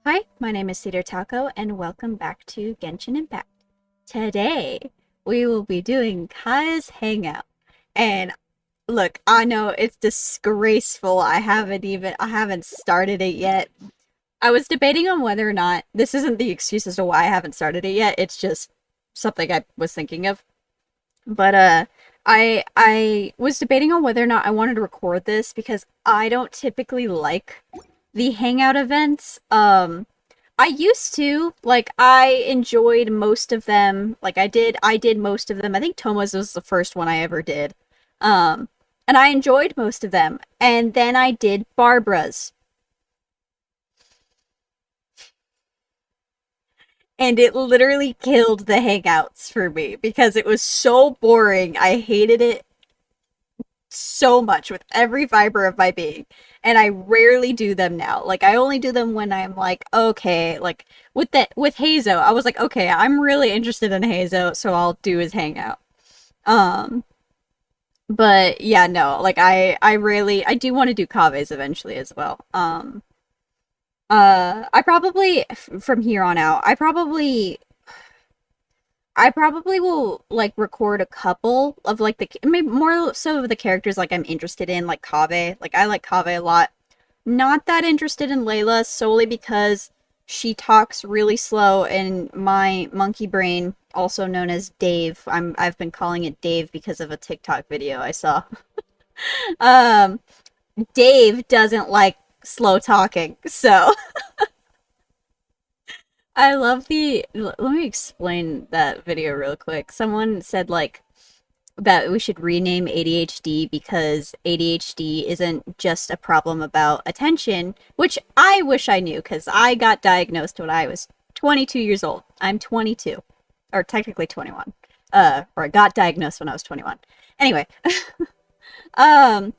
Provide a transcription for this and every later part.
Hi, my name is Cedar Taco, and welcome back to Genshin Impact. Today, we will be doing Kaeya's Hangout. And look, I know it's disgraceful. I haven't started it yet. I was debating on whether or not this isn't the excuse as to why I haven't started it yet. It's just something I was thinking of. But I was debating on whether or not I wanted to record this because I don't typically like the Hangout events. I used to. Like, I enjoyed most of them. Like, I did most of them. I think Toma's was the first one I ever did. Um, and I enjoyed most of them. And then I did Barbara's. And it literally killed the Hangouts for me because it was so boring. I hated it so much with every fiber of my being. And I rarely do them now. Like, I only do them when I'm like, okay, like with Hazo, I was like, okay, I'm really interested in Hazo, so I'll do his hangout. Um but yeah, no, like I do want to do Kave's eventually as well. I probably from here on out, I probably will like record a couple of like maybe more so of the characters like I'm interested in, like Kaveh. Like I like Kaveh a lot. Not that interested in Layla solely because she talks really slow and my monkey brain, also known as Dave, I've been calling it Dave because of a TikTok video I saw. Um, Dave doesn't like slow talking, so I love let me explain that video real quick. Someone said like that we should rename ADHD because ADHD isn't just a problem about attention, which I wish I knew because I got diagnosed when I was 22 years old. I'm 22, or technically 21. Or I got diagnosed when I was 21. Anyway, um,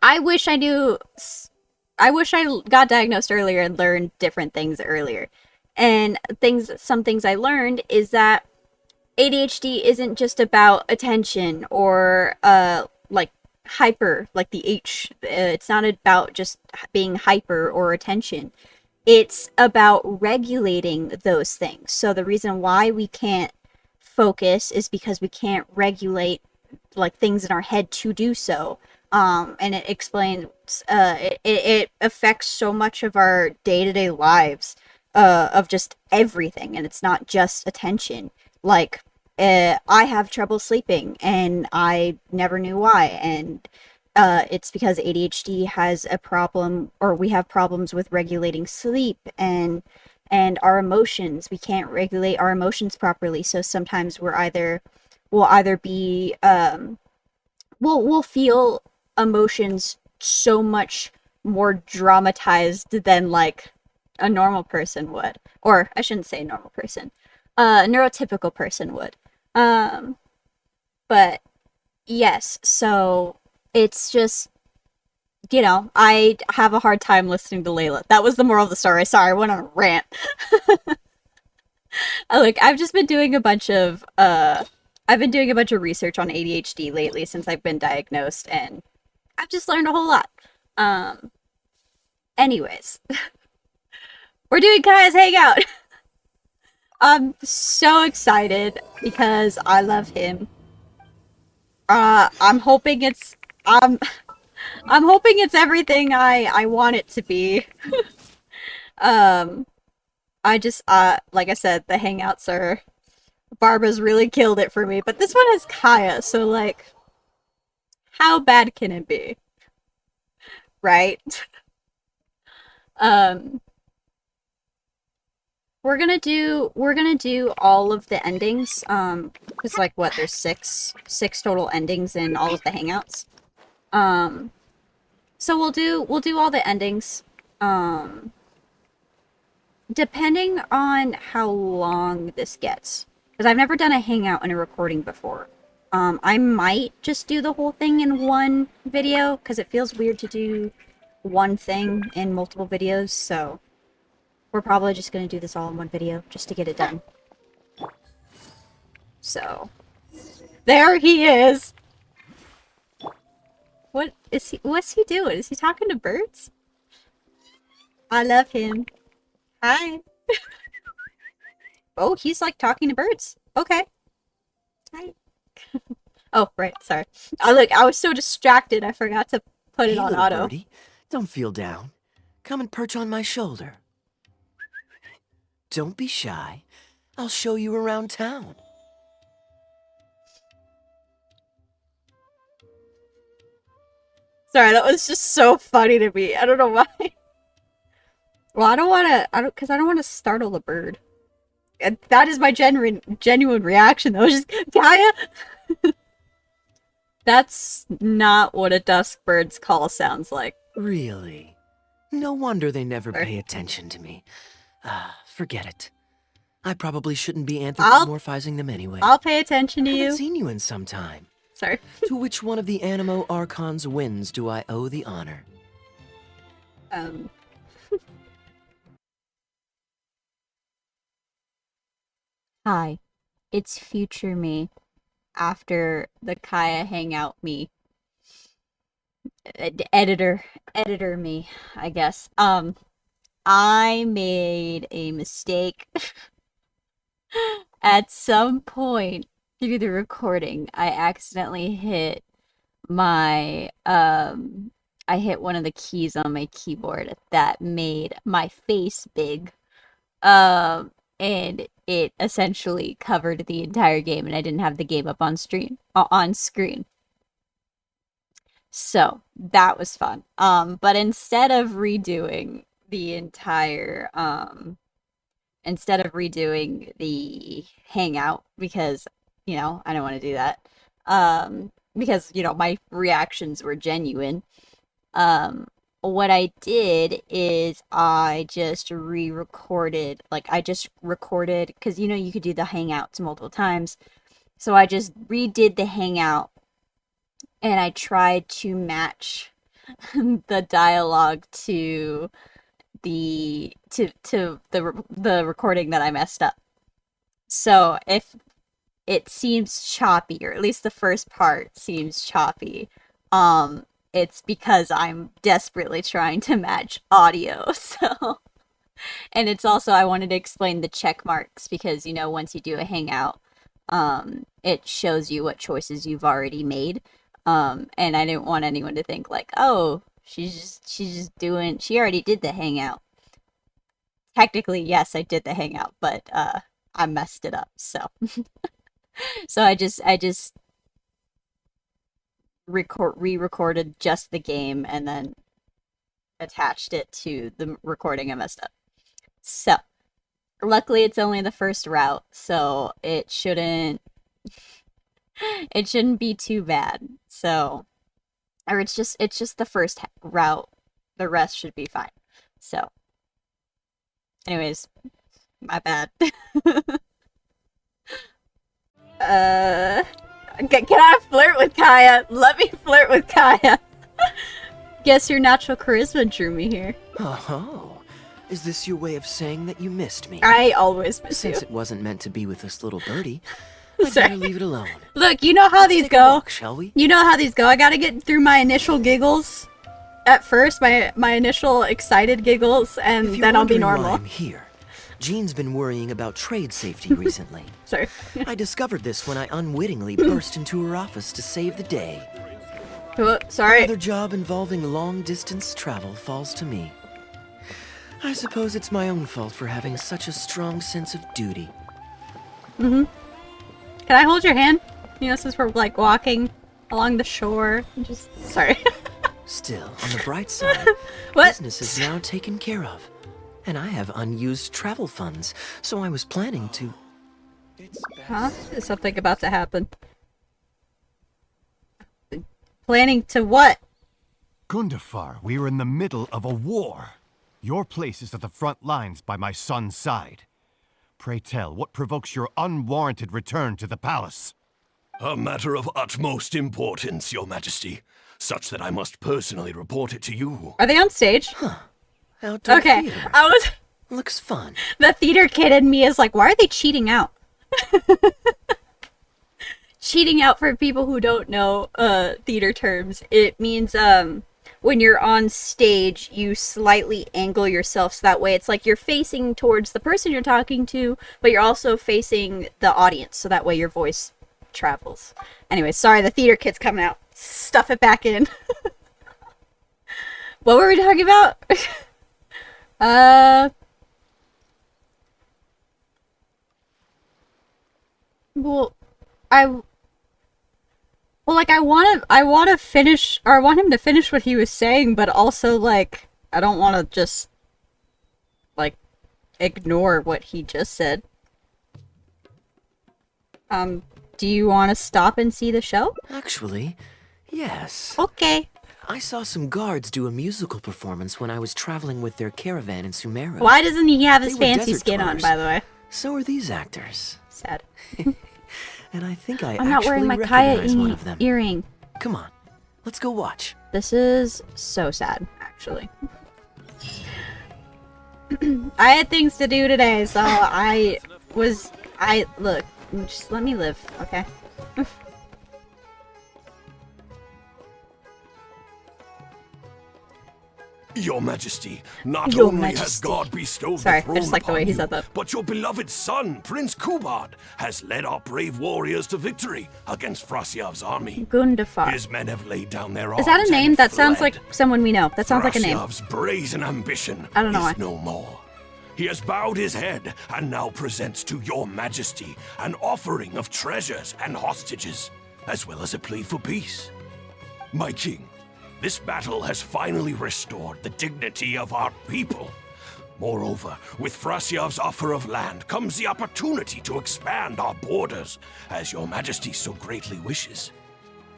I wish I knew. I wish I got diagnosed earlier and learned different things earlier. And some things I learned is that ADHD isn't just about attention or like hyper, like the H. It's not about just being hyper or attention. It's about regulating those things. So the reason why we can't focus is because we can't regulate like things in our head to do so. And it explains it affects so much of our day-to-day lives, of just everything, and it's not just attention. Like, I have trouble sleeping and I never knew why, and it's because ADHD has a problem, or we have problems with regulating sleep and our emotions. We can't regulate our emotions properly, so sometimes we'll either be we'll feel emotions so much more dramatized than like a normal person would, or I shouldn't say normal person, a neurotypical person would. Um, but yes, so it's just, I have a hard time listening to Layla. That was the moral of the story. Sorry, I went on a rant. Look, I've been doing a bunch of research on ADHD lately since I've been diagnosed, and I've just learned a whole lot. Um, anyways, we're doing Kaya's Hangout. I'm so excited because I love him. I'm hoping I'm I'm hoping it's everything I want it to be. Um, I just like I said, the hangouts are Barbara's really killed it for me, but this one has Kaya, so like, how bad can it be, right? Um, we're gonna do all of the endings. Because like what, there's six total endings in all of the hangouts. Um, so we'll do all the endings. Um, depending on how long this gets, because I've never done a hangout and a recording before. I might just do the whole thing in one video because it feels weird to do one thing in multiple videos. So we're probably just gonna do this all in one video just to get it done. So there he is. What's he doing? Is he talking to birds? I love him. Hi. Oh, he's like talking to birds. Okay. Hi. Oh, right. Sorry. I was so distracted. I forgot to put it Hey, on little auto. birdie, don't feel down. Come and perch on my shoulder. Don't be shy. I'll show you around town. Sorry, that was just so funny to me. I don't know why. Well, because I don't want to startle the bird. And that is my genuine reaction, though. Just, Gaia! That's not what a dusk bird's call sounds like. Really? No wonder they never Sorry. pay attention to me. Forget it. I probably shouldn't be I'll anthropomorphizing them anyway. pay attention to I haven't you. seen you in some time. Sorry. To which one of the Animo Archon's wins do I owe the honor? Hi. It's future me after the Kaeya Hangout me. Editor me, I guess. I made a mistake at some point through the recording. I accidentally hit my I hit one of the keys on my keyboard that made my face big. And it essentially covered the entire game and I didn't have the game up on screen. So that was fun. But instead of redoing the hangout, because I don't want to do that. Because my reactions were genuine. What I did is I just re-recorded, I just recorded, because you could do the hangouts multiple times. So I just redid the hangout and I tried to match the dialogue to the recording that I messed up. So if it seems choppy, or at least the first part seems choppy, it's because I'm desperately trying to match audio. So, and it's also I wanted to explain the check marks because once you do a hangout, it shows you what choices you've already made. And I didn't want anyone to think like, oh, she already did the hangout. Technically, yes, I did the hangout, but I messed it up. So I just re-recorded just the game and then attached it to the recording I messed up. So luckily it's only the first route, so it shouldn't be too bad. So, or it's just the first route. The rest should be fine. So, anyways, my bad. uh can I flirt with Kaeya? Let me flirt with Kaeya. Guess your natural charisma drew me here. Oh, is this your way of saying that you missed me? I always miss Since you. it wasn't meant to be with this little birdie, I'd Sorry. better leave it alone. Look, you know how Let's these take a go. walk, shall we? You know how these go. I gotta get through my initial giggles. At first, my initial excited giggles, and then I'll be normal. Why I'm here. Jean's been worrying about trade safety recently. Sorry. I discovered this when I unwittingly burst into her office to save the day. Oh, sorry. Another job involving long-distance travel falls to me. I suppose it's my own fault for having such a strong sense of duty. Can I hold your hand? Since we're walking along the shore. Sorry. Still, on the bright side, What? business is now taken care of. And I have unused travel funds, so I was planning to... Huh? Is something about to happen? Planning to what? Gundafar, we are in the middle of a war. Your place is at the front lines by my son's side. Pray tell, what provokes your unwarranted return to the palace? A matter of utmost importance, Your Majesty, such that I must personally report it to you. Are they on stage? Outdoor Okay, theater. I was. Looks fun. The theater kid in me is like, why are they cheating out? Cheating out, for people who don't know theater terms, it means when you're on stage, you slightly angle yourself so that way it's like you're facing towards the person you're talking to, but you're also facing the audience, so that way your voice travels. Anyway, sorry, the theater kid's coming out. Stuff it back in. What were we talking about? Well, I want to finish, or I want him to finish what he was saying, but also, like, I don't want to just, like, ignore what he just said. Do you want to stop and see the show? Actually, yes. Okay. I saw some guards do a musical performance when I was traveling with their caravan in Sumeru. Why doesn't he have his They were fancy desert skin on, dwellers. by the way? So are these actors. Sad. And I think I I'm not actually wearing my recognize one Kaeya of them. earring. Come on, let's go watch. This is so sad, actually. I had things to do today, so look, just let me live, okay? Your Majesty, not Your only has Majesty. God bestowed Sorry, the I throne just like the way upon he you, said that. but your beloved son, Prince Kubad, has led our brave warriors to victory against Frasyav's army. Gundafar. His men have laid down their arms Is that a name? and That sounds fled. like someone we know. That sounds like a name. Frasyav's brazen ambition I don't know is why. no more. He has bowed his head and now presents to your Majesty an offering of treasures and hostages, as well as a plea for peace. My king, this battle has finally restored the dignity of our people. Moreover, with Frasyav's offer of land comes the opportunity to expand our borders, as your Majesty so greatly wishes.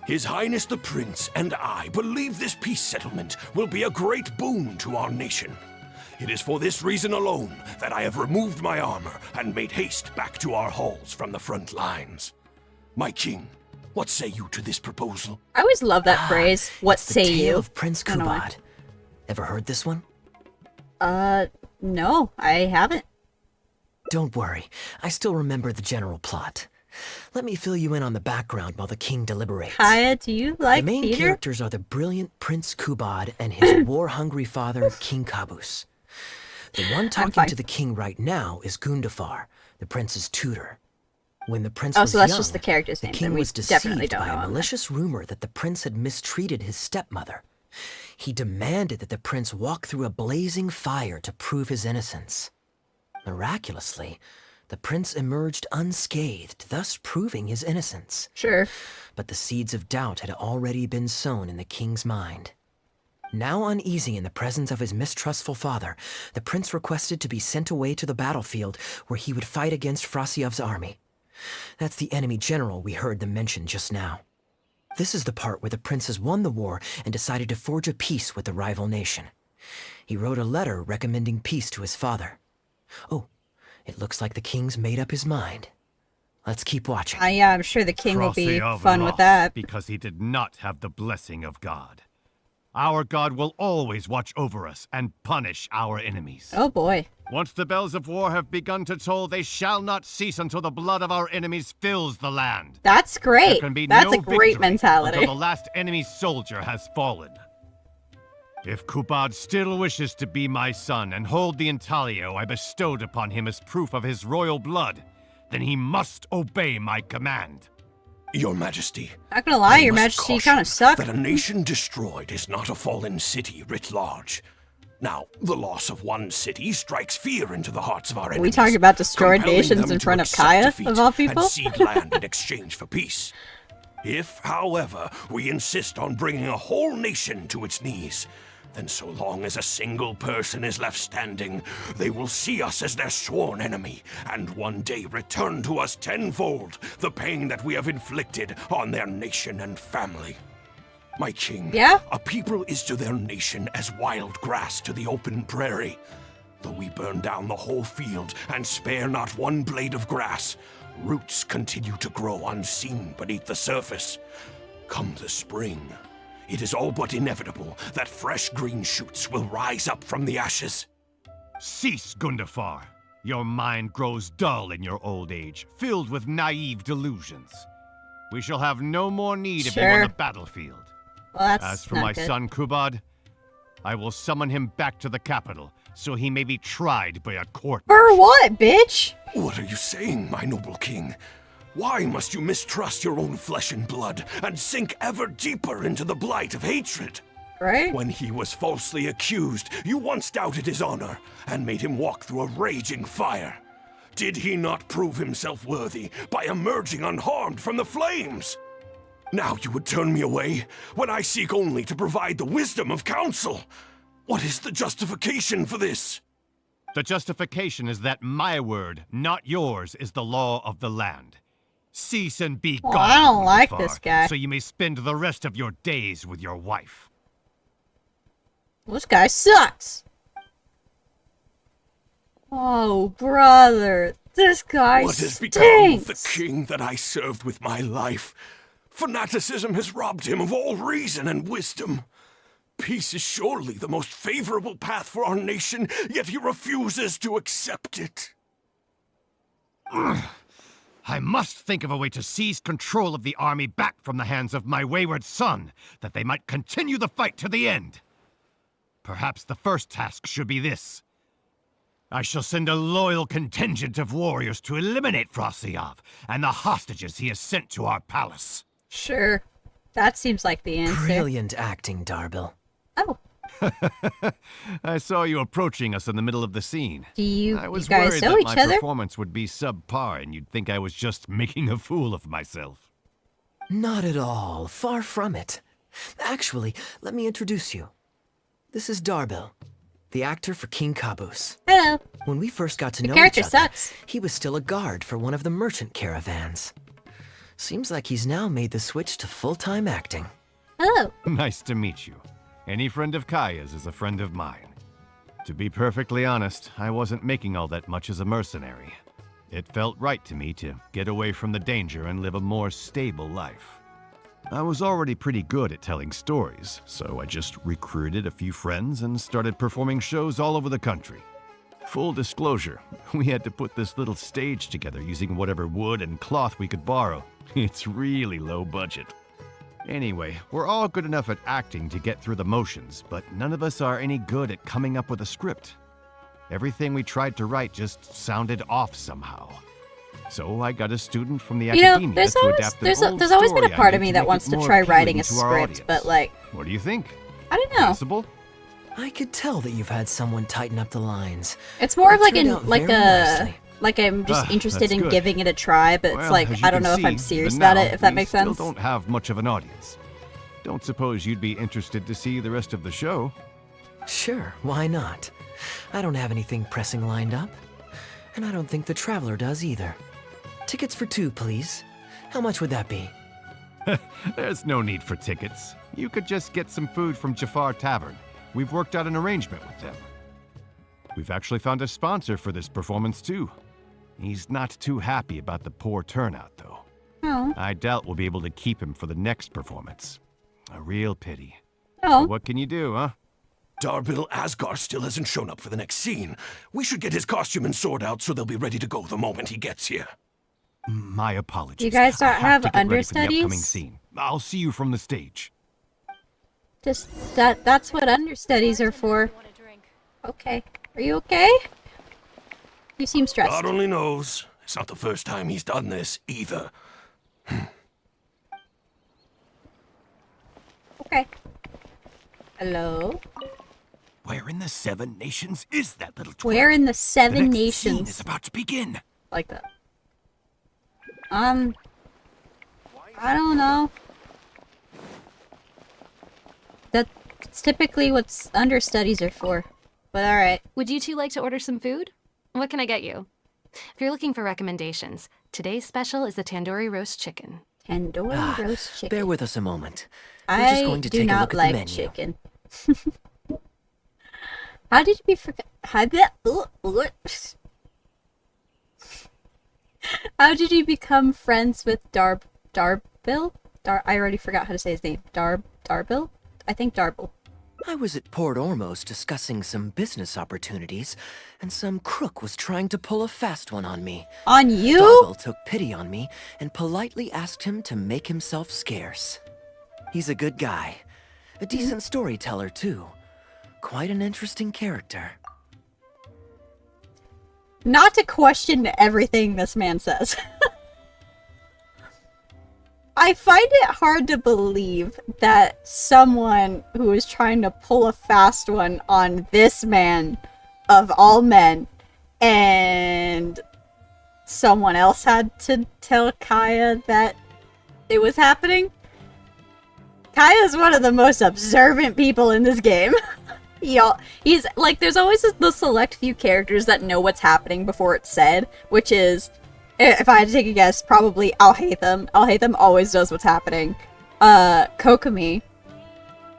His Highness the Prince and I believe this peace settlement will be a great boon to our nation. It is for this reason alone that I have removed my armor and made haste back to our halls from the front lines. My king, what say you to this proposal? I always love that phrase. What It's the say tale you? of Prince I don't know why. Kubad. Ever heard this one? No, I haven't. Don't worry, I still remember the general plot. Let me fill you in on the background while the king deliberates. Kaeya, do you like The main theater? characters are the brilliant Prince Kubad and his war-hungry father, King Kabus. The one talking fine. to the king right now is Gundafar, the prince's tutor. When the prince Oh, was so that's young, just the character's the name, king then we was definitely deceived don't by know a him. malicious rumor that the prince had mistreated his stepmother. He demanded that the prince walk through a blazing fire to prove his innocence. Miraculously, the prince emerged unscathed, thus proving his innocence. Sure. But the seeds of doubt had already been sown in the king's mind. Now uneasy in the presence of his mistrustful father, the prince requested to be sent away to the battlefield where he would fight against Frasyav's army. That's the enemy general we heard them mention just now. This is the part where the prince has won the war and decided to forge a peace with the rival nation. He wrote a letter recommending peace to his father. Oh, it looks like the king's made up his mind. Let's keep watching. Yeah, I'm sure the king will be Frosty fun with lost that. because he did not have the blessing of God. Our God will always watch over us and punish our enemies. Oh boy. Once the bells of war have begun to toll, they shall not cease until the blood of our enemies fills the land. That's There great. can be That's no a great victory mentality. until the last enemy soldier has fallen. If Kubad still wishes to be my son and hold the intaglio I bestowed upon him as proof of his royal blood, then he must obey my command. Your Majesty, Not gonna lie, I Your must Majesty, you caution kind of suck. that a nation destroyed is not a fallen city writ large. Now, the loss of one city strikes fear into the hearts of our enemies. we talking about destroyed compelling nations them in to front of accept Kaeya, defeat of all people? And cede land in exchange for peace. If, however, we insist on bringing a whole nation to its knees, then so long as a single person is left standing, they will see us as their sworn enemy, and one day return to us tenfold the pain that we have inflicted on their nation and family. My king, Yeah? a people is to their nation as wild grass to the open prairie. Though we burn down the whole field and spare not one blade of grass, roots continue to grow unseen beneath the surface. Come the spring, it is all but inevitable that fresh green shoots will rise up from the ashes. Cease, Gundafar. Your mind grows dull in your old age, filled with naive delusions. We shall have no more need of you on Sure. the battlefield. Well, that's As for not my good. son Kubad, I will summon him back to the capital, so he may be tried by a court. For what, bitch? What are you saying, my noble king? Why must you mistrust your own flesh and blood and sink ever deeper into the blight of hatred? Right? When he was falsely accused, you once doubted his honor and made him walk through a raging fire. Did he not prove himself worthy by emerging unharmed from the flames? Now you would turn me away when I seek only to provide the wisdom of counsel. What is the justification for this? The justification is that my word, not yours, is the law of the land. Cease and be Well, gone. I don't like Ulfar, this guy. So you may spend the rest of your days with your wife. This guy sucks. Oh, brother. This guy What has stinks. become of the king that I served with my life? Fanaticism has robbed him of all reason and wisdom. Peace is surely the most favorable path for our nation, yet he refuses to accept it. I must think of a way to seize control of the army back from the hands of my wayward son, that they might continue the fight to the end. Perhaps the first task should be this. I shall send a loyal contingent of warriors to eliminate Frosiyov and the hostages he has sent to our palace. Sure. That seems like the answer. Brilliant acting, Darbil. Oh. I saw you approaching us in the middle of the scene. Do you, I was you guys worried know that each my other? performance would be subpar and you'd think I was just making a fool of myself. Not at all. Far from it. Actually, let me introduce you. This is Darbil, the actor for King Caboose. Hello. When we first got to Your know character each other, sucks. he was still a guard for one of the merchant caravans. Seems like he's now made the switch to full-time acting. Hello. Nice to meet you. Any friend of Kaeya's is a friend of mine. To be perfectly honest, I wasn't making all that much as a mercenary. It felt right to me to get away from the danger and live a more stable life. I was already pretty good at telling stories, so I just recruited a few friends and started performing shows all over the country. Full disclosure, we had to put this little stage together using whatever wood and cloth we could borrow. It's really low budget. Anyway, we're all good enough at acting to get through the motions, but none of us are any good at coming up with a script. Everything we tried to write just sounded off somehow. So I got a student from the You know, academia there's to always adapt an there's old always been a story part I of made me to that make wants it to more try writing a appealing to our script, audience. but like, What do you think? I don't know. Possible? I could tell that you've had someone tighten up the lines. It's more of It like turned an out like very a nicely. like I'm just interested that's in good. giving it a try, but it's Well, like as you I don't can know if I'm see, serious even about now, it, if that we makes still sense. don't have much of an audience. Don't suppose you'd be interested to see the rest of the show? Sure, why not? I don't have anything pressing lined up. And I don't think the Traveler does either. Tickets for 2, please. How much would that be? There's no need for tickets. You could just get some food from Jafar Tavern. We've worked out an arrangement with them. We've actually found a sponsor for this performance, too. He's not too happy about the poor turnout, though. Oh. I doubt we'll be able to keep him for the next performance. A real pity. Oh. But what can you do, huh? Darbil Asgar still hasn't shown up for the next scene. We should get his costume and sword out so they'll be ready to go the moment he gets here. My apologies. You guys don't I have to get ready for the upcoming understudies? scene. I'll see you from the stage. Just that's what understudies are for. Okay. Are you okay? You seem stressed. God only knows. It's not the first time he's done this, either. Okay. Hello? Where in the 7 nations is that little twerp? Where in the The 7 next scene nations? is about to begin. Like that. I don't know. That's typically what understudies are for. But alright. Would you two like to order some food? What can I get you? If you're looking for recommendations, today's special is the tandoori roast chicken. Tandoori roast chicken. Bear with us a moment. We're just I going to do take a not look at like the menu. chicken. How did you forget? How did you become friends with Darbil? I already forgot how to say his name. Darbil? I think Darbil. I was at Port Ormos discussing some business opportunities, and some crook was trying to pull a fast one on me. On you? Darbil took pity on me and politely asked him to make himself scarce. He's a good guy. A decent storyteller, too. Quite an interesting character. Not to question everything this man says. I find it hard to believe that someone who is trying to pull a fast one on this man of all men, and someone else had to tell Kaeya that it was happening. Kaeya is one of the most observant people in this game. He's like, there's always the select few characters that know what's happening before it's said, which is, if I had to take a guess, probably Alhaitham. Alhaitham always knows what's happening. Kokomi.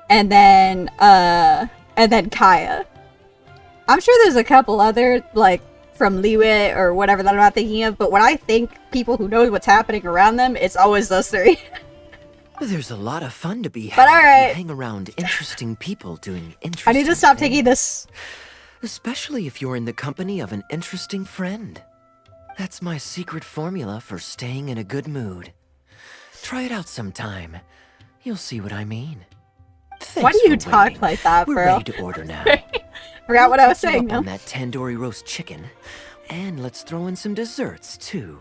And then Kaeya. I'm sure there's a couple other, like, from Liwe or whatever that I'm not thinking of, but when I think people who know what's happening around them, it's always those three. There's a lot of fun to be But had alright. if you hang around interesting people doing interesting I need to stop things. taking this. Especially if you're in the company of an interesting friend. That's my secret formula for staying in a good mood. Try it out sometime. You'll see what I mean. Thanks Why do you for talk waiting. like that, We're bro? ready to order now. Forgot what I was Take you saying up now. on that tandoori roast chicken. And let's throw in some desserts, too.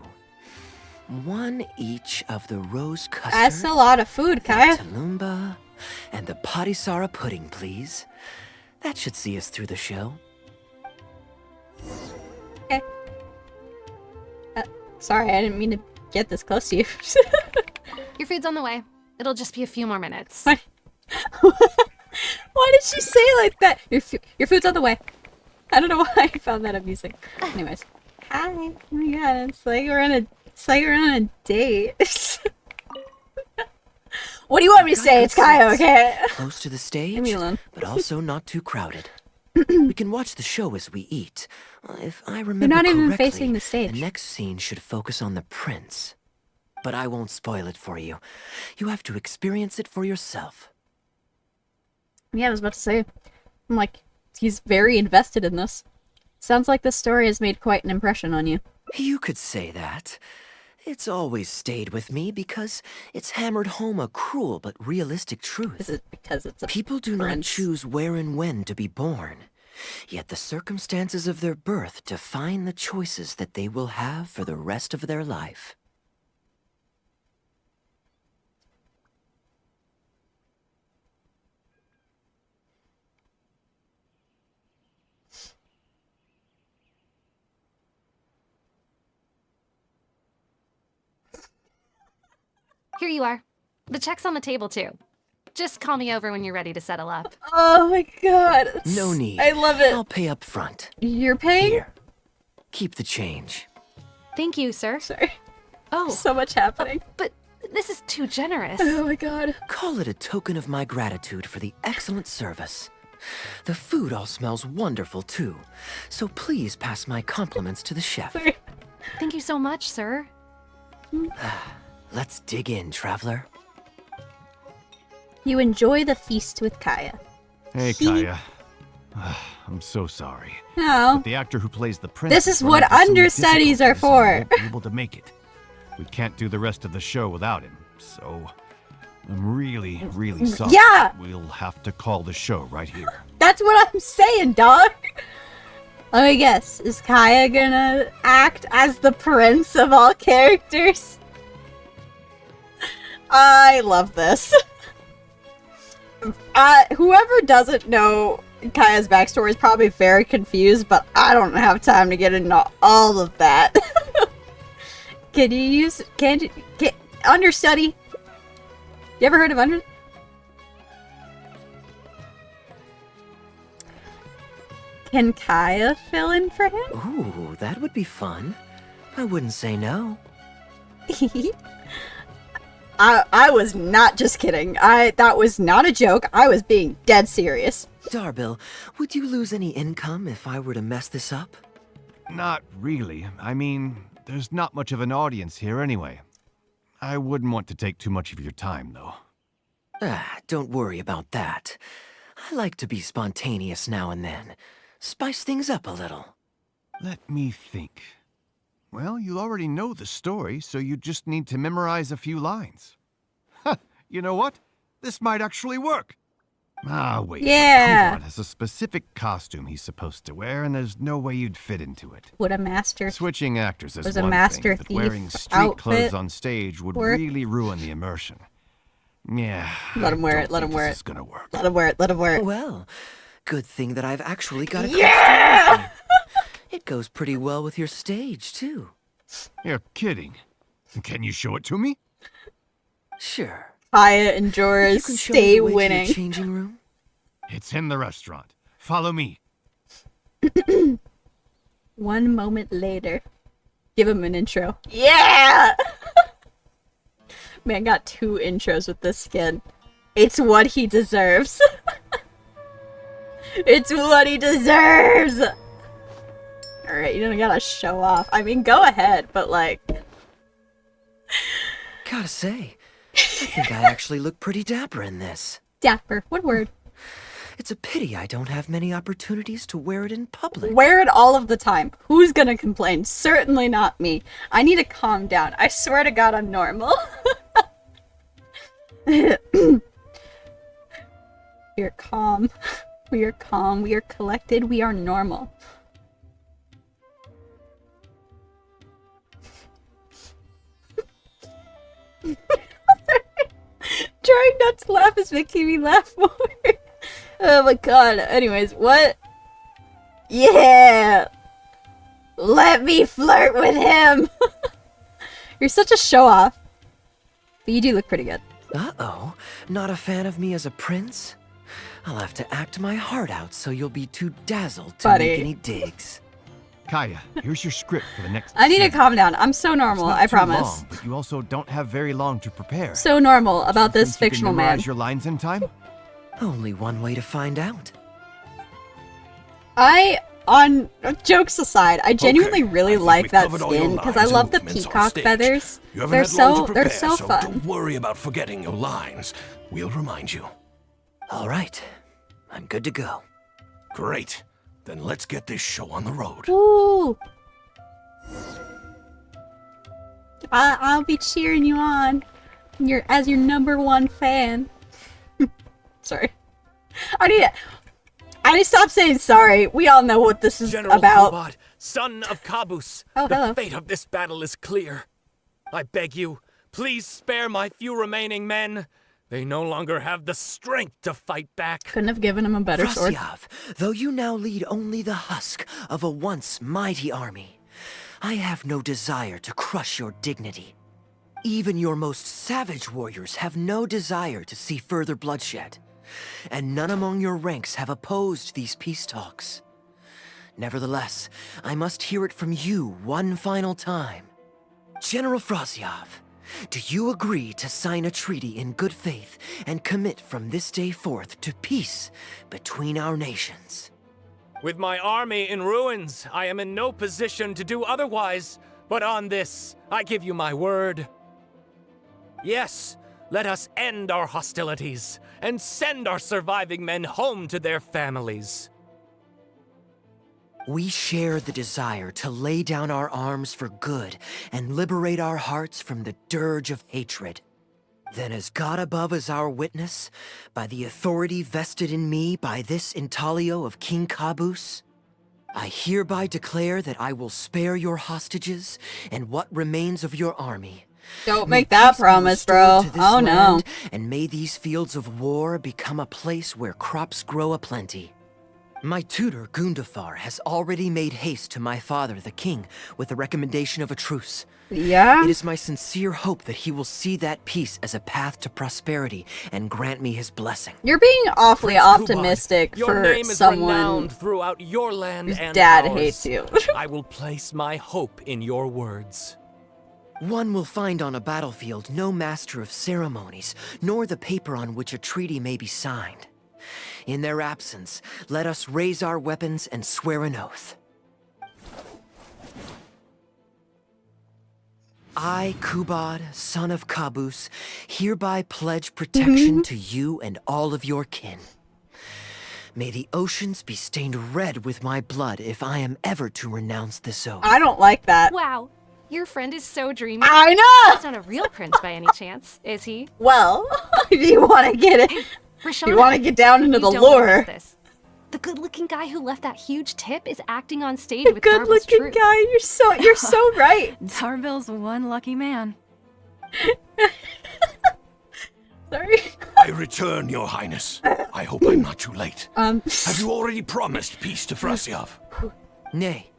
One each of the rose custard, That's a lot of food, the Kaeya. talumba, and the patisara pudding, please. That should see us through the show. Okay. Sorry, I didn't mean to get this close to you. Your food's on the way. It'll just be a few more minutes. What? Why did she say like that? Your food's on the way. I don't know why I found that amusing. Anyways. Hi. Oh my god, it's like we're on a date. What do you want me to Got say? good It's Kaeya, seats. okay? Close to the stage, Leave me alone. but also not too crowded. We can watch the show as we eat. If I remember not even correctly, facing the stage. the next scene should focus on the prince. But I won't spoil it for you. You have to experience it for yourself. Yeah, I was about to say. I'm like, he's very invested in this. Sounds like this story has made quite an impression on you. You could say that. It's always stayed with me because it's hammered home a cruel but realistic truth. Is it because it's a People do not prince? choose where and when to be born. Yet the circumstances of their birth define the choices that they will have for the rest of their life. Here you are. The check's on the table, too. Just call me over when you're ready to settle up. Oh my god. No need. I love it. I'll pay up front. You're paying? Here. Keep the change. Thank you, sir. Sorry. Oh, So much happening. but this is too generous. Oh my god. Call it a token of my gratitude for the excellent service. The food all smells wonderful, too. So please pass my compliments to the chef. Sorry. Thank you so much, sir. Let's dig in, traveler. You enjoy the feast with Kaeya. Hey, Kaeya. I'm so sorry. No. The actor who plays the prince. This is run what into some understudies are difficulties and for. won't be able to make it. We can't do the rest of the show without him, so I'm really, really sorry. Yeah. We'll have to call the show right here. That's what I'm saying, dog. Let me guess. Is Kaeya gonna act as the prince of all characters? I love this. Whoever doesn't know Kaya's backstory is probably very confused, but I don't have time to get into all of that. Can you use understudy? You ever heard of under? Can Kaeya fill in for him? Ooh, that would be fun. I wouldn't say no. I was not just kidding. That was not a joke. I was being dead serious. Darbil, would you lose any income if I were to mess this up? Not really. I mean, there's not much of an audience here anyway. I wouldn't want to take too much of your time, though. Don't worry about that. I like to be spontaneous now and then. Spice things up a little. Let me think. Well, you already know the story, so you just need to memorize a few lines. Ha! You know what? This might actually work. Ah, wait. Yeah. Kubot has a specific costume he's supposed to wear, and there's no way you'd fit into it. Would a master Switching actors is was a one master thing, but wearing thief street clothes outfit on stage would work? really ruin the immersion. Yeah. Let him wear it, let him wear This it. is gonna work. Let him wear it, let him wear it. Well, good thing that I've actually got a Yeah! costume with me. It goes pretty well with your stage, too. You're kidding. Can you show it to me? Sure. Kaeya and You Jorah's can show me stay the way to winning. your changing room. It's in the restaurant. Follow me. 1 moment later. Give him an intro. Yeah! Man got 2 intros with this skin. It's what he deserves. It's what he deserves! Alright, you don't gotta show off. I mean, go ahead, but like... Gotta say, I think I actually look pretty dapper in this. Dapper. One word. It's a pity I don't have many opportunities to wear it in public. Wear it all of the time. Who's gonna complain? Certainly not me. I need to calm down. I swear to God I'm normal. We are calm. We are calm. We are collected. We are normal. Trying not to laugh is making me laugh more. Oh my god. Anyways, what? Yeah! Let me flirt with him! You're such a show-off. But you do look pretty good. Uh-oh, not a fan of me as a prince? I'll have to act my heart out so you'll be too dazzled to Buddy. make any digs. Kaeya, here's your script for the next I need to scene. calm down. I'm so It's normal, not I too promise. long, but you also don't have very long to prepare. So normal about You this think you can fictional man. memorize your lines in time? Only one way to find out. On jokes aside, I genuinely really I think like we've that covered all your skin because I lines and love the movements on peacock stage. feathers. You haven't They're had long to so prepare, fun. Don't worry about forgetting your lines. We'll remind you. All right, I'm good to go. Great. Then let's get this show on the road. Ooh. I'll be cheering you on. As your #1 fan. Sorry. I need to stop saying sorry. We all know what this is General about. Kubot, son of Kabus, Oh, the hello. fate of this battle is clear. I beg you, please spare my few remaining men. They no longer have the strength to fight back. Couldn't have given him a better sword. Frosyav, though you now lead only the husk of a once mighty army, I have no desire to crush your dignity. Even your most savage warriors have no desire to see further bloodshed, and none among your ranks have opposed these peace talks. Nevertheless, I must hear it from you one final time. General Frosyav, do you agree to sign a treaty in good faith and commit from this day forth to peace between our nations? With my army in ruins, I am in no position to do otherwise. But on this, I give you my word. Yes, let us end our hostilities and send our surviving men home to their families. We share the desire to lay down our arms for good and liberate our hearts from the dirge of hatred. Then as God above is our witness, by the authority vested in me by this intaglio of King Kabus, I hereby declare that I will spare your hostages and what remains of your army. Don't May make that peace be promise, bro. restored to this Oh no. land, and may these fields of war become a place where crops grow aplenty. My tutor, Gundafar, has already made haste to my father, the king, with the recommendation of a truce. Yeah? It is my sincere hope that he will see that peace as a path to prosperity and grant me his blessing. You're being awfully Prince optimistic Kubot, your for name is someone renowned throughout your land whose and dad ours. hates you. I will place my hope in your words. One will find on a battlefield no master of ceremonies, nor the paper on which a treaty may be signed. In their absence, let us raise our weapons and swear an oath. I, Kubad, son of Kabus, hereby pledge protection to you and all of your kin. May the oceans be stained red with my blood if I am ever to renounce this oath. I don't like that. Wow, your friend is so dreamy. I know! He's not a real prince by any chance, is he? Well, do you want to get it? Rashona, You want to get down into you the don't lore. notice this. The good-looking guy who left that huge tip is acting on stage with Good Darble's looking troupe. guy, you're so right. Darbill's one lucky man. Sorry. I return, Your Highness. I hope I'm not too late. Have you already promised peace to Frasyov? Nay,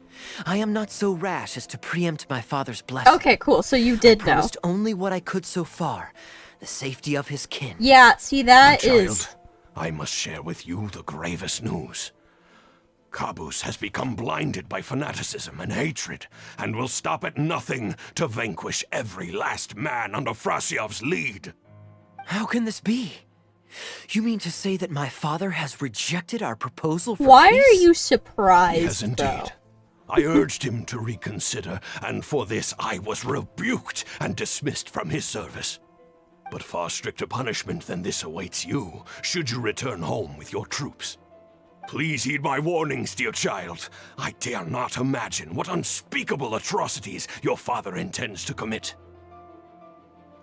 I am not so rash as to preempt my father's blessing. Okay, cool. So you did know. Promised only what I could so far, the safety of his kin. Yeah, see My that child, is I must share with you the gravest news. Caboose has become blinded by fanaticism and hatred, and will stop at nothing to vanquish every last man under Frasyov's lead. How can this be? You mean to say that my father has rejected our proposal for Why peace? are you surprised? Yes, indeed. Though? I urged him to reconsider, and for this I was rebuked and dismissed from his service. But far stricter punishment than this awaits you, should you return home with your troops. Please heed my warnings, dear child. I dare not imagine what unspeakable atrocities your father intends to commit.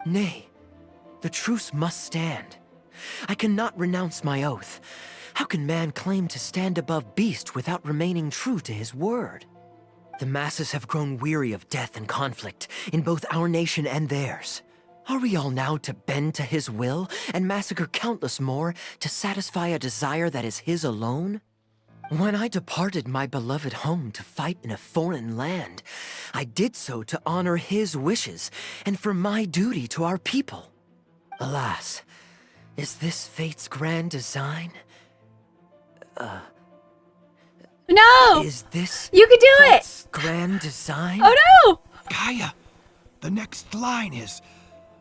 Nay, the truce must stand. I cannot renounce my oath. How can man claim to stand above beast without remaining true to his word? The masses have grown weary of death and conflict in both our nation and theirs. Are we all now to bend to his will and massacre countless more to satisfy a desire that is his alone? When I departed my beloved home to fight in a foreign land, I did so to honor his wishes and for my duty to our people. Alas, is this fate's grand design? No! Is this You can do it! fate's grand design? Oh no! Kaeya, the next line is,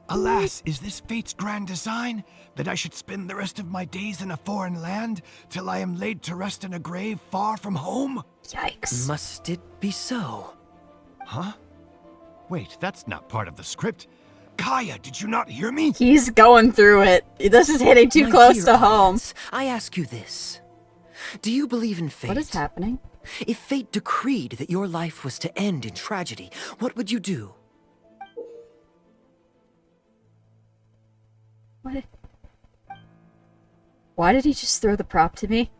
alas, is this fate's grand design, that I should spend the rest of my days in a foreign land, till I am laid to rest in a grave far from home? Yikes. Must it be so? Huh? Wait, that's not part of the script. Kaeya, did you not hear me? He's going through it. This is hitting too My close dear to home. audience, I ask you this. Do you believe in fate? What is happening? If fate decreed that your life was to end in tragedy, what would you do? What? Why did he just throw the prop to me?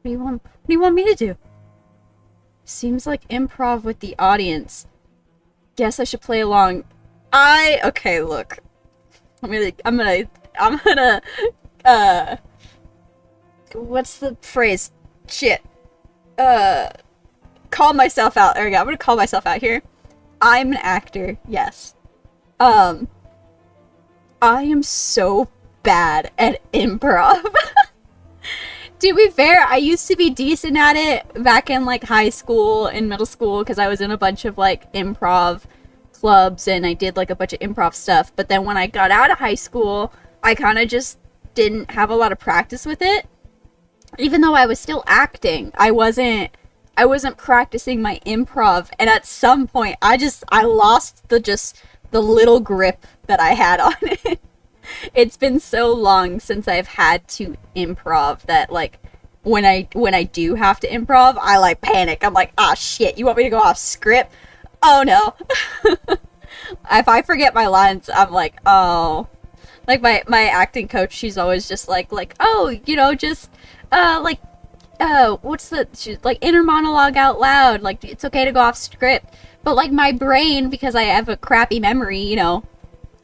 What do you want me to do? Seems like improv with the audience. Guess I should play along. Okay, look. I'm gonna what's the phrase? Shit. Call myself out. There we go. I'm gonna call myself out here. I'm an actor, yes. I am so bad at improv. To be fair, I used to be decent at it back in like high school and middle school because I was in a bunch of like improv clubs and I did like a bunch of improv stuff. But then when I got out of high school, I kind of just didn't have a lot of practice with it. Even though I was still acting, I wasn't practicing my improv, and at some point I lost the little grip that I had on it. It's been so long since I've had to improv that like when I do have to improv, I like panic. I'm like, ah shit, you want me to go off script? Oh no. If I forget my lines, I'm like, oh. Like my acting coach, she's always just like, oh, you know, just she's like inner monologue out loud, like it's okay to go off script. But like my brain, because I have a crappy memory, you know,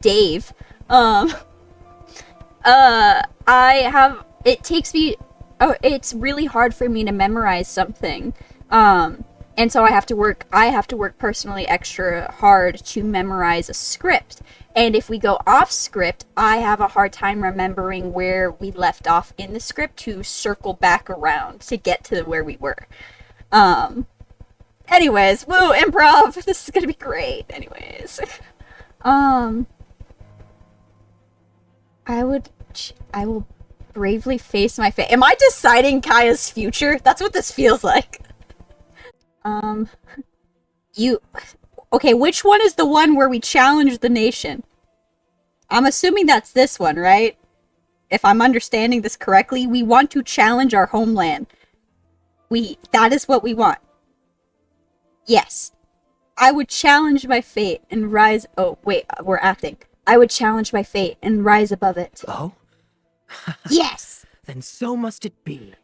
Dave, it's really hard for me to memorize something. And so I have to work personally extra hard to memorize a script. And if we go off script, I have a hard time remembering where we left off in the script to circle back around to get to where we were. Anyways, woo, improv. This is gonna be great. Anyways. I will bravely face my fate. Am I deciding Kaeya's future? That's what this feels like. Okay, which one is the one where we challenge the nation? I'm assuming that's this one, right? If I'm understanding this correctly, we want to challenge our homeland. That is what we want. Yes. I would challenge my fate and rise... Oh, wait, we're acting. I would challenge my fate and rise above it. Oh? Yes! Then so must it be.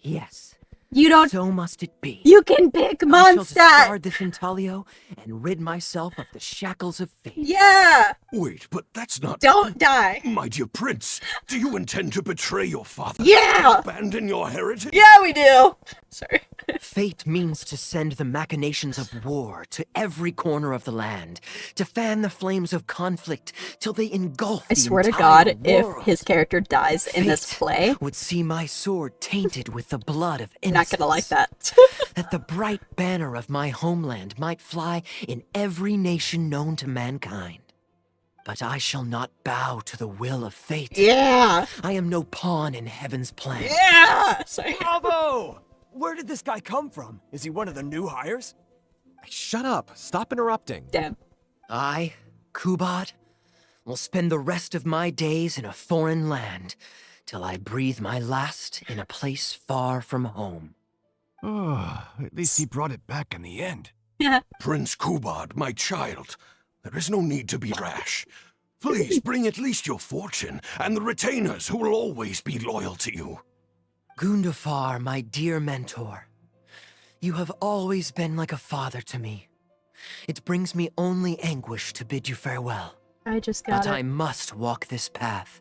Yes, You don't. so must it be. You can pick I shall Mondstadt! discard this intaglio and rid myself of the shackles of fate. Yeah! Wait, but that's not... Don't die! My dear prince, do you intend to betray your father? Yeah! Abandon your heritage? Yeah, we do! Sorry. Fate means to send the machinations of war to every corner of the land, to fan the flames of conflict till they engulf I the swear to entire God, if world. his character dies in this Fate play, would see my sword tainted with the blood of I'm not innocents. gonna like that. That the bright banner of my homeland might fly in every nation known to mankind. But I shall not bow to the will of fate. Yeah! I am no pawn in heaven's plan. Yeah! Sorry. Bravo! Where did this guy come from? Is he one of the new hires? Shut up. Stop interrupting. Damn. I, Kubad, will spend the rest of my days in a foreign land till I breathe my last in a place far from home. Oh, at least he brought it back in the end. Yeah. Prince Kubad, my child, there is no need to be rash. Please bring at least your fortune and the retainers who will always be loyal to you. Gundafar, my dear mentor, you have always been like a father to me. It brings me only anguish to bid you farewell. I just got But it. I must walk this path,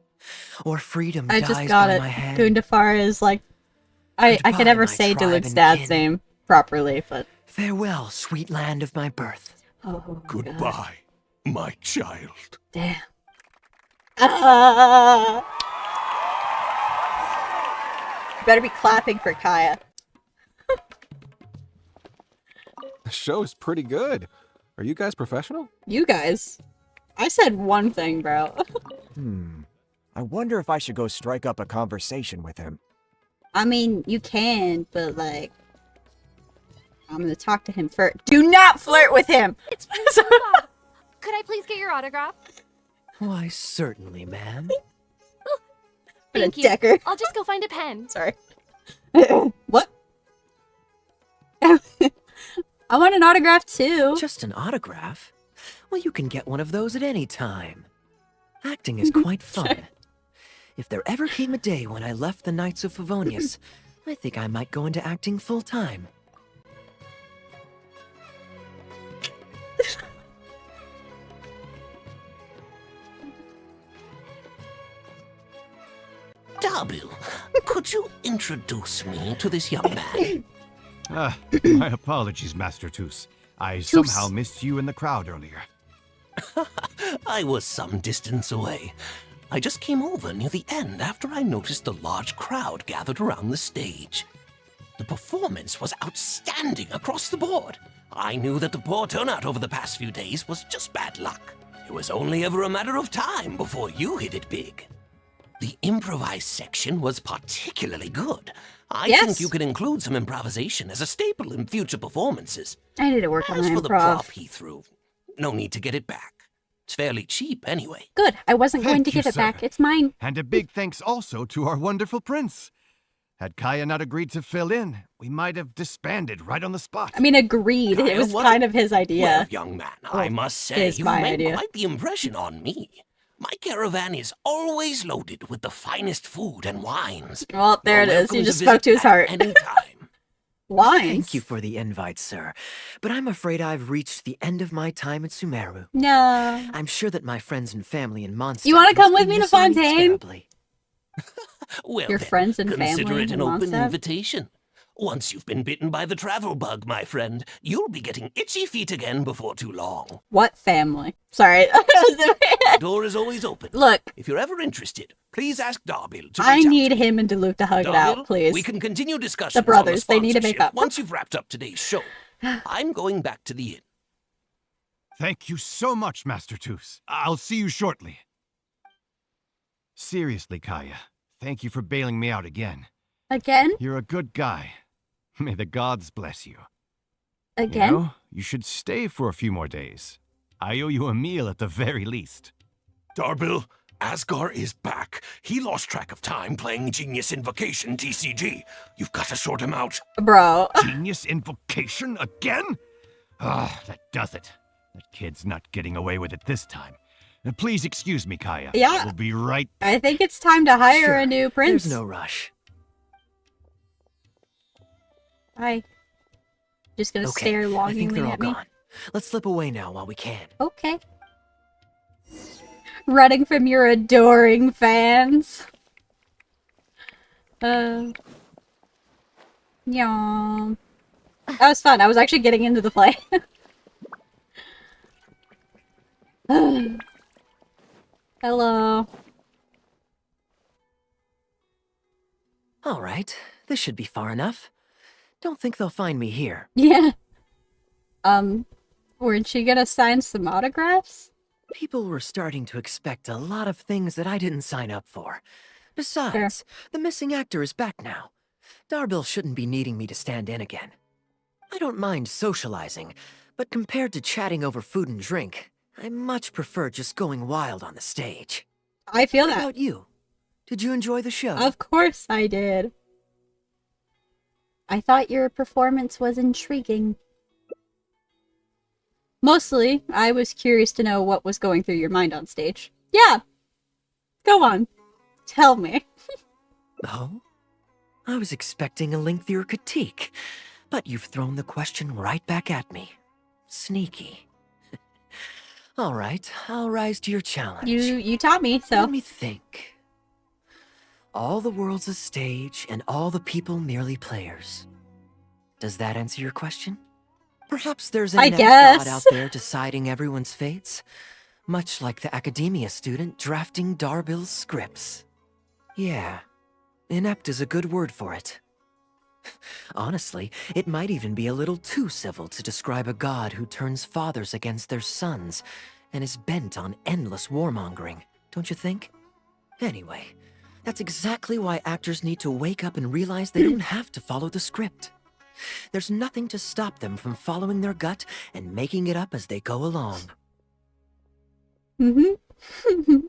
or freedom I dies just got by it. my hand. Gundafar is like... I Goodbye, could never my say tribe Diluc's and dad's kin. name properly, but... Farewell, sweet land of my birth. Oh, God. Goodbye, my child. Damn. Ah! Better be clapping for Kaeya. The show's pretty good. Are you guys professional? You guys. I said one thing, bro. I wonder if I should go strike up a conversation with him. I mean, you can, but like... I'm gonna talk to him first. Do not flirt with him! It's Prince Kuba. Could I please get your autograph? Why, certainly, ma'am. What a Thank you. decker. I'll just go find a pen. Sorry. What? I want an autograph too. Just an autograph? Well, you can get one of those at any time. Acting is quite fun. If there ever came a day when I left the Knights of Favonius, I think I might go into acting full-time. Darbil, could you introduce me to this young man? My apologies, Master Toos. I somehow missed you in the crowd earlier. I was some distance away. I just came over near the end after I noticed a large crowd gathered around the stage. The performance was outstanding across the board. I knew that the poor turnout over the past few days was just bad luck. It was only ever a matter of time before you hit it big. The improvised section was particularly good. I think you could include some improvisation as a staple in future performances. I need to work on As my for the improv. prop he threw, no need to get it back. It's fairly cheap anyway. Good. I wasn't going Thank to you, give it sir. back. It's mine. And a big thanks also to our wonderful prince. Had Kaeya not agreed to fill in, we might have disbanded right on the spot. I mean, agreed. It Kaeya was wasn't- kind of his idea. Well, young man, I must say is you my made idea. quite the impression on me. My caravan is always loaded with the finest food and wines. Well, there it You're is. welcome You to just visit spoke to his at heart. any time. Wines. Thank you for the invite, sir. But I'm afraid I've reached the end of my time at Sumeru. No. I'm sure that my friends and family in Mondstadt You wanna come must with be me to missing me Fontaine? terribly. Well, Your then, friends and consider family it an in open Mondstadt? invitation. Once you've been bitten by the travel bug, my friend, you'll be getting itchy feet again before too long. What family? Sorry. The door is always open. Look, If you're ever interested, please ask Darbil to I reach out need to me. him and Duluth to hug it Darbil, out, please. We can continue discussions The brothers, on they the need to make sponsorship up. once you've wrapped up today's show. I'm going back to the inn. Thank you so much, Master Toos. I'll see you shortly. Seriously, Kaeya, thank you for bailing me out again. Again? You're a good guy. May the gods bless you. Again? You know, you should stay for a few more days. I owe you a meal at the very least. Darbil, Asgar is back. He lost track of time playing Genius Invocation TCG. You've got to sort him out. Bro. Genius Invocation again? Ah, that does it. That kid's not getting away with it this time. Please excuse me, Kaeya. Yeah. We'll be right. I think it's time to hire Sure, a new prince. There's no rush. Hi. Just gonna Okay, stare I think longingly they're all at me. gone. Let's slip away now while we can. Okay. Running from your adoring fans. Yeah. That was fun. I was actually getting into the play. Hello. All right, this should be far enough. Don't think they'll find me here. Yeah. Weren't you gonna sign some autographs? People were starting to expect a lot of things that I didn't sign up for. Besides, the missing actor is back now. Darbil shouldn't be needing me to stand in again. I don't mind socializing, but compared to chatting over food and drink, I much prefer just going wild on the stage. I feel What that. about you? Did you enjoy the show? Of course I did. I thought your performance was intriguing. Mostly, I was curious to know what was going through your mind on stage. Yeah. Go on. Tell me. Oh? I was expecting a lengthier critique, but you've thrown the question right back at me. Sneaky. All right, I'll rise to your challenge. You taught me, so. Let me think. All the world's a stage, and all the people merely players. Does that answer your question? Perhaps there's an I inept guess. god out there deciding everyone's fates, much like the academia student drafting Darbil's scripts. Yeah, inept is a good word for it. Honestly, it might even be a little too civil to describe a god who turns fathers against their sons and is bent on endless warmongering, don't you think? Anyway, that's exactly why actors need to wake up and realize they don't have to follow the script. There's nothing to stop them from following their gut and making it up as they go along. Mm-hmm.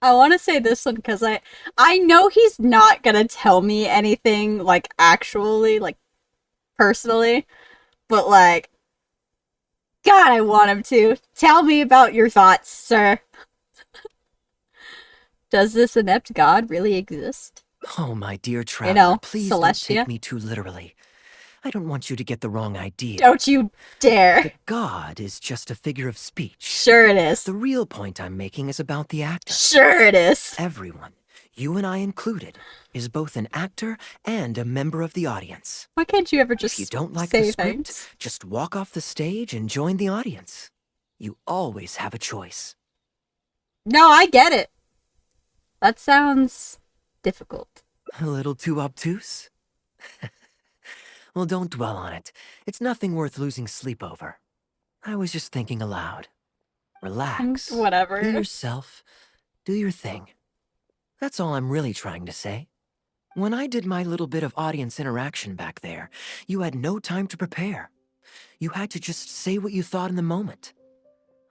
I want to say this one because I know he's not gonna tell me anything, like, actually, like, personally, but, like, God, I want him to. Tell me about your thoughts, sir. Does this inept god really exist? Oh, my dear traveler, please don't Celestia. take me too literally. I don't want you to get the wrong idea. Don't you dare. The god is just a figure of speech. Sure it is. The real point I'm making is about the actor. Sure it is. Everyone, you and I included, is both an actor and a member of the audience. Why can't you ever just If you don't like say the script, things? just walk off the stage and join the audience. You always have a choice. No, I get it. That sounds difficult. A little too obtuse? Well, don't dwell on it. It's nothing worth losing sleep over. I was just thinking aloud. Relax. Whatever. Be yourself. Do your thing. That's all I'm really trying to say. When I did my little bit of audience interaction back there, you had no time to prepare. You had to just say what you thought in the moment.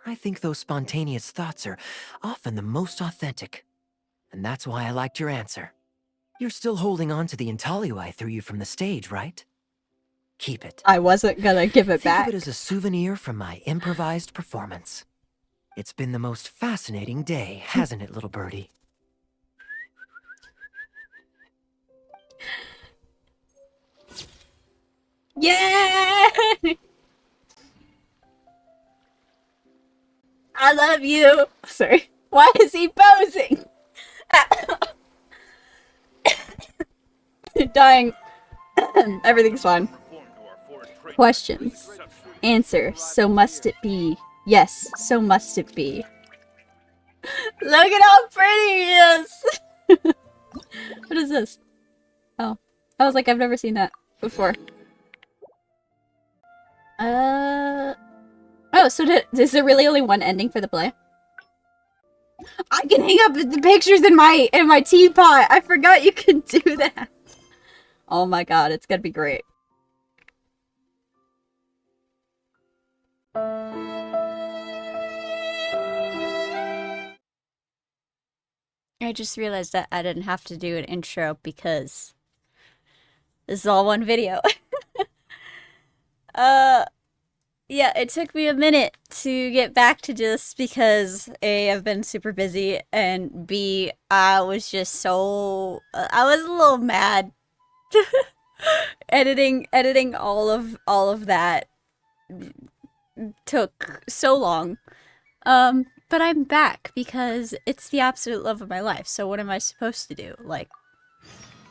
I think those spontaneous thoughts are often the most authentic. And that's why I liked your answer. You're still holding on to the intaglio I threw you from the stage, right? Keep it. I wasn't gonna give it Think back. of it as a souvenir from my improvised performance. It's been the most fascinating day, hasn't it, little birdie? Yeah! I love you. Sorry. Why is he posing? Dying. Everything's fine. Questions. Answer. So must it be? Yes, so must it be. Look at how pretty he is! What is this? Oh. I was like, I've never seen that before. Oh, so is there really only one ending for the play? I can hang up the pictures in my teapot! I forgot you can do that! Oh my god, it's gonna be great. I just realized that I didn't have to do an intro because this is all one video. Yeah, it took me a minute to get back to this because A, I've been super busy, and B, I was just so I was a little mad. editing all of that took so long. But I'm back because it's the absolute love of my life. So what am I supposed to do? Like,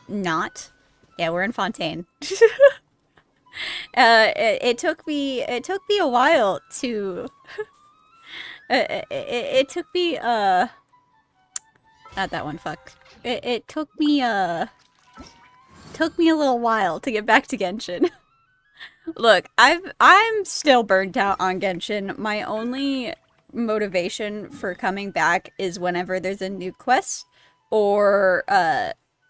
not? Yeah, we're in Fontaine. It took me a while to it took me not that one, fuck. It took me a little while to get back to Genshin. Look, I'm still burnt out on Genshin. My only motivation for coming back is whenever there's a new quest, or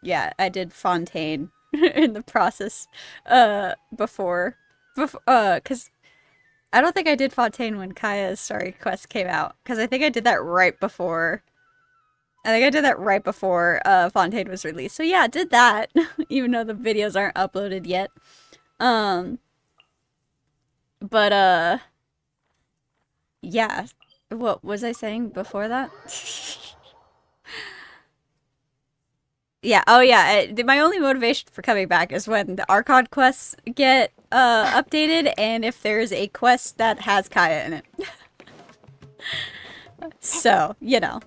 yeah, I did Fontaine in the process before because I don't think I did Fontaine when Kaeya's story quest came out, because I think I did that right before Fontaine was released. So yeah, I did that even though the videos aren't uploaded yet. But yeah, what was I saying before that? Yeah, oh yeah, my only motivation for coming back is when the Archon quests get updated, and if there's a quest that has Kaeya in it. So, you know.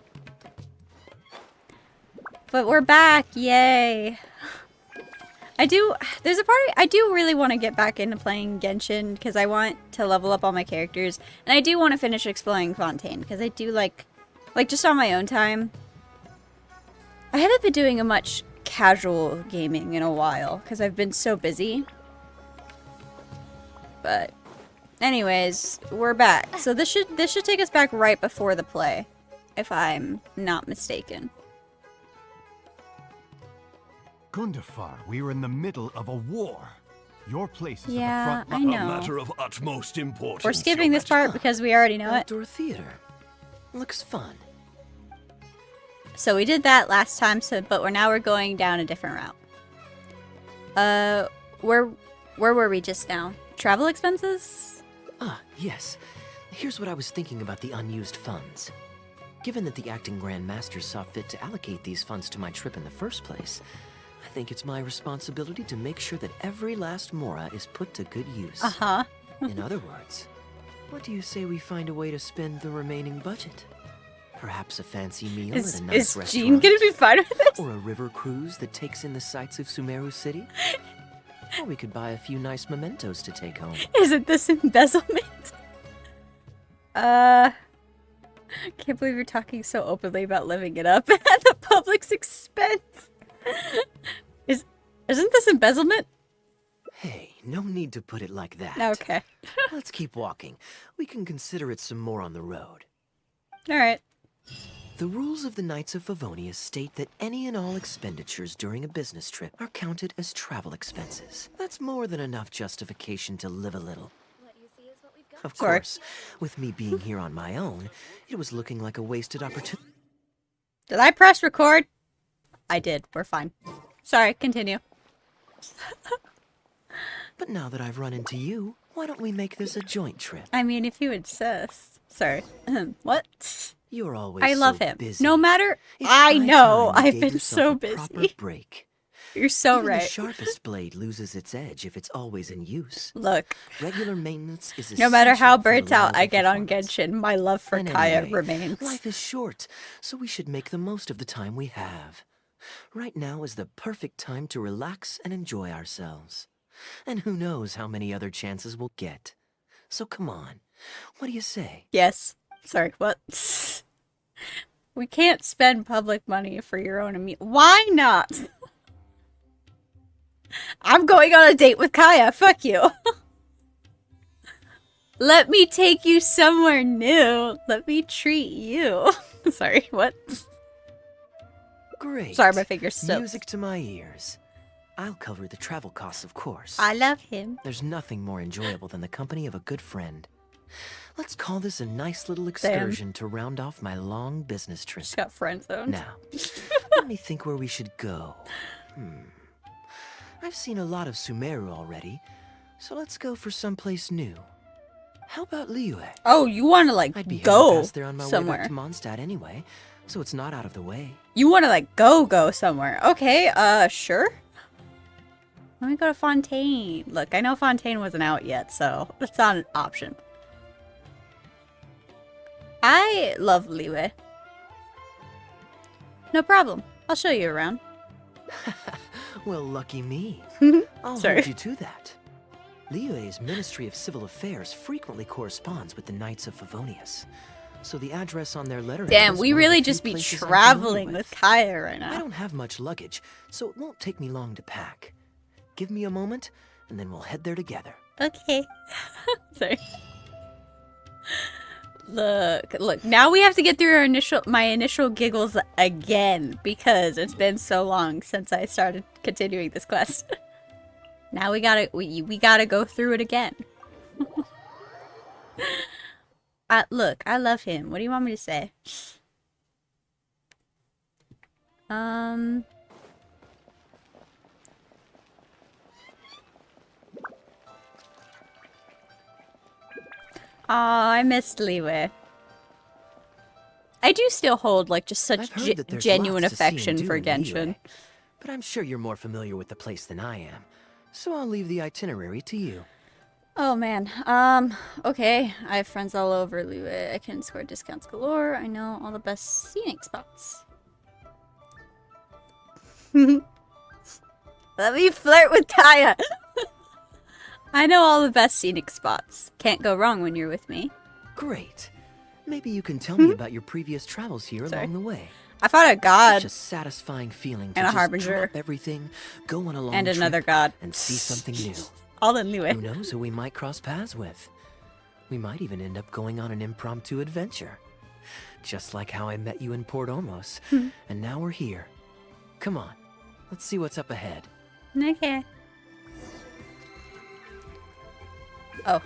But we're back, yay! There's a part, I do really want to get back into playing Genshin, because I want to level up all my characters, and I do want to finish exploring Fontaine, because I do like just on my own time. I haven't been doing a much casual gaming in a while, because I've been so busy. But, anyways, we're back. So this should take us back right before the play, if I'm not mistaken. Gundafar, we are in the middle of a war. Your place is Yeah, at the I front know. A matter of utmost importance. We're skipping this part because we already know it. Outdoor theater. Looks fun. So we did that last time, but we're going down a different route. Where were we just now? Travel expenses? Ah, yes. Here's what I was thinking about the unused funds. Given that the acting Grand Master saw fit to allocate these funds to my trip in the first place, I think it's my responsibility to make sure that every last mora is put to good use. Uh-huh. In other words, what do you say we find a way to spend the remaining budget? Perhaps a fancy meal at a nice restaurant? Is Jean gonna be fine with this? Or a river cruise that takes in the sights of Sumeru City? Or we could buy a few nice mementos to take home. Isn't this embezzlement? Can't believe you're talking so openly about living it up at the public's expense. Isn't this embezzlement? Hey, no need to put it like that. Okay. Let's keep walking. We can consider it some more on the road. Alright. The rules of the Knights of Favonius state that any and all expenditures during a business trip are counted as travel expenses. That's more than enough justification to live a little. Of course, with me being here on my own, it was looking like a wasted opportunity. Did I press record? I did. We're fine. Sorry, continue. But now that I've run into you, why don't we make this a joint trip? I mean, if you insist. Sorry. What? You're always I love so him. busy. No matter... It's I high know. time you I've gave been yourself so a proper busy. break. You're so Even right. the sharpest blade loses its edge if it's always in use. Look, Regular maintenance is no matter how essential for burnt out I reliable get on performance. Genshin, my love for And Kaeya anyway, remains. Life is short, so we should make the most of the time we have. Right now is the perfect time to relax and enjoy ourselves. And who knows how many other chances we'll get. So come on, what do you say? Yes. Sorry, what? We can't spend public money for your own amusement. Why not? I'm going on a date with Kaeya. Fuck you. Let me take you somewhere new. Let me treat you. Sorry, what? Great. Sorry, my fingers slipped. Music to my ears. I'll cover the travel costs, of course. I love him. There's nothing more enjoyable than the company of a good friend. Let's call this a nice little excursion to round off my long business trip. Just got friend zoned. Now, let me think where we should go. I've seen a lot of Sumeru already, So let's go for someplace new. How about Liyue? Oh, you want to like I'd be heading go past there on my way somewhere. back to Mondstadt anyway, so it's not out of the way. You want to like go somewhere. Okay, sure. Let me go to Fontaine. Look, I know Fontaine wasn't out yet, so that's not an option. I love Liyue. No problem. I'll show you around. Well, lucky me. I'll Sorry. hold you to that. Liyue's Ministry of Civil Affairs frequently corresponds with the Knights of Favonius, so the address on their letter. Damn, we really few just be places I'm traveling familiar with Kaeya right now. I don't have much luggage, so it won't take me long to pack. Give me a moment, and then we'll head there together. Okay. Sorry. Look, now we have to get through my initial giggles again because it's been so long since I started continuing this quest. Now we gotta go through it again. Look, I love him. What do you want me to say? Aw, I missed Liyue. I do still hold like just such I've heard that there's genuine lots to see and affection do for in Liyue, Genshin. but I'm sure you're more familiar with the place than I am, so I'll leave the itinerary to you. Oh man, okay. I have friends all over Liyue. I can score discounts galore. I know all the best scenic spots. Let me flirt with Kaeya. I know all the best scenic spots. Can't go wrong when you're with me. Great. Maybe you can tell me about your previous travels here along the way. I fought a god Such a satisfying feeling to and a just harbinger drop everything, go on a long and trip, another god and see something new. all in Liyue. Who knows who we might cross paths with? We might even end up going on an impromptu adventure. Just like how I met you in Port Ormos, and now we're here. Come on, let's see what's up ahead. Okay. Oh.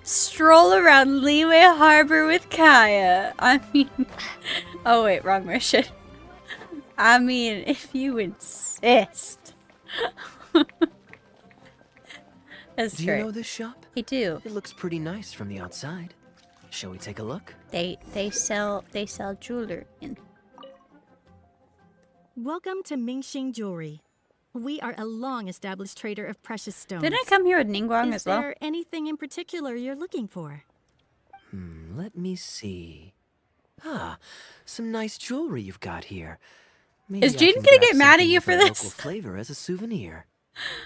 Stroll around Liyue Harbor with Kaeya. I mean... Oh wait, wrong mission. I mean, if you insist. That's Do great. you know this shop? I do. It looks pretty nice from the outside. Shall we take a look? They sell jewelry in. Welcome to Mingxing Jewelry. We are a long-established trader of precious stones. Didn't I come here with Ningguang as well? Is there anything in particular you're looking for? Let me see. Ah, some nice jewelry you've got here. Maybe Is I Jaden can gonna grab get mad at something you with for a this? local flavor as a souvenir.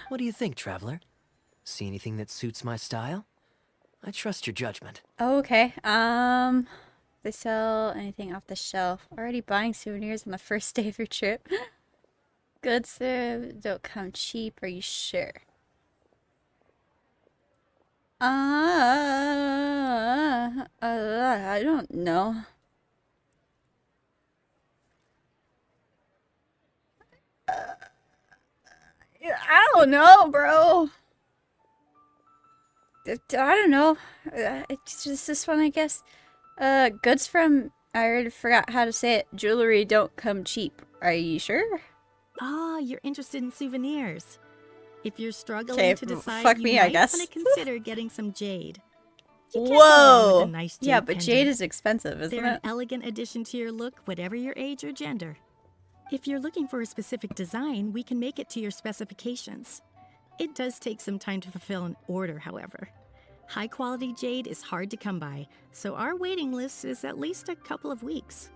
What do you think, traveler? See anything that suits my style? I trust your judgment. Oh, okay. They sell anything off the shelf. Already buying souvenirs on the first day of your trip. Goods don't come cheap. Are you sure? I don't know. I don't know, bro. I don't know. It's just this one, I guess. Goods from... I already forgot how to say it. Jewelry don't come cheap. Are you sure? Ah, you're interested in souvenirs. If you're struggling Okay, to decide, fuck you me, might I guess. want to consider getting some jade. You can't go wrong Whoa! with a nice jade Yeah, but pendant. jade is expensive, isn't They're it? an elegant addition to your look, whatever your age or gender. If you're looking for a specific design, we can make it to your specifications. It does take some time to fulfill an order, however. High-quality jade is hard to come by, so our waiting list is at least a couple of weeks.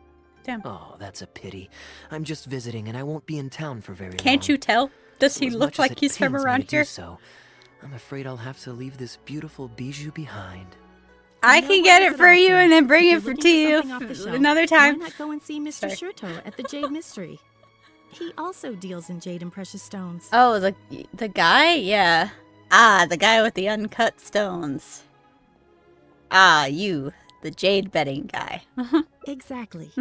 Damn. Oh, that's a pity. I'm just visiting and I won't be in town for very long. Can't you tell? Does So he as look much as like it he's from pains me around to do here? so, I'm afraid I'll have to leave this beautiful bijou behind. I No can get worries it at for all, you sir. and then bring If it you're for looking to for you something off the shelf, another time. Why not go and see Mr. Sorry. Shurto at the Jade Mystery? He also deals in jade and precious stones. Oh, the guy? Yeah. Ah, the guy with the uncut stones. Ah, you, the jade betting guy. Exactly.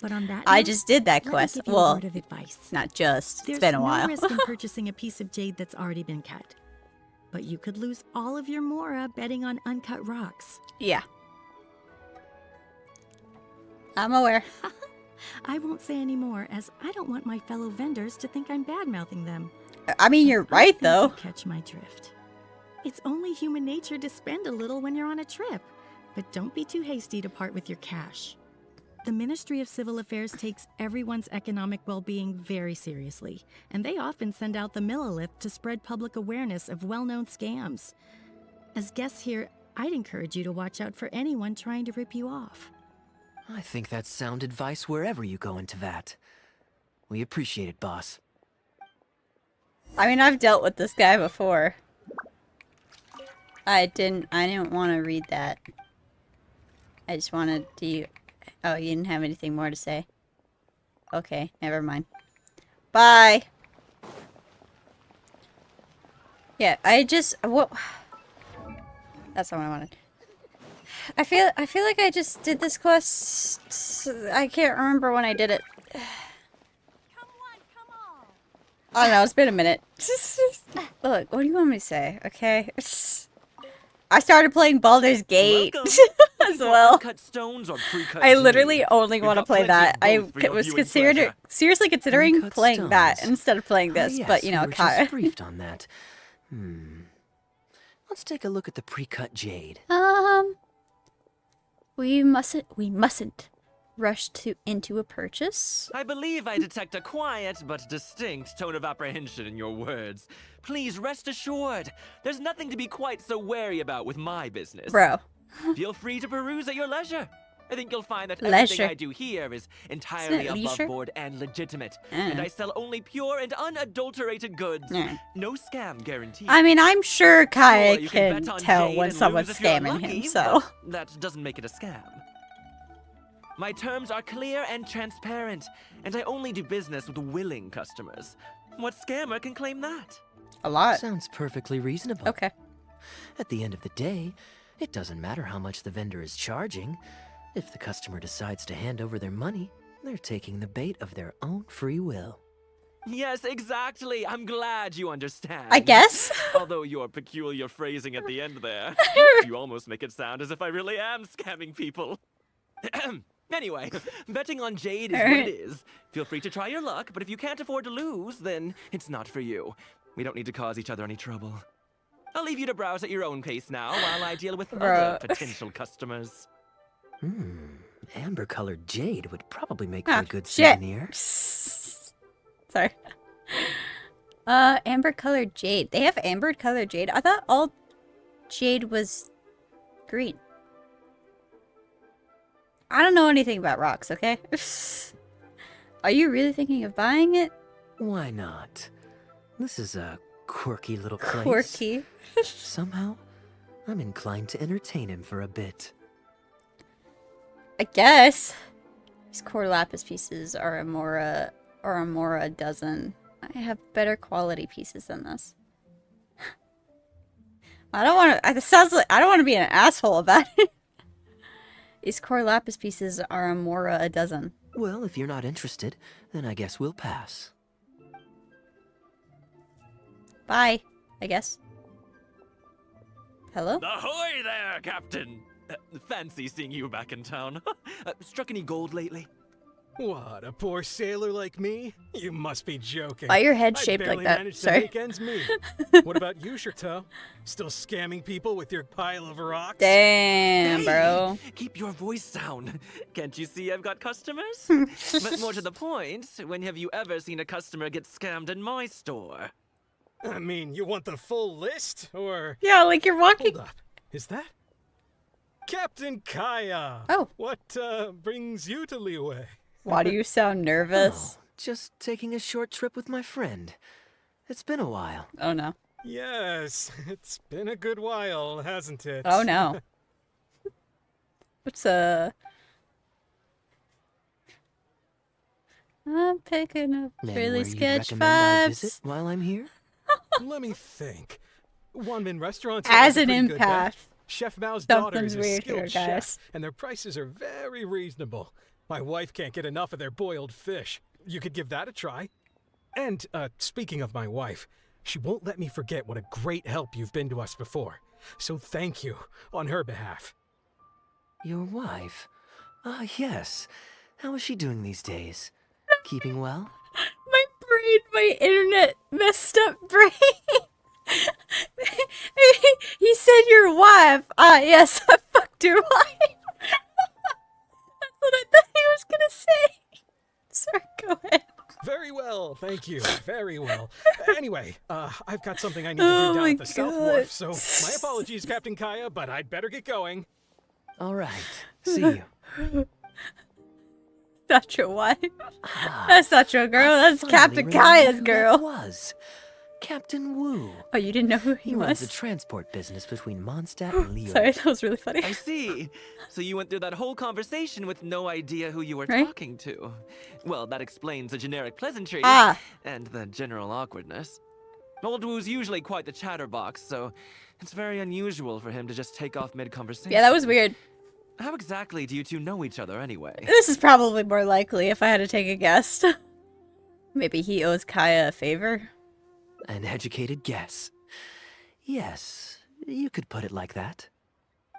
But on that I note, just did that let me quest. give you a Well, word of advice. not just. There's It's been a no while. risk in purchasing a piece of jade that's already been cut. But you could lose all of your mora betting on uncut rocks. Yeah. I'm aware. I won't say any more, as I don't want my fellow vendors to think I'm bad-mouthing them. I mean, you're I right, think though. you catch my drift. It's only human nature to spend a little when you're on a trip. But don't be too hasty to part with your cash. The Ministry of Civil Affairs takes everyone's economic well-being very seriously, and they often send out the Millilith to spread public awareness of well-known scams. As guests here, I'd encourage you to watch out for anyone trying to rip you off. I think that's sound advice wherever you go into that. We appreciate it, boss. I mean, I've dealt with this guy before. I didn't want to read that. I just wanted to... Oh, you didn't have anything more to say? Okay, never mind. Bye! Yeah, I just... What? That's not what I wanted. I feel like I just did this quest... I can't remember when I did it. I don't know, it's been a minute. Look, what do you want me to say, okay? I started playing Baldur's Gate as well. Stones or I literally only want to play that. I was seriously considering playing that instead of playing this, yes, but you know, we were just briefed on that. Let's take a look at the pre-cut jade. We mustn't rush into a purchase. I believe I detect a quiet but distinct tone of apprehension in your words. Please rest assured, there's nothing to be quite so wary about with my business. Bro. Feel free to peruse at your leisure. I think you'll find that everything I do here is entirely above board and legitimate. And I sell only pure and unadulterated goods. No scam guaranteed. I mean, I'm sure Kaeya You can bet on tell Jade when and someone's lose if you're scamming unlucky, him, so... but that doesn't make it a scam. My terms are clear and transparent, and I only do business with willing customers. What scammer can claim that? A lot. Sounds perfectly reasonable. Okay. At the end of the day, it doesn't matter how much the vendor is charging. If the customer decides to hand over their money, they're taking the bait of their own free will. Yes, exactly. I'm glad you understand. I guess. Although your peculiar phrasing at the end there, you almost make it sound as if I really am scamming people. Anyway, betting on Jade is what it is. Feel free to try your luck, but if you can't afford to lose, then it's not for you. We don't need to cause each other any trouble. I'll leave you to browse at your own pace now while I deal with other potential customers. Amber-colored jade would probably make for a good souvenir. Sorry. Amber-colored jade. They have amber-colored jade? I thought all jade was green. I don't know anything about rocks, okay? Are you really thinking of buying it? Why not? This is a quirky little place. Quirky. Somehow, I'm inclined to entertain him for a bit. I guess. These core lapis pieces are a Mora a dozen. I have better quality pieces than this. I don't want to. It sounds like I don't want to be an asshole about it. These core lapis pieces are a Mora a dozen. Well, if you're not interested, then I guess we'll pass. Bye, I guess. Hello? Ahoy there, Captain! Fancy seeing you back in town. Struck any gold lately? What, a poor sailor like me? You must be joking. Why your head shaped like that? Managed Sorry. To make ends meet. What about you, Chateau? Still scamming people with your pile of rocks? Damn, bro. Keep your voice down. Can't you see I've got customers? But more to the point, when have you ever seen a customer get scammed in my store? I mean, you want the full list, or... Yeah, like you're walking... Hold up. Is that... Captain Kaeya? Oh. What, brings you to Liyue? Why do you sound nervous? Oh, just taking a short trip with my friend. It's been a while. Oh, no. Yes, it's been a good while, hasn't it? Oh, no. What's, I'm picking up really sketch vibes. While I'm here? Let me think. Wanmin Restaurants As an empath. empath. Chef Mao's daughter is a weird skilled here, chef, guys. and their prices are very reasonable. My wife can't get enough of their boiled fish. You could give that a try. And, speaking of my wife, she won't let me forget what a great help you've been to us before. So thank you, on her behalf. Your wife? Ah, yes. How is she doing these days? Keeping well? My internet messed up brain. Yeah, yes, I fucked your wife. That's what I thought he was gonna say. Sorry, go ahead. Very well, thank you. Very well. Anyway, I've got something I need to do down at the South Wharf, so my apologies, Captain Kaeya, but I'd better get going. All right. See you. Not your wife. That's not your girl. That's Captain Kaeya's girl. That was Captain Wu. Oh, you didn't know who he runs was? the transport business between Mondstadt and Leo. Sorry, that was really funny. I see. So you went through that whole conversation with no idea who you were Right? talking to. Well, that explains the generic pleasantries and the general awkwardness. Old Wu's usually quite the chatterbox, so it's very unusual for him to just take off mid-conversation. Yeah, that was weird. How exactly do you two know each other anyway? This is probably more likely if I had to take a guess. Maybe he owes Kaeya a favor? An educated guess. Yes, you could put it like that.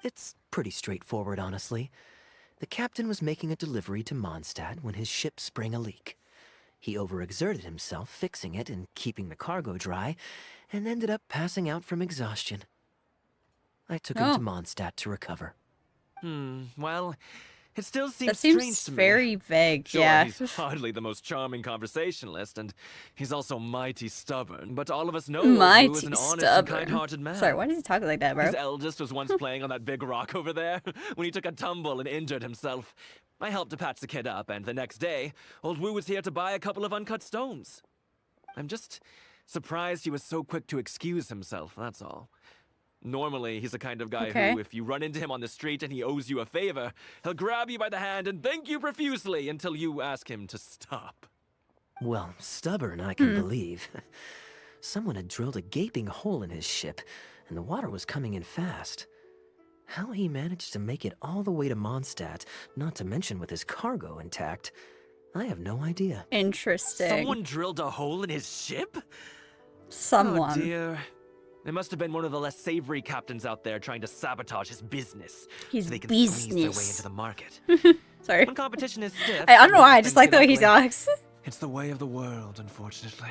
It's pretty straightforward, honestly. The captain was making a delivery to Mondstadt when his ship sprang a leak. He overexerted himself fixing it and keeping the cargo dry, and ended up passing out from exhaustion. I took him to Mondstadt to recover. Well, it still seems That strange seems to me. very vague, Sure, yeah. he's hardly the most charming conversationalist, and he's also mighty stubborn. But all of us know Mighty Wu is an honest and stubborn. kind-hearted man. Sorry, why does he talk like that, bro? His eldest was once playing on that big rock over there when he took a tumble and injured himself. I helped to patch the kid up, and the next day, old Wu was here to buy a couple of uncut stones. I'm just surprised he was so quick to excuse himself, that's all. Normally, he's the kind of guy who, if you run into him on the street and he owes you a favor, he'll grab you by the hand and thank you profusely until you ask him to stop. Well, stubborn, I can believe. Someone had drilled a gaping hole in his ship, and the water was coming in fast. How he managed to make it all the way to Mondstadt, not to mention with his cargo intact, I have no idea. Interesting. Someone drilled a hole in his ship? Someone. Oh dear. It must have been one of the less savory captains out there trying to sabotage his business. His so they can squeeze their way business. into the market. Sorry. When competition is stiff, I don't know why, I things just like the get way he ugly. talks. It's the way of the world, unfortunately.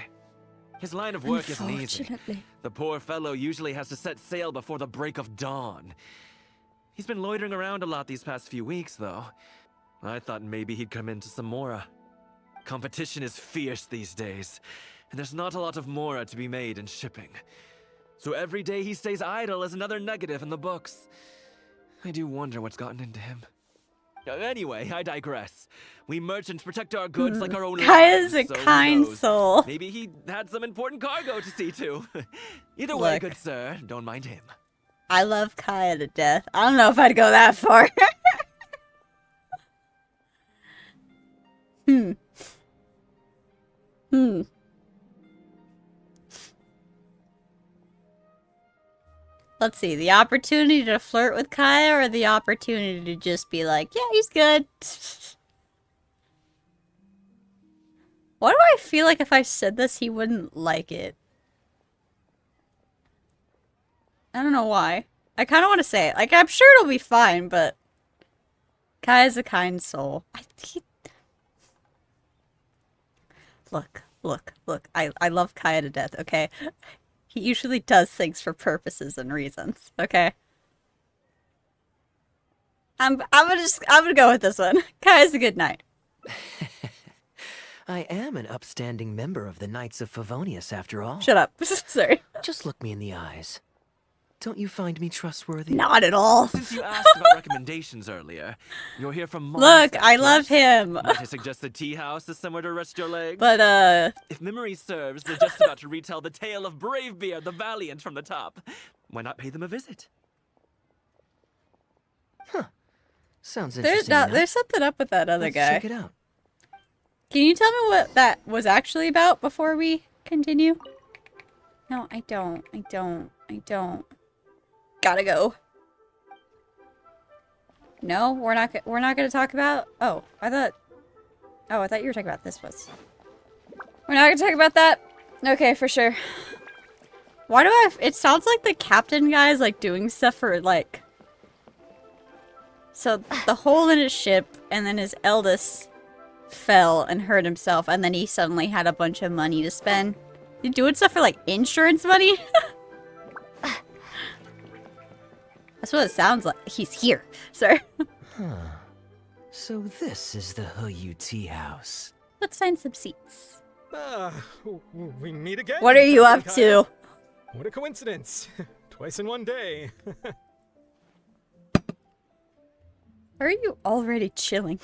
His line of work isn't easy. Unfortunately. The poor fellow usually has to set sail before the break of dawn. He's been loitering around a lot these past few weeks, though. I thought maybe he'd come into some Mora. Competition is fierce these days, and there's not a lot of Mora to be made in shipping. So every day he stays idle is another negative in the books. I do wonder what's gotten into him. Anyway, I digress. We merchants protect our goods like our own Kaeya's lives, a so who kind knows? soul. Maybe he had some important cargo to see to. Either way, Look. good sir, don't mind him. I love Kaeya to death. I don't know if I'd go that far. Let's see, the opportunity to flirt with Kaeya or the opportunity to just be like, yeah, he's good. Why do I feel like if I said this, he wouldn't like it? I don't know why. I kind of want to say it. Like, I'm sure it'll be fine, but Kaeya's a kind soul. Look. I love Kaeya to death, okay? He usually does things for purposes and reasons, okay? I'm gonna go with this one. Kaeya's a good knight. I am an upstanding member of the Knights of Favonius, after all. Shut up. Sorry. Just look me in the eyes. Don't you find me trustworthy? Not at all. Since you asked about recommendations earlier, you're here from Look, Mondstadt, I love yes? him. Might I suggest the tea house is somewhere to rest your legs? But, if memory serves, they're just about to retell the tale of Bravebeard the Valiant from the top. Why not pay them a visit? Sounds interesting enough. there's something up with that other Let's guy. check it out. Can you tell me what that was actually about before we continue? No, I don't. Gotta go. No, we're not gonna talk about. Oh, I thought you were talking about this was. We're not gonna talk about that. Okay, for sure. Why do it sounds like the captain guy is like doing stuff for like. So the hole in his ship, and then his eldest fell and hurt himself, and then he suddenly had a bunch of money to spend. You doing stuff for like insurance money? That's what it sounds like. He's here. Sorry. Huh. So this is the Hu tea house. Let's find some seats. We meet again. What are you up Captain to? Kaeya. What a coincidence. Twice in one day. Are you already chilling?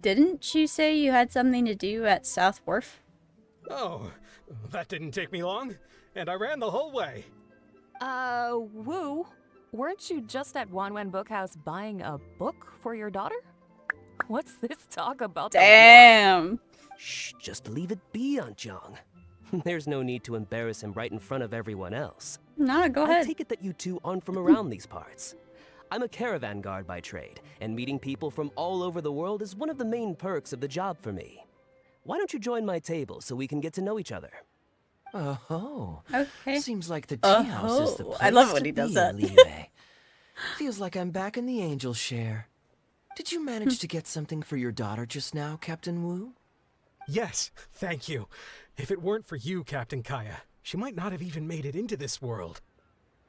Didn't you say you had something to do at South Wharf? Oh, that didn't take me long, and I ran the whole way. Woo, weren't you just at Wanwen Bookhouse buying a book for your daughter? What's this talk about? Damn. Shh, just leave it be, Aunt Jong. There's no need to embarrass him right in front of everyone else. No, go ahead. I take it that you two aren't from around these parts. I'm a caravan guard by trade, and meeting people from all over the world is one of the main perks of the job for me. Why don't you join my table so we can get to know each other? Oh. Okay. Seems like the tea house is the place I love when to he does be, that. Liyue. Feels like I'm back in the angel share. Did you manage to get something for your daughter just now, Captain Wu? Yes, thank you. If it weren't for you, Captain Kaeya, she might not have even made it into this world.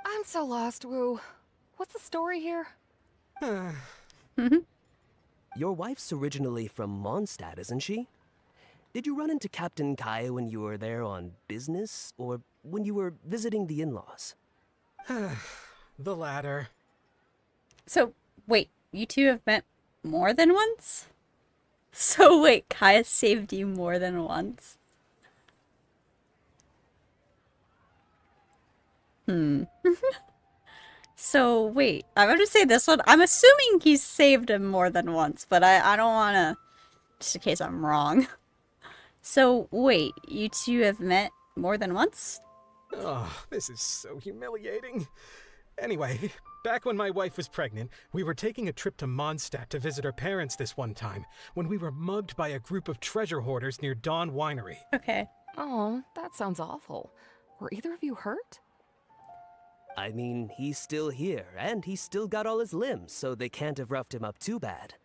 I'm so lost, Woo. What's the story here? Your wife's originally from Mondstadt, isn't she? Did you run into Captain Kaeya when you were there on business, or when you were visiting the in-laws? The latter. So, wait, you two have met more than once? So wait, Kaeya saved you more than once? So wait, I'm gonna say this one. I'm assuming he's saved him more than once, but I don't wanna, just in case I'm wrong. So wait, you two have met more than once? Oh, this is so humiliating. Anyway, back when my wife was pregnant, we were taking a trip to Mondstadt to visit her parents this one time, when we were mugged by a group of treasure hoarders near Dawn Winery. Okay. Oh, that sounds awful. Were either of you hurt? I mean, he's still here, and he's still got all his limbs, so they can't have roughed him up too bad.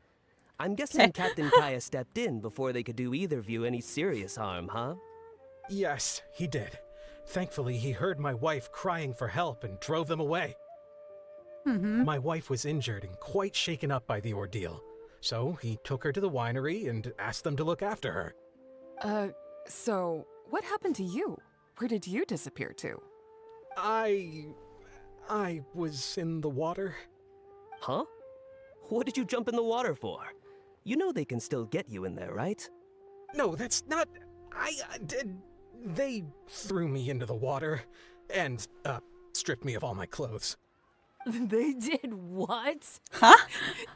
I'm guessing Captain Kaeya stepped in before they could do either of you any serious harm, huh? Yes, he did. Thankfully, he heard my wife crying for help and drove them away. My wife was injured and quite shaken up by the ordeal, so he took her to the winery and asked them to look after her. So what happened to you? Where did you disappear to? I was in the water. Huh? What did you jump in the water for? You know they can still get you in there, right? No, that's not... They threw me into the water and, stripped me of all my clothes. They did what? Huh?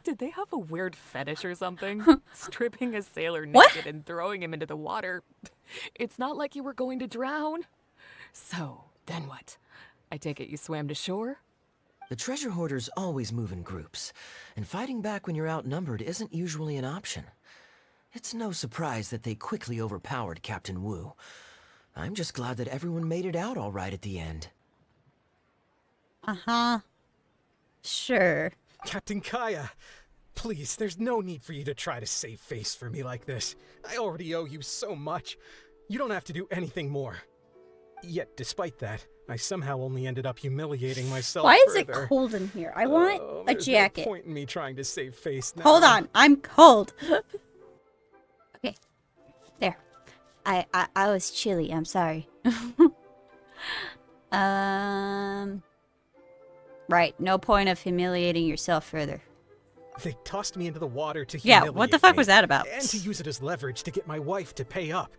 Did they have a weird fetish or something? Stripping a sailor naked and throwing him into the water. It's not like you were going to drown. So, then what? I take it you swam to shore? The treasure hoarders always move in groups, and fighting back when you're outnumbered isn't usually an option. It's no surprise that they quickly overpowered Captain Wu. I'm just glad that everyone made it out all right at the end. Uh-huh. Sure. Captain Kaeya, please, there's no need for you to try to save face for me like this. I already owe you so much. You don't have to do anything more. Yet, despite that, I somehow only ended up humiliating myself Why is further. it cold in here? I want a jacket. There's no point in me trying to save face now. Hold on, I'm cold. Okay, there. I was chilly. I'm sorry. Right. No point of humiliating yourself further. They tossed me into the water to Yeah, humiliate what the fuck me, was that about? And to use it as leverage to get my wife to pay up.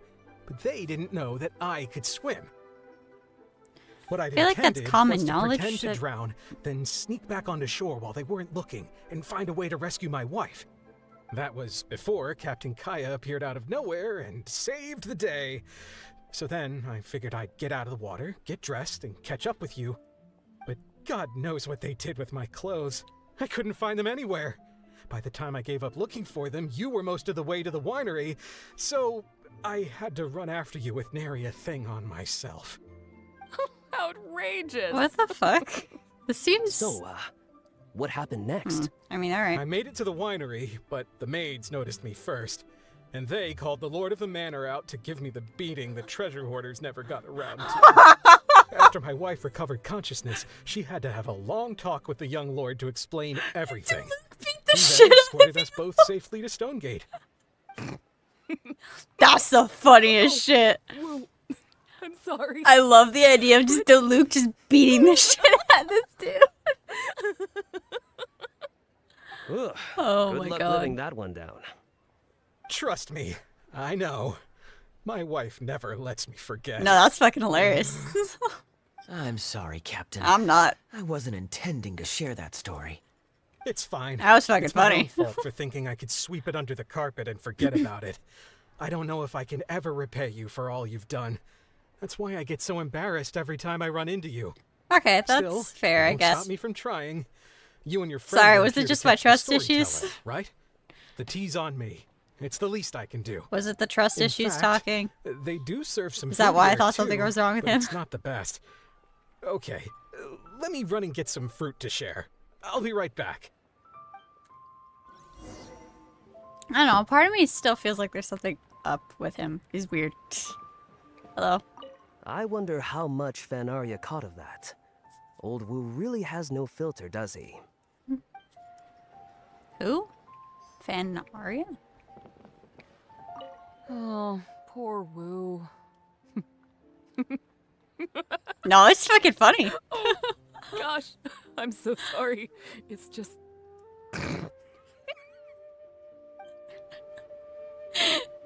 But they didn't know that I could swim. What I'd I feel like that's intended common was to knowledge pretend to that- drown, then sneak back onto shore while they weren't looking, and find a way to rescue my wife. That was before Captain Kaeya appeared out of nowhere and saved the day. So then I figured I'd get out of the water, get dressed, and catch up with you. But God knows what they did with my clothes. I couldn't find them anywhere. By the time I gave up looking for them, you were most of the way to the winery, so I had to run after you with nary a thing on myself. Outrageous! What the fuck? This seems... So, what happened next? I mean, alright. I made it to the winery, but the maids noticed me first. And they called the Lord of the Manor out to give me the beating the treasure hoarders never got around to. After my wife recovered consciousness, she had to have a long talk with the young lord to explain everything. The He shit then out of escorted us both safely to Stonegate. That's the funniest shit. I'm sorry. I love the idea of just Luke just beating the shit out of this dude. Ugh, Oh good my luck God. living that one down. Trust me, I know. My wife never lets me forget. No, that's fucking hilarious. I'm sorry, Captain. I'm not. I wasn't intending to share that story. It's fine. That was fucking It's my own funny. fault for thinking I could sweep it under the carpet and forget about it. I don't know if I can ever repay you for all you've done. That's why I get so embarrassed every time I run into you. Okay, that's Still, fair, it I won't guess. stop me from trying. You and your friend Sorry, are was it here to just my catch the trust issues? storyteller, right? The tea's on me. It's the least I can do. Was it the trust In issues fact, talking? They do serve some Is that food why I here, thought something too, was wrong with but him? It's not the best. Okay, let me run and get some fruit to share. I'll be right back. I don't know. Part of me still feels like there's something up with him. He's weird. Hello. I wonder how much Fanaria caught of that. Old Wu really has no filter, does he? Who? Fanaria? Oh, poor Wu. No, it's fucking funny. Oh, gosh, I'm so sorry. It's just...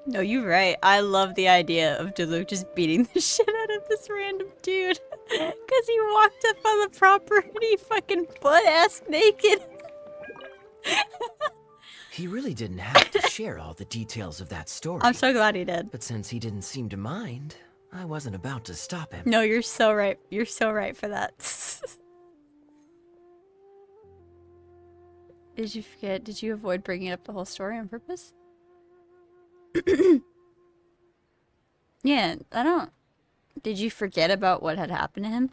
No, you're right. I love the idea of Luke just beating the shit out of this random dude. Because he walked up on the property fucking butt-ass naked. He really didn't have to share all the details of that story. I'm so glad he did. But since he didn't seem to mind, I wasn't about to stop him. No, you're so right. You're so right for that. Did you forget? Did you avoid bringing up the whole story on purpose? Yeah, I don't... Did you forget about what had happened to him?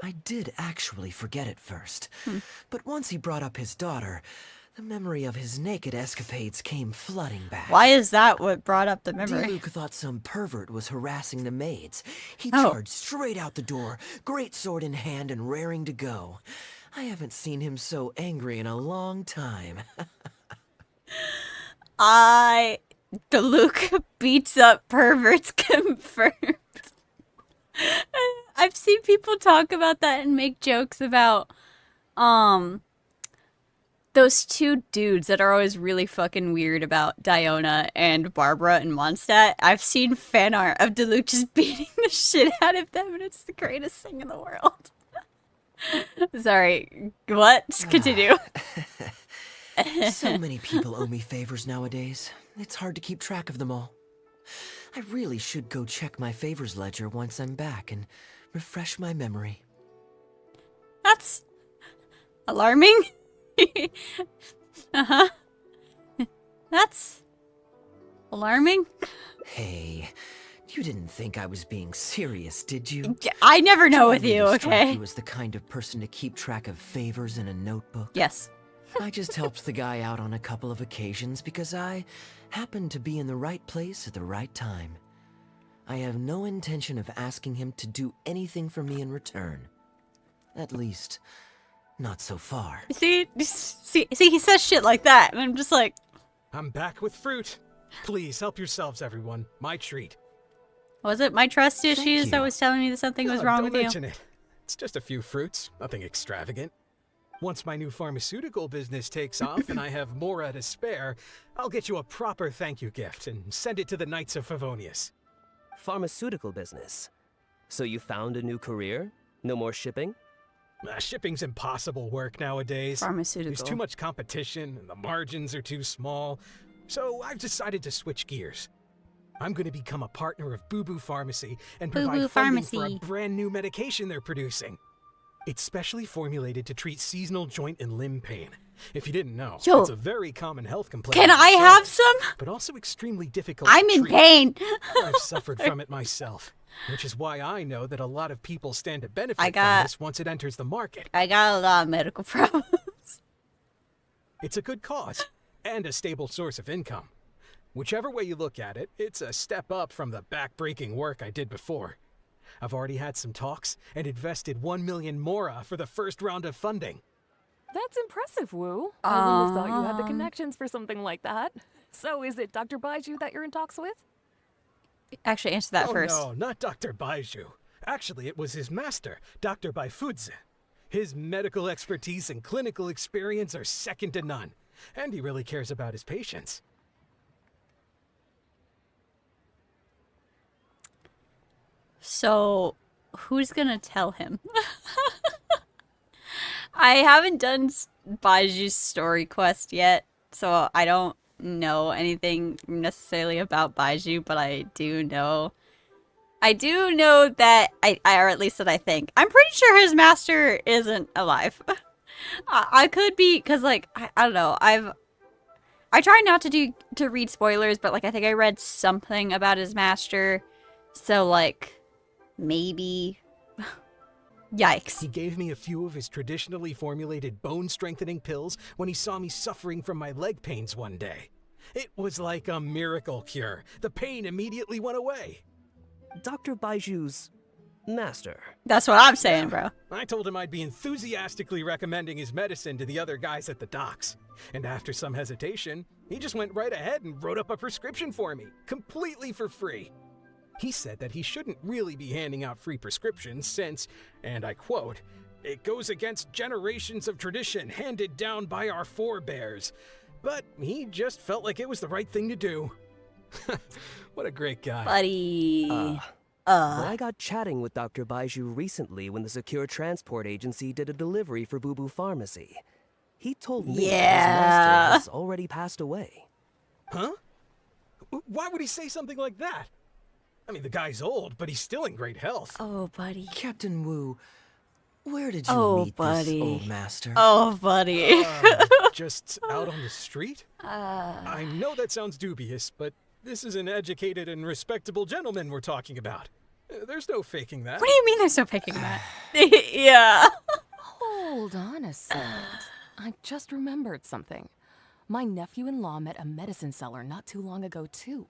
I did actually forget at first. But once he brought up his daughter, the memory of his naked escapades came flooding back. Why is that what brought up the memory? Luke thought some pervert was harassing the maids. He Oh. charged straight out the door, great sword in hand and raring to go. I haven't seen him so angry in a long time. The Luke beats up perverts confirmed. I've seen people talk about that and make jokes about those two dudes that are always really fucking weird about Diona and Barbara and Mondstadt. I've seen fan art of Luke just beating the shit out of them, and it's the greatest thing in the world. Sorry, what? Continue. So many people owe me favors nowadays. It's hard to keep track of them all. I really should go check my favors ledger once I'm back and refresh my memory. That's alarming. Uh-huh. That's alarming. Hey, you didn't think I was being serious, did you? I never know Do I with you, really strike okay? You as the kind of person to keep track of favors in a notebook? Yes. I just helped the guy out on a couple of occasions because I happened to be in the right place at the right time. I have no intention of asking him to do anything for me in return. At least, not so far. See, he says shit like that, and I'm just like... I'm back with fruit. Please help yourselves, everyone. My treat. Was it my trust issues that was telling me that something was wrong Don't with mention you? it. It's just a few fruits, nothing extravagant. Once my new pharmaceutical business takes off and I have more to spare, I'll get you a proper thank you gift and send it to the Knights of Favonius. Pharmaceutical business. So you found a new career? No more shipping? Shipping's impossible work nowadays. Pharmaceutical. There's too much competition and the margins are too small. So I've decided to switch gears. I'm going to become a partner of Boo Boo Pharmacy and Boo Boo provide funding for Pharmacy. a brand new medication they're producing. It's specially formulated to treat seasonal joint and limb pain. If you didn't know, Yo. it's a very common health complaint. Can in the I South, have some? But also extremely difficult I'm to in treat. pain. I've suffered from it myself, which is why I know that a lot of people stand to benefit I from got- this once it enters the market. I got a lot of medical problems. It's a good cause and a stable source of income. Whichever way you look at it, it's a step up from the back-breaking work I did before. I've already had some talks and invested 1 million mora for the first round of funding. That's impressive, Wu. I wouldn't have thought you had the connections for something like that. So is it Dr. Baiju that you're in talks with? Actually, answer that first. No, not Dr. Baiju. Actually, it was his master, Dr. Baifudze. His medical expertise and clinical experience are second to none, and he really cares about his patients. So, who's gonna tell him? I haven't done Baiju's story quest yet, so I don't know anything necessarily about Baiju, but I do know that or at least that I think. I'm pretty sure his master isn't alive. I could be, because, like, I don't know, I try not to read spoilers, but, like, I think I read something about his master, so, like, maybe. Yikes. He gave me a few of his traditionally formulated bone-strengthening pills when he saw me suffering from my leg pains one day. It was like a miracle cure. The pain immediately went away. Dr. Baiju's master. That's what I'm saying, bro. I told him I'd be enthusiastically recommending his medicine to the other guys at the docks. And after some hesitation, he just went right ahead and wrote up a prescription for me, completely for free. He said that he shouldn't really be handing out free prescriptions since, and I quote, "It goes against generations of tradition handed down by our forebears." But he just felt like it was the right thing to do. What a great guy. Buddy. Well, I got chatting with Dr. Baiju recently when the Secure Transport Agency did a delivery for Boo Boo Pharmacy. He told me that his master has already passed away. Huh? Why would he say something like that? I mean, the guy's old, but he's still in great health. Oh, buddy. Captain Wu, where did you meet this old master? Oh, buddy. Just out on the street? I know that sounds dubious, but this is an educated and respectable gentleman we're talking about. There's no faking that. What do you mean there's no faking that? Yeah. Hold on a second. I just remembered something. My nephew-in-law met a medicine seller not too long ago, too.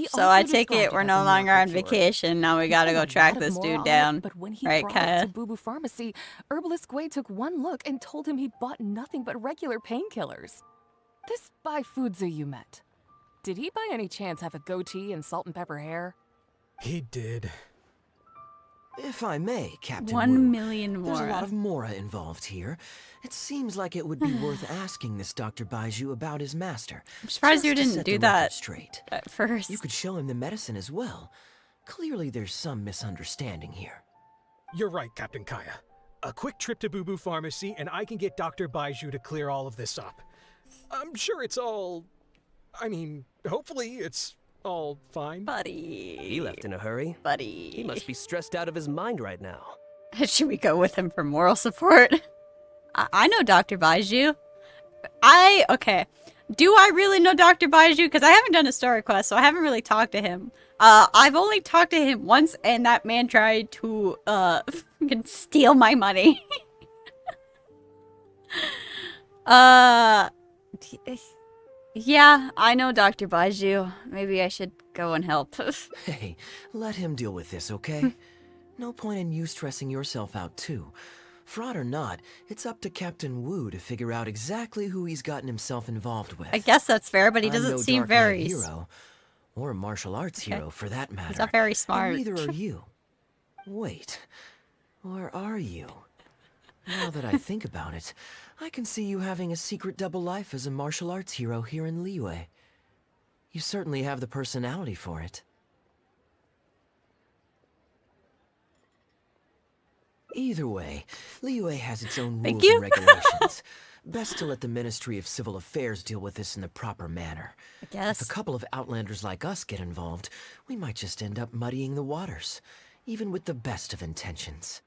So I take it we're no longer on vacation. Now we gotta go track this dude down. But when he right, brought it Kaeya? to Boo Boo Pharmacy, Herbalist Gui took one look and told him he'd bought nothing but regular painkillers. This Baifudze you met, did he by any chance have a goatee and salt and pepper hair? He did. If I may, Captain 1 million more. There's a lot of mora involved here. It seems like it would be worth asking this Dr. Baiju about his master. I'm surprised you just to didn't set do the record that straight. at first. You could show him the medicine as well. Clearly there's some misunderstanding here. You're right, Captain Kaeya. A quick trip to Boo Boo Pharmacy and I can get Dr. Baiju to clear all of this up. I'm sure it's all... I mean, hopefully it's all fine. Buddy. He left in a hurry. Buddy. He must be stressed out of his mind right now. Should we go with him for moral support? I know Dr. Baiju. Okay. Do I really know Dr. Baiju? Because I haven't done a story quest, so I haven't really talked to him. I've only talked to him once, and that man tried to, fucking steal my money. Yeah, I know Dr. Baiju. Maybe I should go and help. Hey, let him deal with this, okay? No point in you stressing yourself out, too. Fraud or not, it's up to Captain Wu to figure out exactly who he's gotten himself involved with. I guess that's fair, but he I'm doesn't no seem Dark Knight very... hero, or a martial arts hero, for that matter. He's not very smart. And neither are you. Wait, or are you? Now that I think about it, I can see you having a secret double life as a martial arts hero here in Liyue. You certainly have the personality for it. Either way, Liyue has its own rules and regulations. Best to let the Ministry of Civil Affairs deal with this in the proper manner. I guess. If a couple of outlanders like us get involved, we might just end up muddying the waters, even with the best of intentions.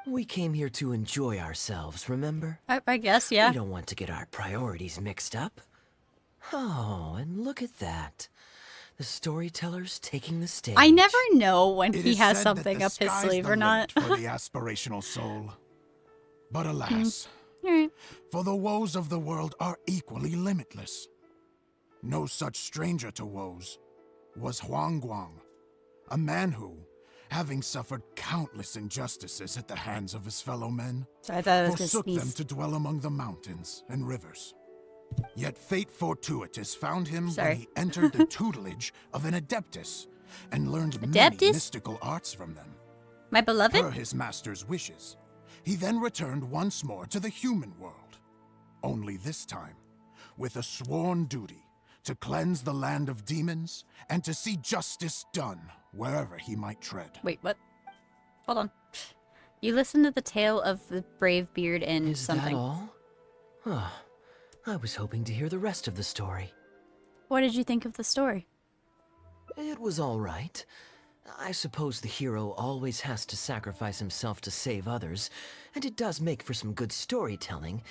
We came here to enjoy ourselves, remember? I guess, yeah. We don't want to get our priorities mixed up. Oh, and look at that. The storyteller's taking the stage. I never know when It he is has said that something the up his sky's sleeve the or not. limit for the aspirational soul. But alas, Alright. for the woes of the world are equally limitless. No such stranger to woes was Huang Guang, a man who, having suffered countless injustices at the hands of his fellow men, Sorry, I thought I was gonna forsook them sneeze. to dwell among the mountains and rivers. Yet fate fortuitous found him Sorry. when he entered the tutelage of an adeptus and learned many Adeptus? mystical arts from them. My beloved? Per his master's wishes, he then returned once more to the human world. Only this time, with a sworn duty to cleanse the land of demons and to see justice done wherever he might tread. Wait, what? Hold on. You listened to the tale of the brave beard and Is something. that all? Huh. I was hoping to hear the rest of the story. What did you think of the story? It was all right. I suppose the hero always has to sacrifice himself to save others, and it does make for some good storytelling.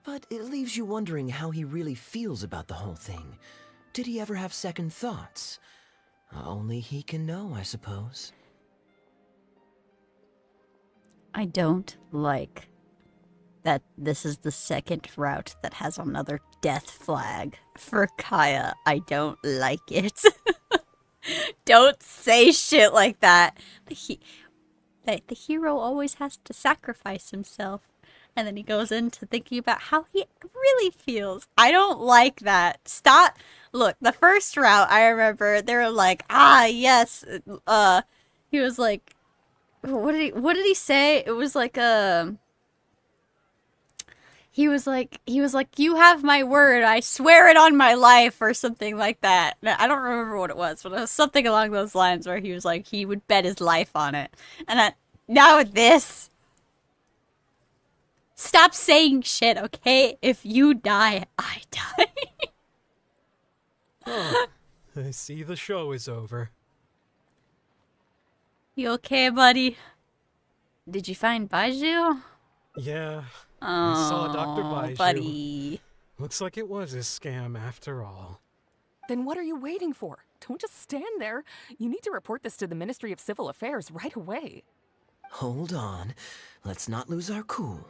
But it leaves you wondering how he really feels about the whole thing. Did he ever have second thoughts? Only he can know, I suppose. I don't like that this is the second route that has another death flag for Kaeya. I don't like it. Don't say shit like that. The hero always has to sacrifice himself. And then he goes into thinking about how he really feels. I don't like that. Stop. Look, the first route, I remember, they were like, yes. He was like, what did he say? It was like, he was like, you have my word, I swear it on my life, or something like that. Now, I don't remember what it was, but it was something along those lines where he was like, he would bet his life on it. And now with this, stop saying shit, okay? If you die, I die. Oh, I see the show is over. You okay, buddy? Did you find Baiju? Yeah, Oh, I saw Dr. Baiju. buddy. Looks like it was a scam after all. Then what are you waiting for? Don't just stand there. You need to report this to the Ministry of Civil Affairs right away. Hold on. Let's not lose our cool.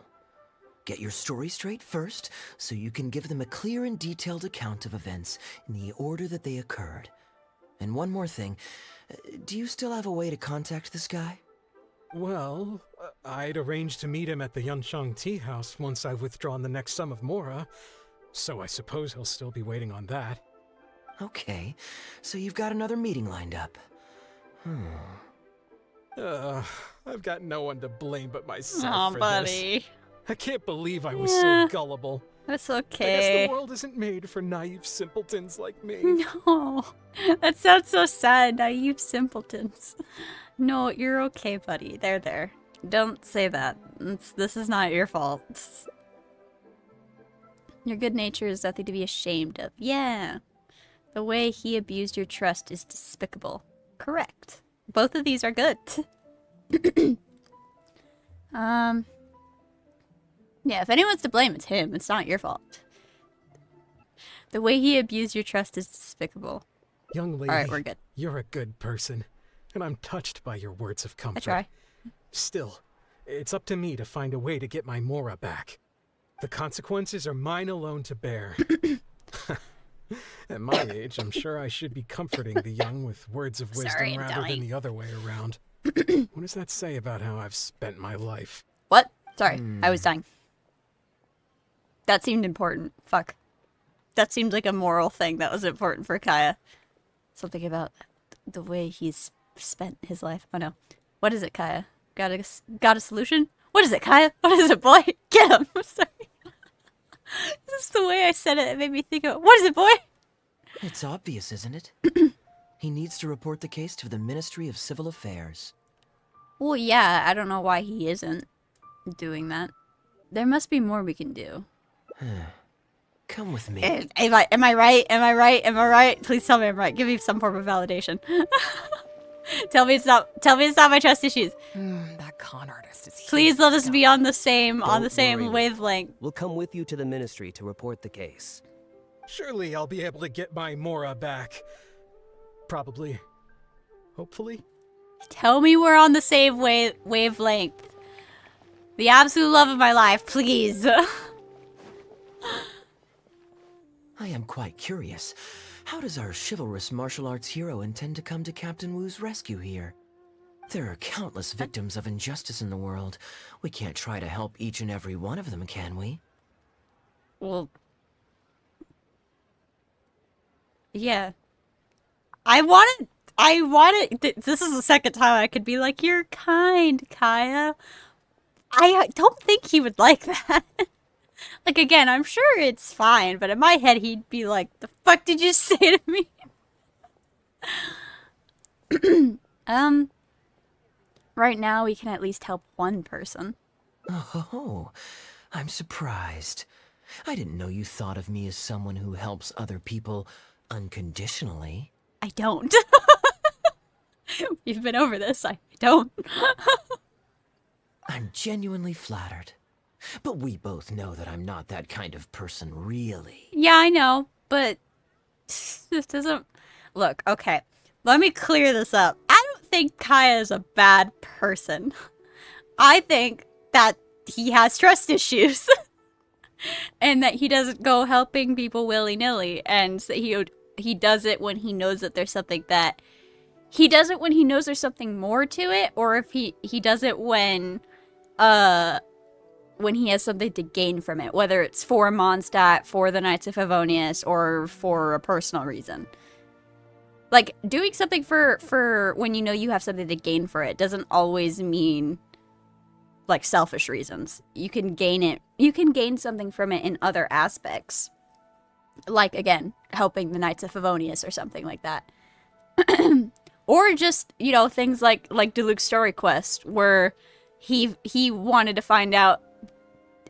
Get your story straight first, so you can give them a clear and detailed account of events in the order that they occurred. And one more thing. Do you still have a way to contact this guy? Well, I'd arranged to meet him at the Yunshang Tea House once I've withdrawn the next sum of Mora, so I suppose he'll still be waiting on that. Okay, so you've got another meeting lined up. I've got no one to blame but myself Aw, for buddy. this. I can't believe I was Yeah. so gullible. That's I okay. guess the world isn't made for naive simpletons like me. No, that sounds so sad, naive simpletons. No, you're okay, buddy. There. Don't say that. This is not your fault. Your good nature is nothing to be ashamed of. Yeah. The way he abused your trust is despicable. Correct. Both of these are good. Yeah, if anyone's to blame, it's him. It's not your fault. The way he abused your trust is despicable. Young lady, Alright, we're good. You're a good person, and I'm touched by your words of comfort. I try. Still, it's up to me to find a way to get my Mora back. The consequences are mine alone to bear. At my age, I'm sure I should be comforting the young with words of wisdom Sorry, I'm rather dying. than the other way around. What does that say about how I've spent my life? What? Sorry, I was dying. That seemed important. Fuck. That seemed like a moral thing that was important for Kaeya. Something about the way he's spent his life. Oh no. What is it, Kaeya? Got a solution? What is it, Kaeya? What is it, boy? Get him! I'm sorry. This is the way I said it. It made me think of, what is it, boy? It's obvious, isn't it? He needs to report the case to the Ministry of Civil Affairs. Well, yeah, I don't know why he isn't doing that. There must be more we can do. Come with me. Am I right? Am I right? Am I right? Please tell me I'm right. Give me some form of validation. Tell me it's not my trust issues. That con artist is Please let us be on the same Don't worry. wavelength. We'll come with you to the ministry to report the case. Surely I'll be able to get my Mora back. Probably. Hopefully. Tell me we're on the same wavelength. The absolute love of my life, please. I am quite curious. How does our chivalrous martial arts hero intend to come to Captain Wu's rescue here? There are countless victims of injustice in the world. We can't try to help each and every one of them, can we? Well, yeah. I want it. This is the second time I could be like, you're kind, Kaeya. I don't think he would like that. Like, again, I'm sure it's fine, but in my head, he'd be like, the fuck did you say to me? Right now, we can at least help one person. Oh, I'm surprised. I didn't know you thought of me as someone who helps other people unconditionally. I don't. We've been over this. I don't. I'm genuinely flattered. But we both know that I'm not that kind of person, really. Yeah, I know, but this doesn't... Look, okay. Let me clear this up. I don't think Kaeya is a bad person. I think that he has trust issues. And that he doesn't go helping people willy-nilly. And that he does it when he knows that there's something that... He does it when he knows there's something more to it, or if he does it when he has something to gain from it, whether it's for Mondstadt, for the Knights of Favonius, or for a personal reason. Like, doing something for when you know you have something to gain for it doesn't always mean, like, selfish reasons. You can gain something from it in other aspects. Like, again, helping the Knights of Favonius or something like that. Or just, you know, things like Diluc's story quest, where he wanted to find out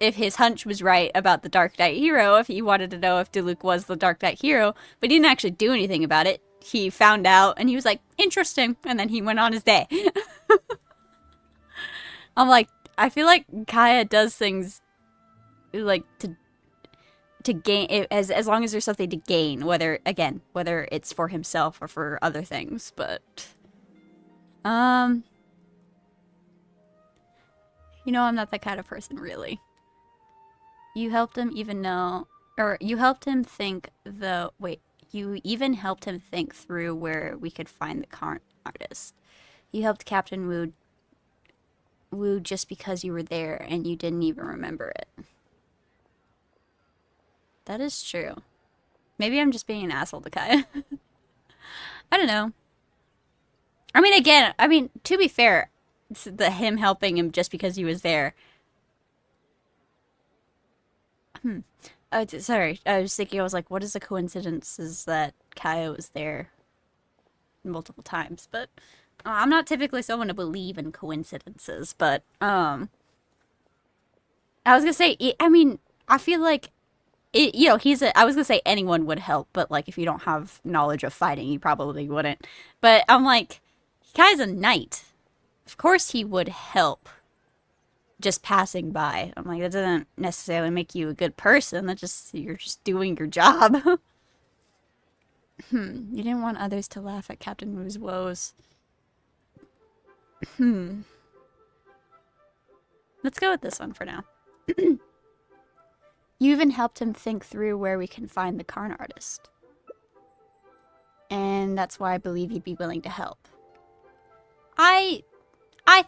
if his hunch was right about the Dark Knight hero, if he wanted to know if Diluc was the Dark Knight hero, but he didn't actually do anything about it. He found out, and he was like, interesting, and then he went on his day. I'm like, I feel like Kaeya does things, like, to gain, as long as there's something to gain, whether it's for himself or for other things, but, you know, I'm not that kind of person, really. You helped him you helped him think you even helped him think through where we could find the current artist. You helped Captain Wu just because you were there and you didn't even remember it. That is true. Maybe I'm just being an asshole to Kaeya. I don't know. I mean, to be fair, him helping him just because he was there. Sorry, I was thinking, I was like, what is the coincidences that Kaeya was there multiple times? But I'm not typically someone to believe in coincidences, but I was gonna say, I mean, I feel like you know, I was gonna say anyone would help, but like if you don't have knowledge of fighting, you probably wouldn't. But I'm like, Kaeya's a knight. Of course he would help. Just passing by. I'm like, that doesn't necessarily make you a good person. You're just doing your job. You didn't want others to laugh at Captain Wu's woes. Let's go with this one for now. You even helped him think through where we can find the Karn artist. And that's why I believe he'd be willing to help. I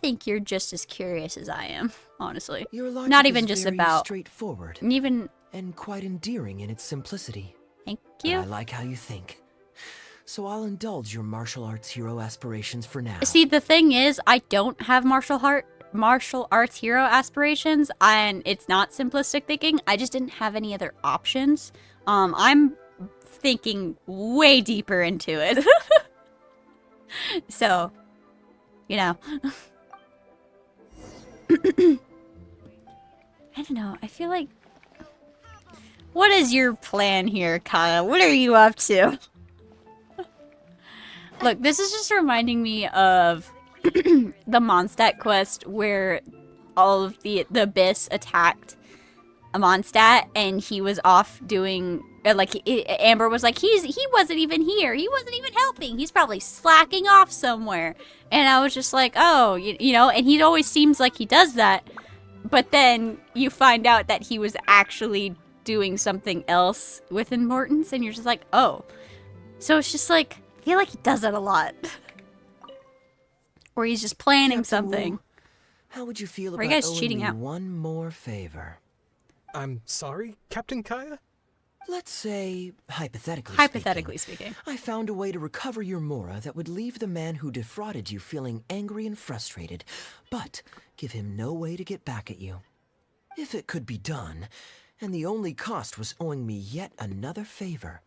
think you're just as curious as I am, honestly. Your logic Not even is just very about straightforward, and quite endearing in its simplicity. Thank you. I like how you think. So I'll indulge your martial arts hero aspirations for now. See, the thing is, I don't have martial arts hero aspirations, and it's not simplistic thinking. I just didn't have any other options. I'm thinking way deeper into it. So, you know. I don't know. I feel like... What is your plan here, Kaeya? What are you up to? Look, this is just reminding me of the Mondstadt quest where all of the Abyss attacked Mondstadt and he was off doing... Amber was like, he wasn't even here. He wasn't even helping. He's probably slacking off somewhere. And I was just like, oh, you know, and he always seems like he does that. But then you find out that he was actually doing something else with Immortance, and you're just like, oh. So it's just like, I feel like he does that a lot. Or he's just planning Captain something. Wu, how would you feel Or you about guys owing cheating me out. one more favor? I'm sorry, Captain Kaeya? Let's say, Hypothetically speaking. I found a way to recover your Mora that would leave the man who defrauded you feeling angry and frustrated, but give him no way to get back at you. If it could be done, and the only cost was owing me yet another favor,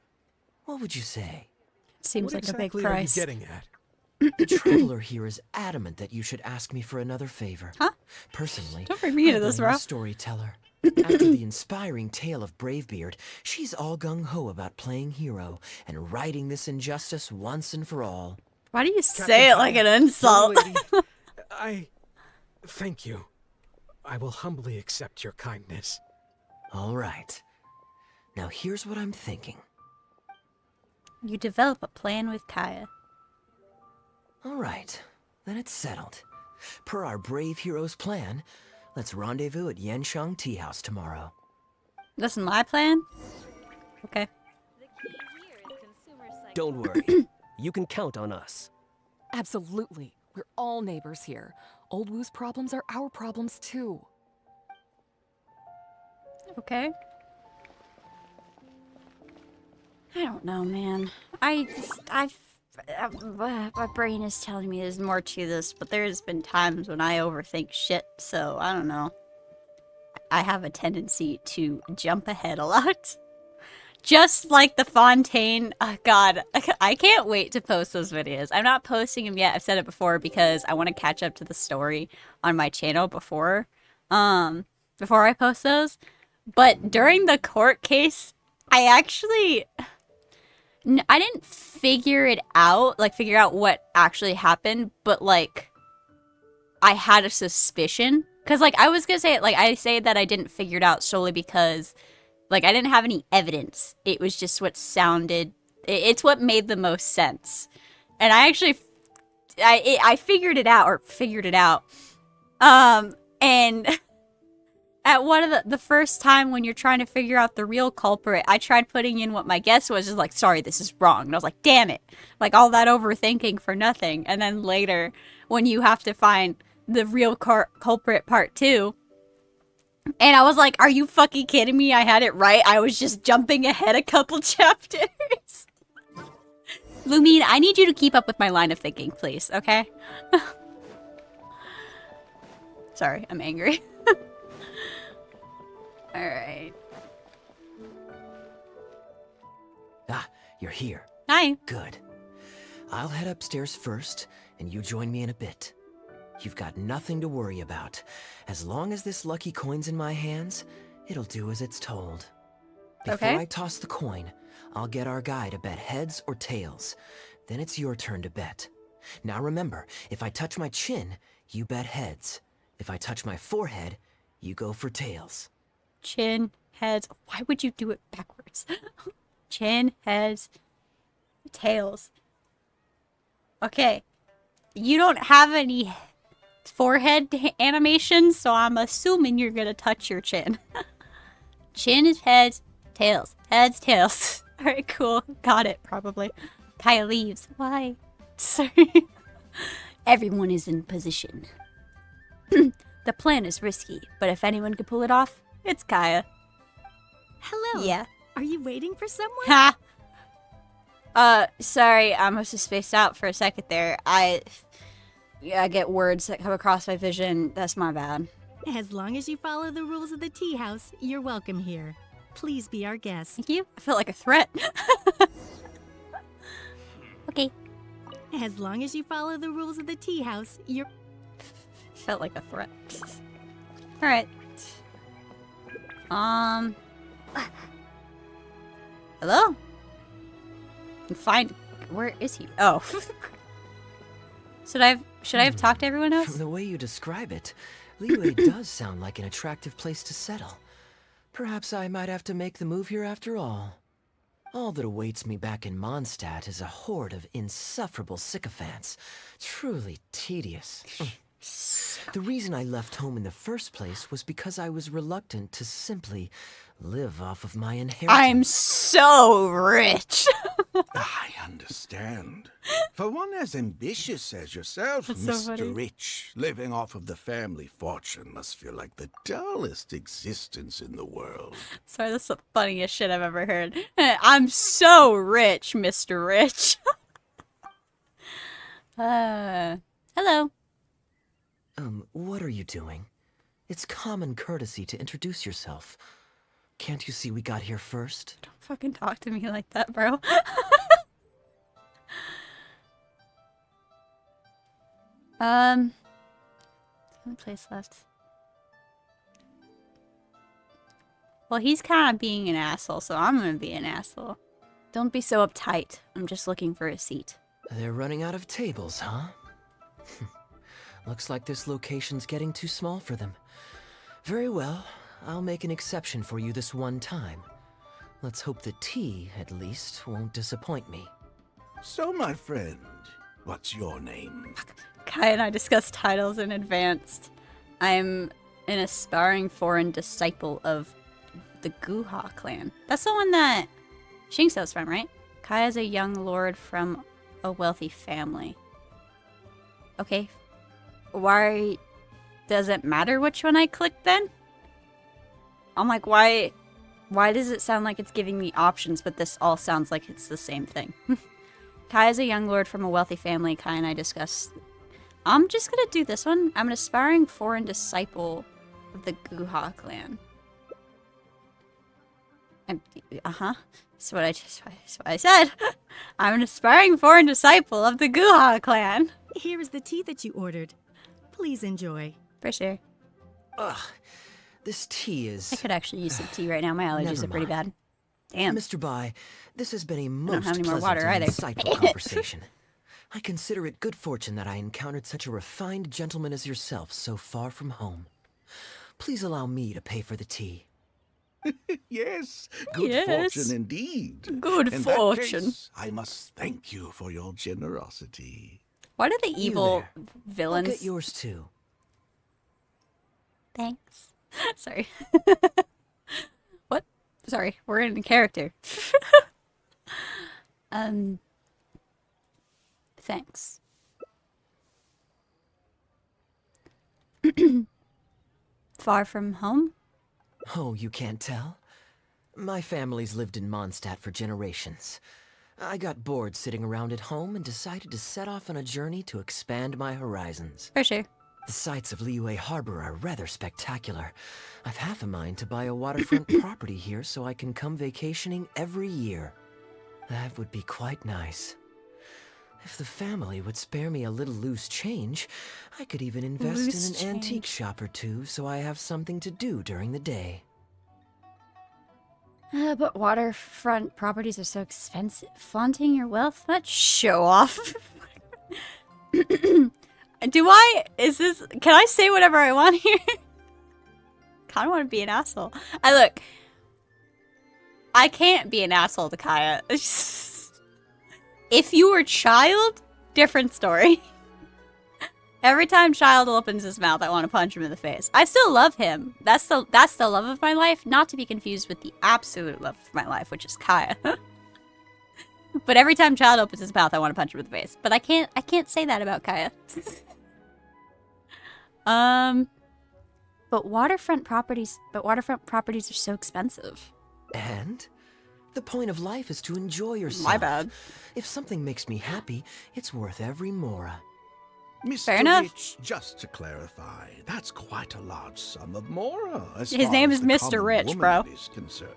what would you say? Seems What like a big exactly price. are you getting at? The traveler here is adamant that you should ask me for another favor. Huh? Personally, Don't bring me into I this, blame bro. the storyteller. After the inspiring tale of Bravebeard, she's all gung-ho about playing hero and righting this injustice once and for all. Why do you say it like an insult? Young lady, I thank you. I will humbly accept your kindness. All right. Now here's what I'm thinking. You develop a plan with Kaeya. All right, then it's settled. Per our brave hero's plan, let's rendezvous at Yanshang Tea House tomorrow. That's my plan? Okay. Don't worry. You can count on us. Absolutely. We're all neighbors here. Old Wu's problems are our problems too. Okay. I don't know, man. My brain is telling me there's more to this, but there's been times when I overthink shit, so I don't know. I have a tendency to jump ahead a lot. Just like the Fontaine. Oh, God, I can't wait to post those videos. I'm not posting them yet. I've said it before because I want to catch up to the story on my channel before I post those. But during the court case, I actually... I didn't figure out what actually happened, but, like, I had a suspicion. Because, like, I was going to say, like, I say that I didn't figure it out solely because, like, I didn't have any evidence. It was just what sounded... It's what made the most sense. And I actually... I figured it out. And... At one of the first time when you're trying to figure out the real culprit, I tried putting in what my guess was, just like, sorry, this is wrong. And I was like, damn it. Like, all that overthinking for nothing. And then later, when you have to find the real culprit part 2, and I was like, are you fucking kidding me? I had it right. I was just jumping ahead a couple chapters. Lumine, I need you to keep up with my line of thinking, please, okay? Sorry, I'm angry. Alright. Ah, you're here. Hi. Good. I'll head upstairs first, and you join me in a bit. You've got nothing to worry about. As long as this lucky coin's in my hands, it'll do as it's told. Before I toss the coin, I'll get our guy to bet heads or tails. Then it's your turn to bet. Now remember, if I touch my chin, you bet heads. If I touch my forehead, you go for tails. Chin, heads. Why would you do it backwards? Chin, heads, tails. Okay. You don't have any forehead animations, so I'm assuming you're gonna touch your chin. Chin is heads, tails. Heads, tails. Alright, cool. Got it, probably. Kaeya leaves. Why? Sorry. Everyone is in position. The plan is risky, but if anyone could pull it off, it's Kaeya. Hello. Yeah. Are you waiting for someone? Ha! Sorry, I must have spaced out for a second there. I get words that come across my vision. That's my bad. As long as you follow the rules of the tea house, you're welcome here. Please be our guest. Thank you. I felt like a threat. Okay. As long as you follow the rules of the tea house, you're... Felt like a threat. Alright. Hello? Where is he? Oh. Should I have talked to everyone else? From the way you describe it, Liyue does sound like an attractive place to settle. Perhaps I might have to make the move here after all. All that awaits me back in Mondstadt is a horde of insufferable sycophants. Truly tedious. The reason I left home in the first place was because I was reluctant to simply live off of my inheritance. I'm so rich. I understand. For one as ambitious as yourself, That's so Mr. funny. Rich, living off of the family fortune must feel like the dullest existence in the world. Sorry, that's the funniest shit I've ever heard. I'm so rich, Mr. Rich. Hello. What are you doing? It's common courtesy to introduce yourself. Can't you see we got here first? Don't fucking talk to me like that, bro. Only place left. Well, he's kind of being an asshole, so I'm gonna be an asshole. Don't be so uptight. I'm just looking for a seat. They're running out of tables, huh? Looks like this location's getting too small for them. Very well. I'll make an exception for you this one time. Let's hope the tea, at least, won't disappoint me. So, my friend, what's your name? Kai and I discussed titles in advance. I'm an aspiring foreign disciple of the Guha clan. That's the one that Shingso's from, right? Kai is a young lord from a wealthy family. Okay. Why does it matter which one I click then? I'm like, why does it sound like it's giving me options, but this all sounds like it's the same thing? Kai is a young lord from a wealthy family. Kai and I discussed. I'm just gonna do this one. I'm an aspiring foreign disciple of the Guha clan. That's what I said. I'm an aspiring foreign disciple of the Guha clan. Here is the tea that you ordered. Please enjoy. For sure. Ugh, this tea is... I could actually use some tea right now. My allergies Never are pretty mind. bad. Damn. Mr. Bai, this has been a don't most have any more pleasant water and either. insightful conversation. I consider it good fortune that I encountered such a refined gentleman as yourself so far from home. Please allow me to pay for the tea. Yes, good Yes. fortune indeed. Good In fortune. That case, I must thank you for your generosity. Why do the You evil there. villains... I'll get yours too. Thanks. Sorry. What? Sorry, we're in character. Thanks. Far from home? Oh, you can't tell? My family's lived in Mondstadt for generations. I got bored sitting around at home and decided to set off on a journey to expand my horizons. For sure. The sights of Liyue Harbor are rather spectacular. I've half a mind to buy a waterfront property here so I can come vacationing every year. That would be quite nice. If the family would spare me a little loose change, I could even invest Loose in an antique change. shop or two so I have something to do during the day. But waterfront properties are so expensive. Flaunting your wealth? That's show off. Can I say whatever I want here? Kinda want to be an asshole. I can't be an asshole to Kaeya. If you were Child, different story. Every time Child opens his mouth, I want to punch him in the face. I still love him. That's the love of my life, not to be confused with the absolute love of my life, which is Kaeya. But every time Child opens his mouth, I want to punch him in the face. But I can't say that about Kaeya. But waterfront properties are so expensive. And? The point of life is to enjoy yourself. My bad. If something makes me happy, it's worth every mora. Mr. Fair enough. Rich, just to clarify, that's quite a large sum of mora. As His far name as is the Mr. common Rich, woman bro. Is concerned.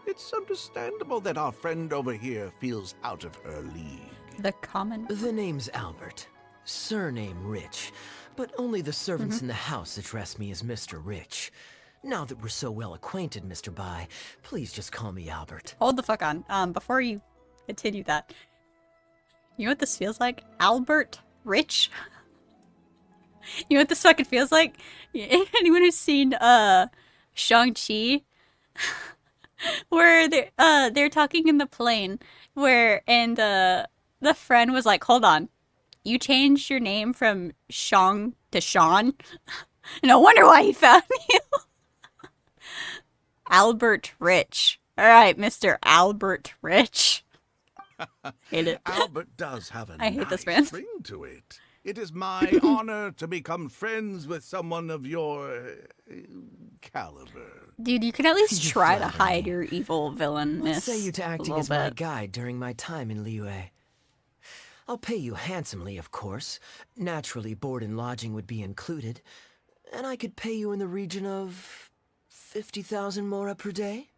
It's understandable that our friend over here feels out of her league. The common. The name's Albert. Surname Rich. But only the servants in the house address me as Mr. Rich. Now that we're so well acquainted, Mr. Bai, please just call me Albert. Hold the fuck on. Before you continue that. You know what this feels like? Albert Rich? You know what this fucking feels like? Anyone who's seen, Shang-Chi? Where they're talking in the plane, and the friend was like, hold on. you changed your name from Shong to Sean. No wonder why he found you. Albert Rich. All right, Mr. Albert Rich. Hate it. Albert does have a I hate nice this man. ring to it. It is my honor to become friends with someone of your caliber. Dude, you can at least You try to flatter hide me. your evil villainness. What say you to a acting little as my bit. guide during my time in Liyue? I'll pay you handsomely, of course. Naturally, board and lodging would be included. And I could pay you in the region of 50,000 mora per day?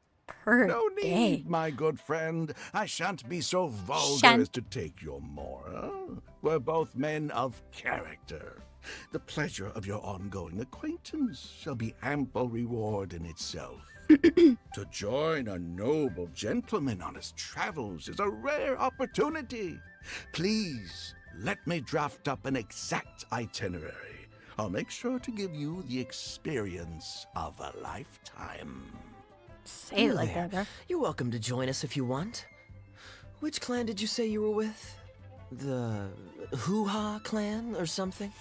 No need, my good friend. I shan't be so vulgar as to take your mora. We're both men of character. The pleasure of your ongoing acquaintance shall be ample reward in itself. To join a noble gentleman on his travels is a rare opportunity. Please, let me draft up an exact itinerary. I'll make sure to give you the experience of a lifetime. Say it like that, bro. You're welcome to join us if you want. Which clan did you say you were with? The Hoo-Ha clan or something?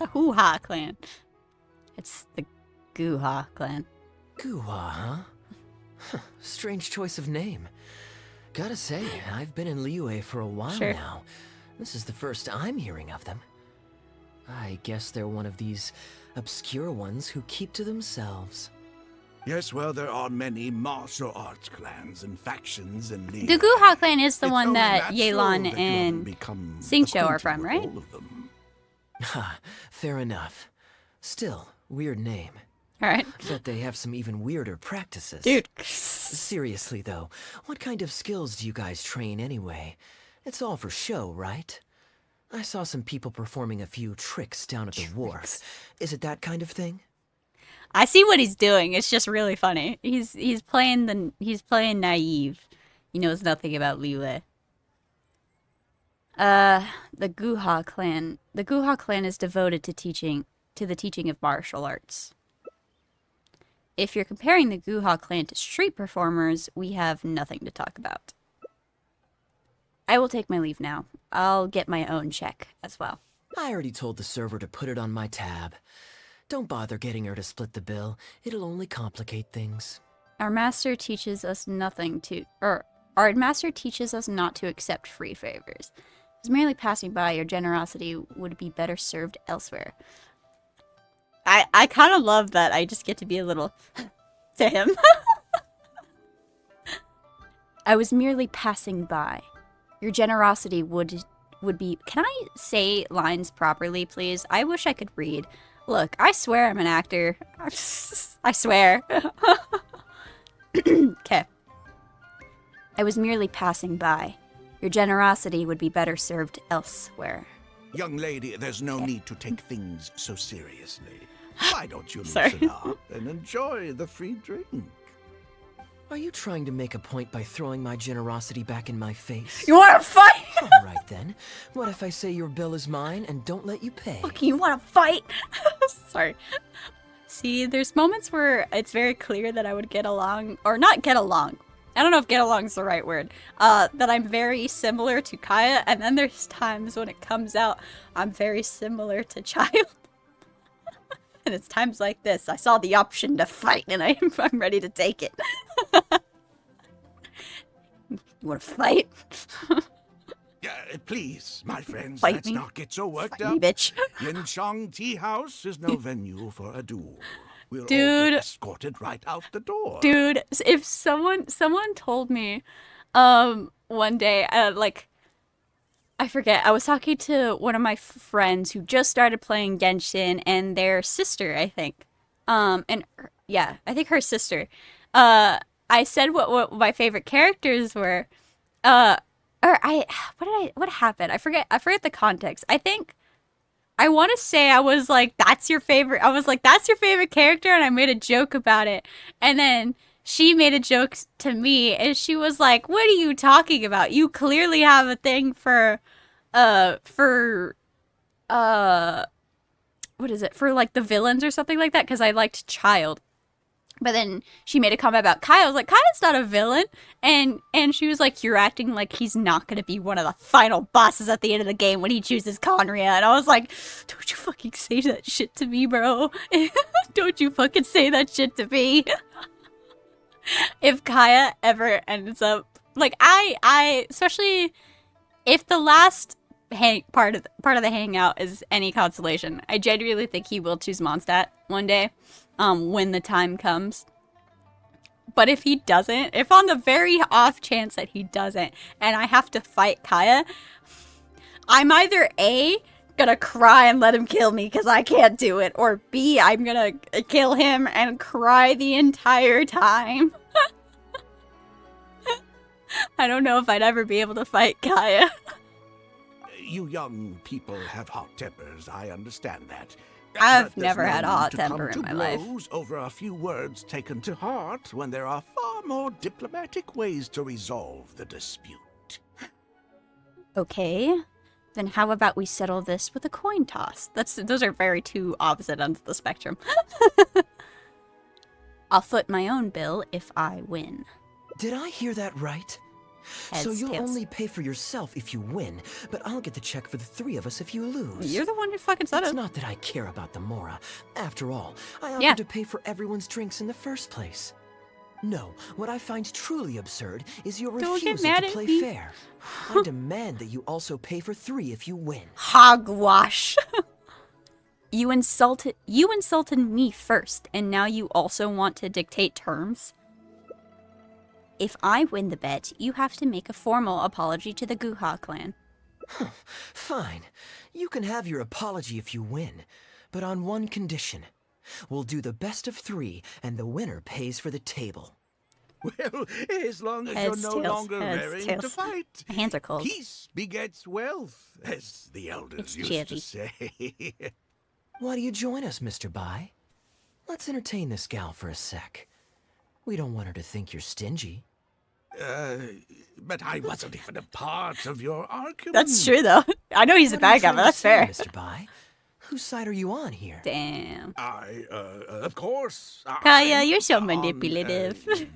The Hoo-Ha clan. It's the Goo-Ha clan. Goo-Ha, huh? Strange choice of name. Gotta say, I've been in Liyue for a while Sure. now. This is the first I'm hearing of them. I guess they're one of these obscure ones who keep to themselves. Yes, well, there are many martial arts clans and factions in Liyue. The Goo-Ha clan is the It's one only that natural Yelan that you haven't and become Xingqiu are acquainted from, with right? all of them. Ha, fair enough. Still, weird name. Alright. Bet they have some even weirder practices. Dude. Seriously, though, what kind of skills do you guys train anyway? It's all for show, right? I saw some people performing a few tricks down at the wharf. Is it that kind of thing? I see what he's doing. It's just really funny. He's playing naive. He knows nothing about Liyue. The Goo-Ha clan. The Goo-Ha clan is devoted to the teaching of martial arts. If you're comparing the Goo-Ha clan to street performers, we have nothing to talk about. I will take my leave now. I'll get my own check as well. I already told the server to put it on my tab. Don't bother getting her to split the bill. It'll only complicate things. Our master teaches us not to accept free favors. As merely passing by, your generosity would be better served elsewhere. I kind of love that I just get to be a little to him. I was merely passing by. Your generosity would be... Can I say lines properly, please? I wish I could read. Look, I swear I'm an actor. I swear. Okay. I was merely passing by. Your generosity would be better served elsewhere. Young lady, there's no need to take things so seriously. Why don't you Sorry. loosen up and enjoy the free drink? Are you trying to make a point by throwing my generosity back in my face? You want to fight? All right, then. What if I say your bill is mine and don't let you pay? Okay, you want to fight? Sorry. See, there's moments where it's very clear that I would get along, or not get along. I don't know if get along is the right word. That I'm very similar to Kaeya, and then there's times when it comes out I'm very similar to Child. And it's times like this. I saw the option to fight, and I'm ready to take it. You want to fight? Please, my friends, Fight let's me. not get so worked Fight up. me, bitch. Yinchang Tea House is no venue for a duel. We'll all Dude. get escorted right out the door. Dude, if someone told me, one day, I forget, I was talking to one of my friends who just started playing Genshin, and their sister, I think, yeah, I think her sister, I said what my favorite characters were, what happened? I forget the context. I want to say I was like, that's your favorite character, and I made a joke about it. And then she made a joke to me, and she was like, what are you talking about? You clearly have a thing for what is it? For like the villains or something like that, because I liked Child. But then she made a comment about Kaeya. I was like, Kaeya's not a villain. And she was like, you're acting like he's not going to be one of the final bosses at the end of the game when he chooses Conria. And I was like, don't you fucking say that shit to me, bro. Don't you fucking say that shit to me. If Kaeya ever ends up... Like, I especially if the last part of the hangout is any consolation, I genuinely think he will choose Mondstadt one day. When the time comes. But if he doesn't, if on the very off chance that he doesn't, and I have to fight Kaeya, I'm either A, gonna cry and let him kill me because I can't do it, or B, I'm gonna kill him and cry the entire time. I don't know if I'd ever be able to fight Kaeya. You young people have hot tempers, I understand that. I've never had a hot temper in my life. Over a few words taken to heart when there are far more diplomatic ways to resolve the dispute. Okay, then how about we settle this with a coin toss? Those are very two opposite ends of the spectrum. I'll foot my own bill if I win. Did I hear that right? Heads, so you'll tails. only pay for yourself if you win, but I'll get the check for the three of us if you lose. You're the one who fucking said it. It's not that I care about the Mora. After all, I offered to pay for everyone's drinks in the first place. No, what I find truly absurd is your refusal to play fair. I demand that you also pay for three if you win. Hogwash. You insulted me first, and now you also want to dictate terms? If I win the bet, you have to make a formal apology to the Guha clan. Fine. You can have your apology if you win, but on one condition. We'll do the best of three, and the winner pays for the table. Well, as long as you're no longer raring to fight. My hands are cold. Peace begets wealth, as the elders used to say. Why do you join us, Mr. Bai? Let's entertain this gal for a sec. We don't want her to think you're stingy. But I wasn't even a part of your argument. That's true, though. I know he's a bad guy, but that's fair. Mr. Bai, whose side are you on here? Damn. Of course. Kaeya, you're so manipulative.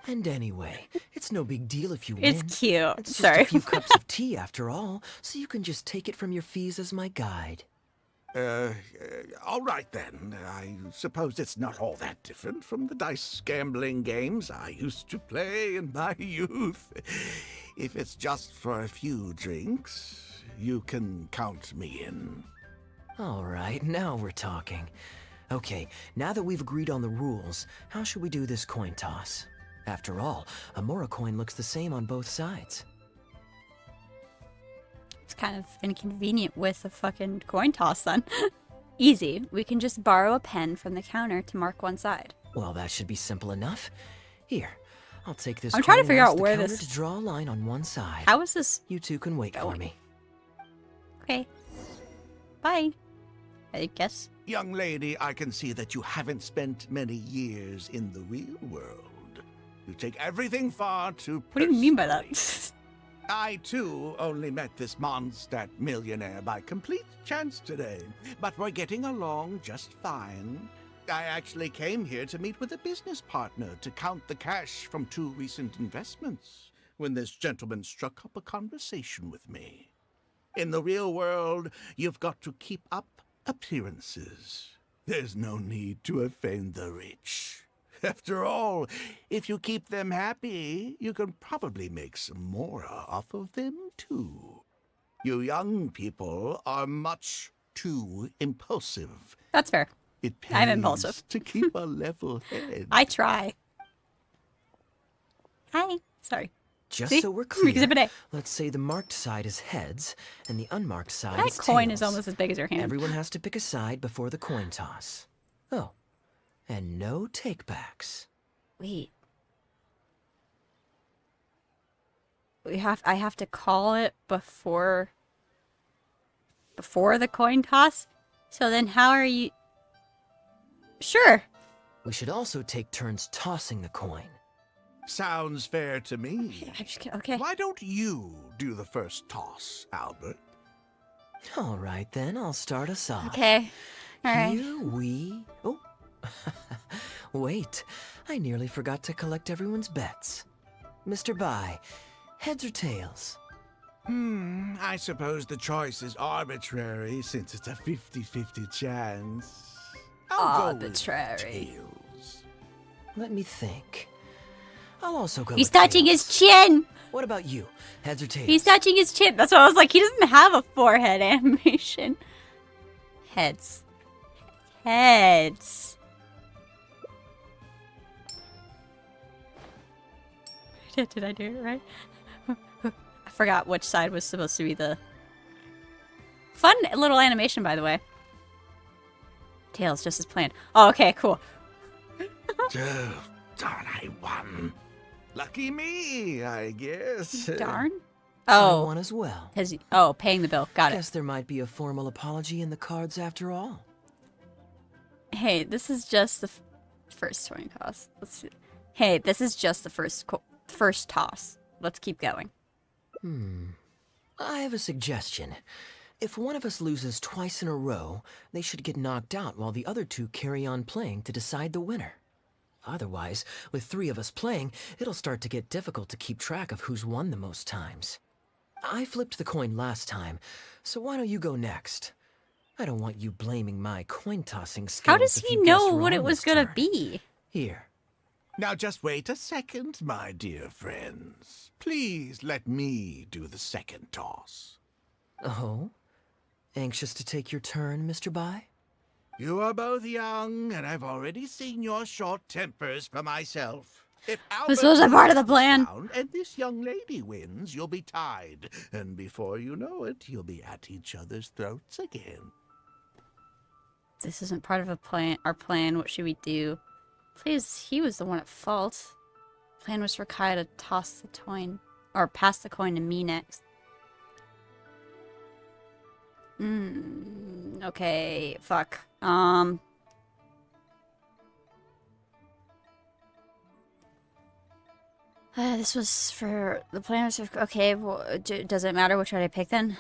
And anyway, it's no big deal if you win. It's cute. It's Sorry. just a few cups of tea after all, so you can just take it from your fees as my guide. All right then. I suppose it's not all that different from the dice gambling games I used to play in my youth. If it's just for a few drinks, you can count me in. All right, now we're talking. Okay, now that we've agreed on the rules, how should we do this coin toss? After all, a Mora coin looks the same on both sides. It's kind of inconvenient with a fucking coin toss, then. Easy. We can just borrow a pen from the counter to mark one side. Well, that should be simple enough. Here, I'll take this. I'm trying to coin figure and out ask the where counter this- to draw a line on one side. How is this? You two can wait for me. Okay. Bye. I guess. Young lady, I can see that you haven't spent many years in the real world. You take everything far too personally. What do you mean by that? I, too, only met this Mondstadt millionaire by complete chance today, but we're getting along just fine. I actually came here to meet with a business partner to count the cash from 2 recent investments when this gentleman struck up a conversation with me. In the real world, you've got to keep up appearances. There's no need to offend the rich. After all, if you keep them happy, you can probably make some more off of them, too. You young people are much too impulsive. That's fair. It pays I'm impulsive. to keep a level head. I try. Hi. Sorry. Just See? so we're clear, Exhibit A. let's say the marked side is heads, and the unmarked side That is coin tails. is almost as big as your hand. Everyone has to pick a side before the coin toss. Oh, and no takebacks. Wait. I have to call it before the coin toss? So then how are you... Sure. We should also take turns tossing the coin. Sounds fair to me. Okay. Why don't you do the first toss, Albert? All right, then, I'll start us off. Okay. All right. Here we... Oh. Wait, I nearly forgot to collect everyone's bets. Mr. Bai, heads or tails? I suppose the choice is arbitrary since it's a 50-50 chance. I'll go with tails. Let me think. I'll also go He's with touching tails. his chin. What about you? Heads or tails? He's touching his chin. That's what I was like. He doesn't have a forehead animation. Heads. Heads. Did I do it right? I forgot which side was supposed to be the... Fun little animation, by the way. Tails, just as planned. Oh, okay, cool. Oh, darn, I won. Lucky me, I guess. Darn? I Oh. won as well. Oh, paying the bill. Got it. Guess there might be a formal apology in the cards after all. Hey, this is just the first coin toss. Let's see. Hey, this is just the first toss. Let's keep going. I have a suggestion. If one of us loses twice in a row, they should get knocked out while the other two carry on playing to decide the winner. Otherwise, with 3 of us playing, it'll start to get difficult to keep track of who's won the most times. I flipped the coin last time, so why don't you go next? I don't want you blaming my coin-tossing skills. How does if he you guess know what wrong it was this gonna turn. be? Here. Now just wait a second, my dear friends. Please let me do the second toss. Oh? Anxious to take your turn, Mr. Bai? You are both young, and I've already seen your short tempers for myself. If This was a part of the plan. round and this young lady wins, you'll be tied. And before you know it, you'll be at each other's throats again. This isn't part of our plan. What should we do? Please, he was the one at fault. Plan was for Kaeya to toss the coin. Or pass the coin to me next. Okay, fuck. This was for... The plan was for... Okay, well, does it matter which one I pick then?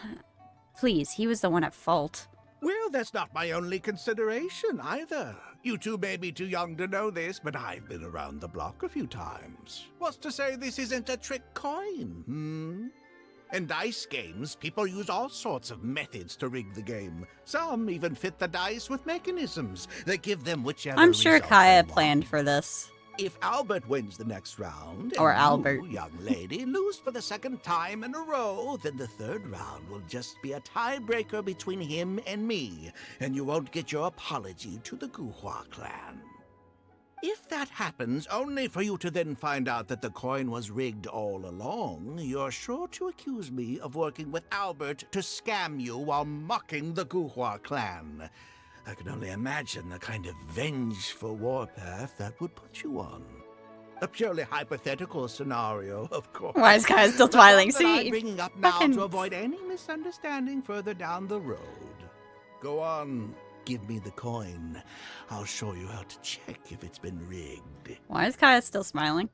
Please, he was the one at fault. Well, that's not my only consideration either. You two may be too young to know this, but I've been around the block a few times. What's to say this isn't a trick coin, In dice games, people use all sorts of methods to rig the game. Some even fit the dice with mechanisms that give them whichever I'm sure result they Kaeya want. planned for this. If Albert wins the next round, Or and Albert. you, young lady, lose for the second time in a row, then the third round will just be a tiebreaker between him and me, and you won't get your apology to the Guhua clan. If that happens, only for you to then find out that the coin was rigged all along, you're sure to accuse me of working with Albert to scam you while mocking the Guhua clan. I can only imagine the kind of vengeful warpath that would put you on. A purely hypothetical scenario, of course. Why is Kaeya still smiling? But one that See? I'm bringing up now Fucking- to avoid any misunderstanding further down the road. Go on, give me the coin. I'll show you how to check if it's been rigged. Why is Kaeya still smiling?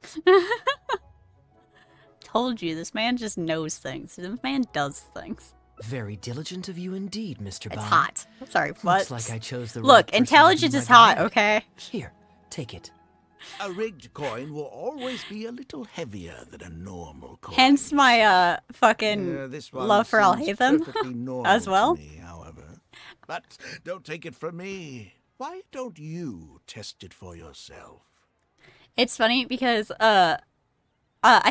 Told you, this man just knows things. This man does things. Very diligent of you indeed, Mr. Bai. It's hot. Sorry, what? Looks like I chose the right Look, person to intelligence be my is hot, guide. okay? Here, take it. A rigged coin will always be a little heavier than a normal coin. Hence my fucking This one love for seems Alhaitham perfectly normal as well. to me, however. But don't take it from me. Why don't you test it for yourself? It's funny because I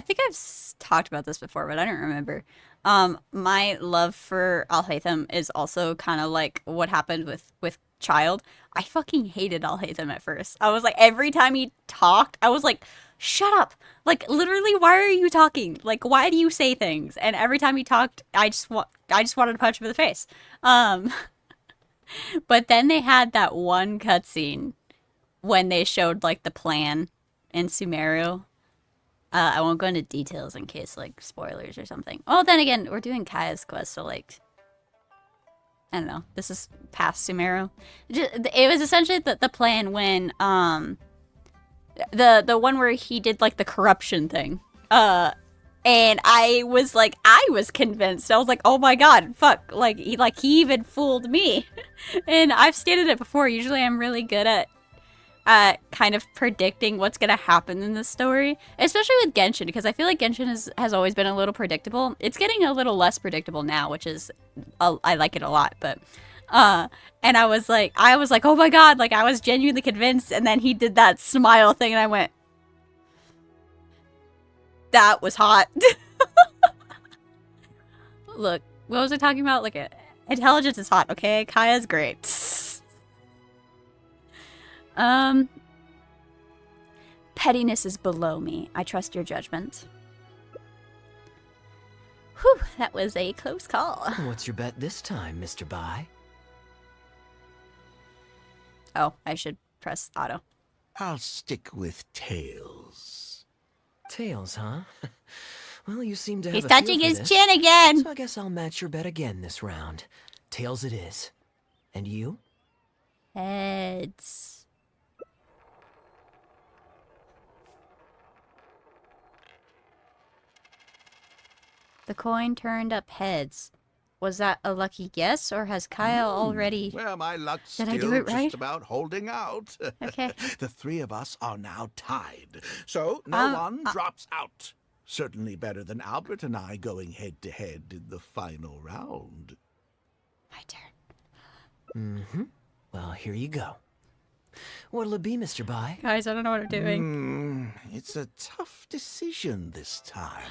think I've talked about this before, but I don't remember. My love for Alhaitham is also kind of like what happened with Child. I fucking hated Alhaitham at first. I was like, every time he talked, I was like, shut up. Like, literally, why are you talking? Like, why do you say things? And every time he talked, I just wanted to punch him in the face. But then they had that one cutscene when they showed, like, the plan in Sumeru. I won't go into details in case, like, spoilers or something. Oh, then again, we're doing Kaeya's quest, so, like, I don't know. This is past Sumeru. It was essentially the plan when, the one where he did, like, the corruption thing. And I was convinced. I was like, oh my god, fuck. He even fooled me. And I've stated it before. Usually I'm really good at at kind of predicting what's gonna happen in this story, especially with Genshin, because I feel like Genshin has always been a little predictable. It's getting a little less predictable now, which is I like it a lot. But and I was like, oh my god, like I was genuinely convinced, and then he did that smile thing, and I went, that was hot. Look, what was I talking about? Like, intelligence is hot, okay? Kaeya's great. Pettiness is below me. I trust your judgment. Whew, that was a close call. What's your bet this time, Mr. Bai? Oh, I should press auto. I'll stick with tails. Tails, huh? Well, you seem to have He's a feel touching for his this, chin again. So I guess I'll match your bet again this round. Tails it is. And you? Heads. The coin turned up heads. Was that a lucky guess, or has Kaeya already... Well, my luck's Did still I do it right? just about holding out. Okay. The three of us are now tied, so no one drops out. Certainly better than Albert and I going head-to-head in the final round. My turn. Mm-hmm. Well, here you go. What'll it be, Mr. Bai? Guys, I don't know what I'm doing. It's a tough decision this time.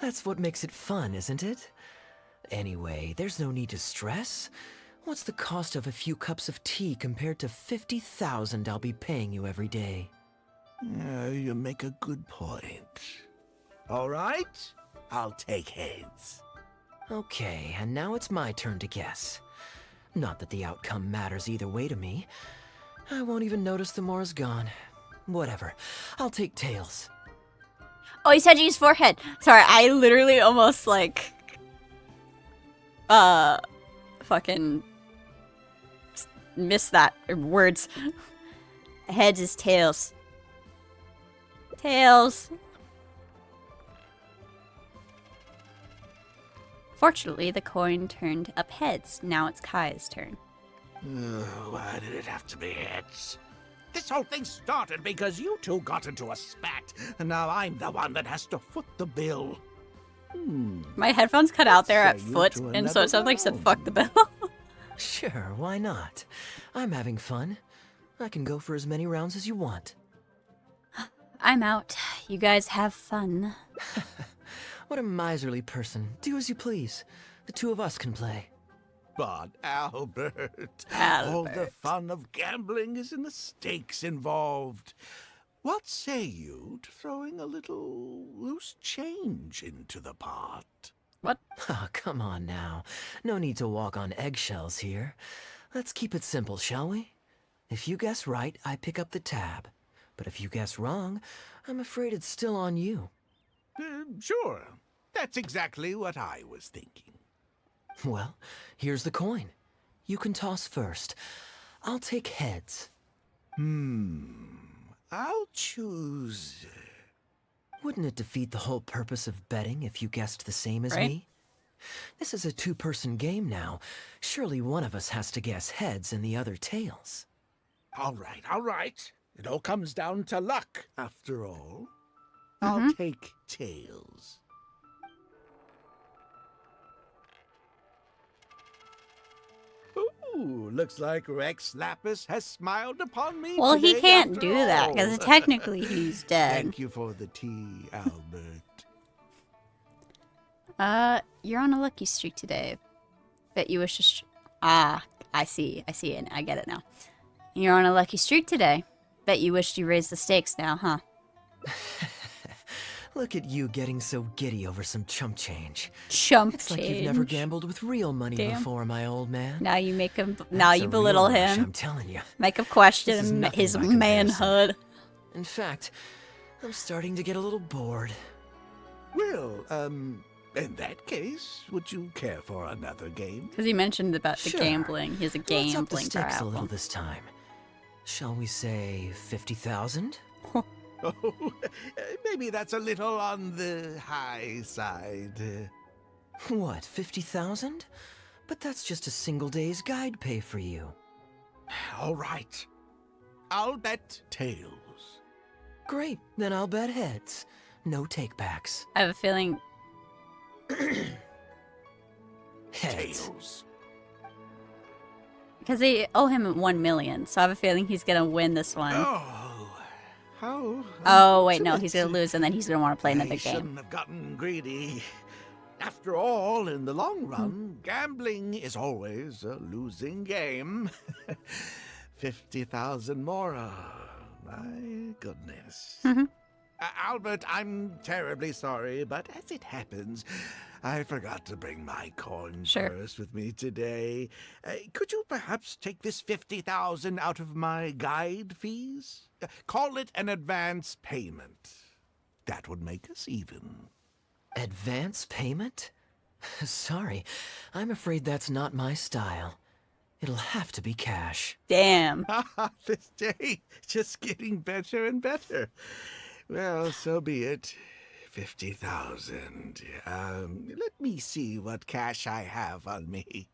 That's what makes it fun, isn't it? Anyway, there's no need to stress. What's the cost of a few cups of tea compared to 50,000 I'll be paying you every day? You make a good point. All right, I'll take heads. Okay, and now it's my turn to guess. Not that the outcome matters either way to me. I won't even notice the more's gone. Whatever, I'll take tails. Oh, he's touching his forehead. Sorry, I literally almost, like... fucking... missed that. Words. Heads is tails. Tails. Fortunately, the coin turned up heads. Now it's Kai's turn. Why did it have to be heads? This whole thing started because you two got into a spat, and now I'm the one that has to foot the bill. My headphones cut out there at Say you foot, to and so it sounded like he said, another fuck the bill. Sure, why not? I'm having fun. I can go for as many rounds as you want. I'm out. You guys have fun. What a miserly person. Do as you please. The two of us can play. But Albert, all Albert. the fun of gambling is in the stakes involved. What say you to throwing a little loose change into the pot? What? Oh, come on now. No need to walk on eggshells here. Let's keep it simple, shall we? If you guess right, I pick up the tab. But if you guess wrong, I'm afraid it's still on you. Sure. That's exactly what I was thinking. Well, here's the coin. You can toss first. I'll take heads. I'll choose... Wouldn't it defeat the whole purpose of betting if you guessed the same as Right? me? This is a two-person game now. Surely one of us has to guess heads and the other tails. All right. It all comes down to luck, after all. I'll take tails. Ooh, looks like Rex Lapis has smiled upon me. Well, he today can't after do that, because all. technically he's dead. Thank you for the tea, Albert. You're on a lucky streak today. Bet you wish to... I see it. I get it now. You're on a lucky streak today. Bet you wished you raised the stakes now, huh? Look at you getting so giddy over some chump change. Chump It's change. like you've never gambled with real money Damn. before, my old man. Now you make him... Now That's you a belittle real rush, him. I'm telling you. Make him This is question nothing his by comparison. manhood. In fact, I'm starting to get a little bored. Well, in that case, would you care for another game? Because he mentioned about the Sure. gambling. He has a Let's up the gambling stakes a little problem. this time. Shall we say 50,000? Oh, maybe that's a little on the high side. What, 50,000? But that's just a single day's guide pay for you. All right. I'll bet tails. Great, then I'll bet heads. No takebacks. I have a feeling. Heads. Tails. Because they owe him 1 million, so I have a feeling he's gonna win this one. How? Oh wait, no, he's gonna lose, and then he's gonna want to play another I game. shouldn't have gotten greedy. After all, in the long run, gambling is always a losing game. 50,000 more. My goodness. Albert, I'm terribly sorry, but as it happens, I forgot to bring my coin purse with me today. Could you perhaps take this 50,000 out of my guide fees? Call it an advance payment. That would make us even. Advance payment? Sorry, I'm afraid that's not my style. It'll have to be cash. Damn. This day just getting better and better. Well, so be it. 50,000. Let me see what cash I have on me.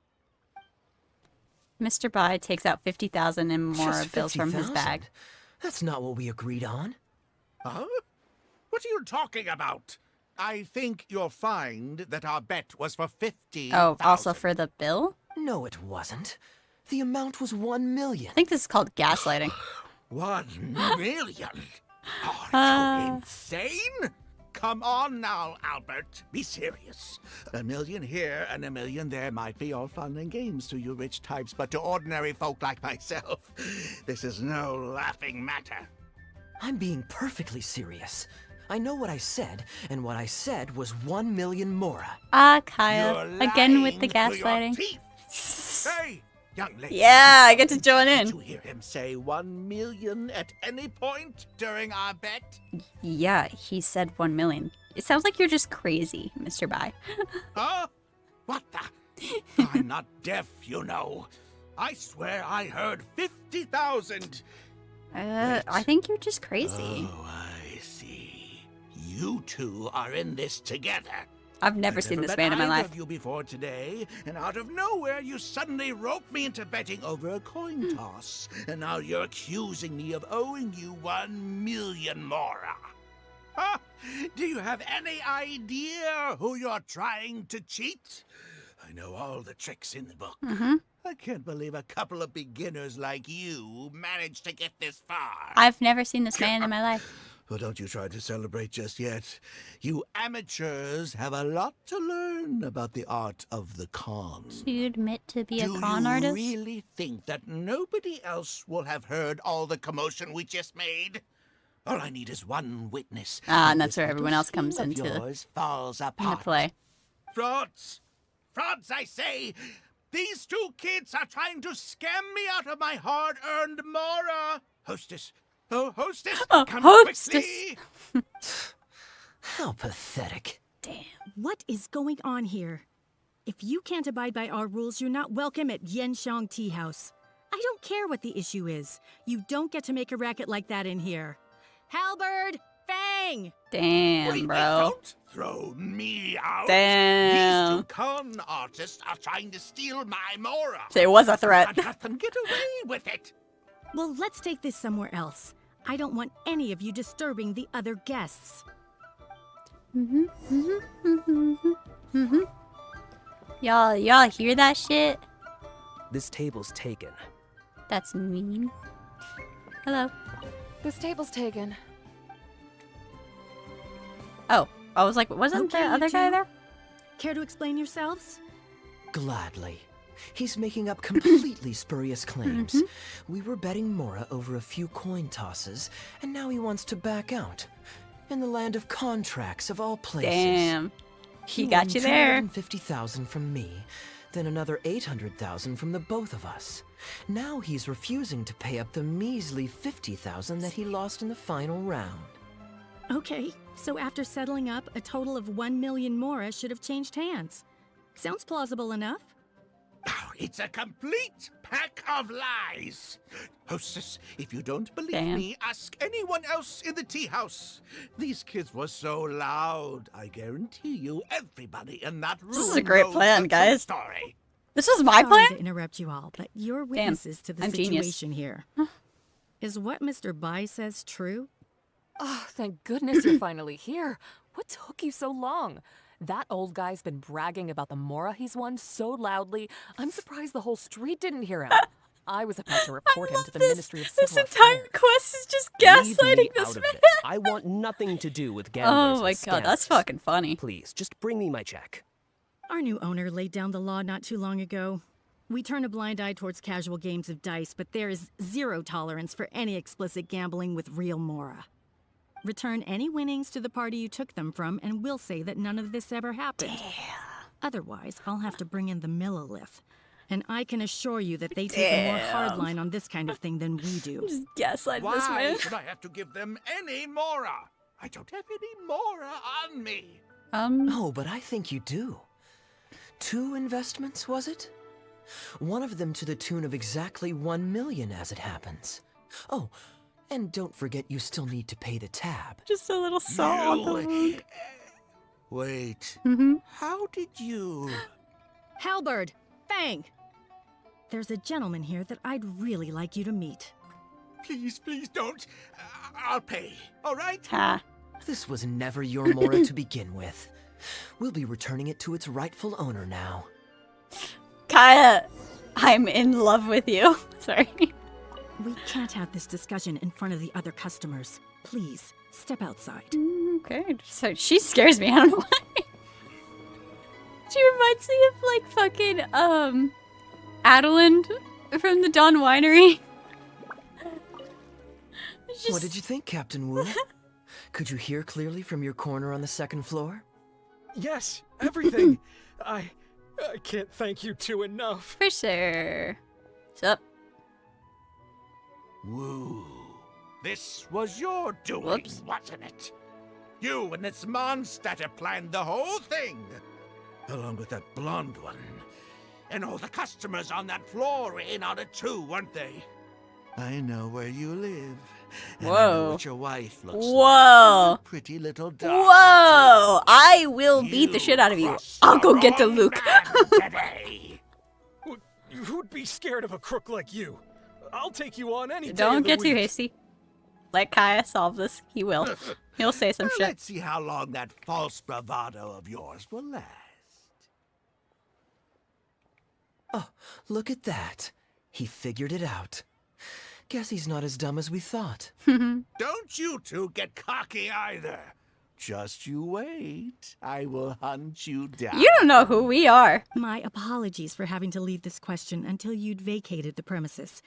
Mr. Bai takes out 50,000 and more Just bills from his 50,000? bag. That's not what we agreed on. Huh? What are you talking about? I think you'll find that our bet was for 50,000. Oh, also for the bill? No, it wasn't. The amount was 1 million. I think this is called gaslighting. 1 million? Are you insane? Come on now, Albert. Be serious. 1 million here and 1 million there might be all fun and games to you rich types, but to ordinary folk like myself, this is no laughing matter. I'm being perfectly serious. I know what I said, and what I said was 1 million mora. Ah, Kaeya. You're Again with the lying through your gaslighting. teeth. Hey, young lady. Yeah, I get to join in. Did you hear him say 1 million at any point during our bet? Yeah, he said 1 million. It sounds like you're just crazy, Mr. Bai. Huh? What the? I'm not deaf, you know. I swear I heard 50,000. I think you're just crazy. Oh, I see. You two are in this together. I've never seen this man in my I've life. met either of you before today, and out of nowhere you suddenly roped me into betting over a coin toss, and now you're accusing me of owing you 1 million mora. Huh? Do you have any idea who you're trying to cheat? I know all the tricks in the book. I can't believe a couple of beginners like you managed to get this far. I've never seen this man in my life. Well, don't you try to celebrate just yet. You amateurs have a lot to learn about the art of the con. So you admit to be a con Do you artist? really think that nobody else will have heard all the commotion we just made? All I need is one witness. Ah, and that's where everyone else comes scheme of into yours falls apart. play. Frauds! Frauds, I say! These two kids are trying to scam me out of my hard-earned mora! Hostess! Oh, hostess! Come quickly! How pathetic. Damn. What is going on here? If you can't abide by our rules, you're not welcome at Yenshang Tea House. I don't care what the issue is. You don't get to make a racket like that in here. Halberd! Fang! Damn, Wait, bro. Don't throw me out. Damn. These two con artists are trying to steal my mora. It was a threat. I'd let them get away with it. Well, let's take this somewhere else. I don't want any of you disturbing the other guests. Y'all hear that shit? This table's taken. That's mean. Hello. This table's taken. Oh, I was like, wasn't Okay, the you other guy two. there? Care to explain yourselves? Gladly. He's making up completely spurious claims. We were betting mora over a few coin tosses, and now he wants to back out. In the land of contracts, of all places. Damn. He got won you there. 250,000 from me, then another 800,000 from the both of us. Now he's refusing to pay up the measly 50,000 that he lost in the final round. Okay, so after settling up, a total of 1 million mora should have changed hands. Sounds plausible enough. Oh, it's a complete pack of lies. Hostess, if you don't believe Damn. me, ask anyone else in the tea house. These kids were so loud. I guarantee you everybody in that room This is a great knows plan, the guys. true story. This was my Sorry plan? to interrupt you all, but you're witnesses to the I'm genius. situation here. Is what Mr. Bai says true? Oh, thank goodness you're finally here. What took you so long? That old guy's been bragging about the Mora he's won so loudly, I'm surprised the whole street didn't hear him. I was about to report him to the Ministry of Civil This entire Affairs. quest is just Leave me gaslighting this out of man. this. I want nothing to do with Oh gamblers my and god, that's scammers. fucking funny. Please, just bring me my check. Our new owner laid down the law not too long ago. We turn a blind eye towards casual games of dice, but there is zero tolerance for any explicit gambling with real Mora. Return any winnings to the party you took them from, and we'll say that none of this ever happened. Otherwise, I'll have to bring in the millilith. And I can assure you that they take a more hard line on this kind of thing than we do. Just gaslight this Why man. should I have to give them any Mora? I don't have any Mora on me. Oh, but I think you do. 2 investments, was it? One of them to the tune of exactly 1 million as it happens. Oh, and don't forget you still need to pay the tab. Just a little salt on the wound. Wait. Mm-hmm. How did you... Halberd! Fang! There's a gentleman here that I'd really like you to meet. Please, please don't. I'll pay, all right? Ha. This was never your Mora to begin with. We'll be returning it to its rightful owner now. Kaeya, I'm in love with you. Sorry. We can't have this discussion in front of the other customers. Please, step outside. Okay, so she scares me. I don't know why. She reminds me of like fucking Adeline from the Dawn Winery. What did you think, Captain Wu? Could you hear clearly from your corner on the 2nd floor? Yes, everything. I can't thank you two enough. For sure. What's up? Woo. This was your doing, Whoops. wasn't it? You and this Mondstatter planned the whole thing. Along with that blonde one. And all the customers on that floor in on it too, weren't they? I know where you live. And I know Whoa. what your wife looks Whoa. like. Pretty little dog. Whoa! I will beat the shit out of you. I'll go get the Luke. Who'd be scared of a crook like you? I'll take you on any day Don't of the get too week. hasty. Let Kaeya solve this. He will. He'll say some shit. Let's see how long that false bravado of yours will last. Oh, look at that. He figured it out. Guess he's not as dumb as we thought. Don't you two get cocky either. Just you wait. I will hunt you down. You don't know who we are. My apologies for having to leave this question until you'd vacated the premises.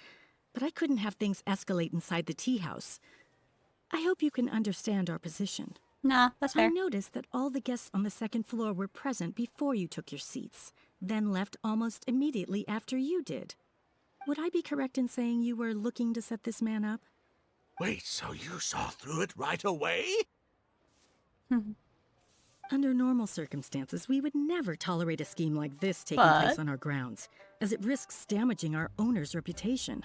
But I couldn't have things escalate inside the tea house. I hope you can understand our position. Nah, that's I fair. noticed that all the guests on the 2nd floor were present before you took your seats, then left almost immediately after you did. Would I be correct in saying you were looking to set this man up? Wait, so you saw through it right away? Under normal circumstances, we would never tolerate a scheme like this taking But- place on our grounds, as it risks damaging our owner's reputation.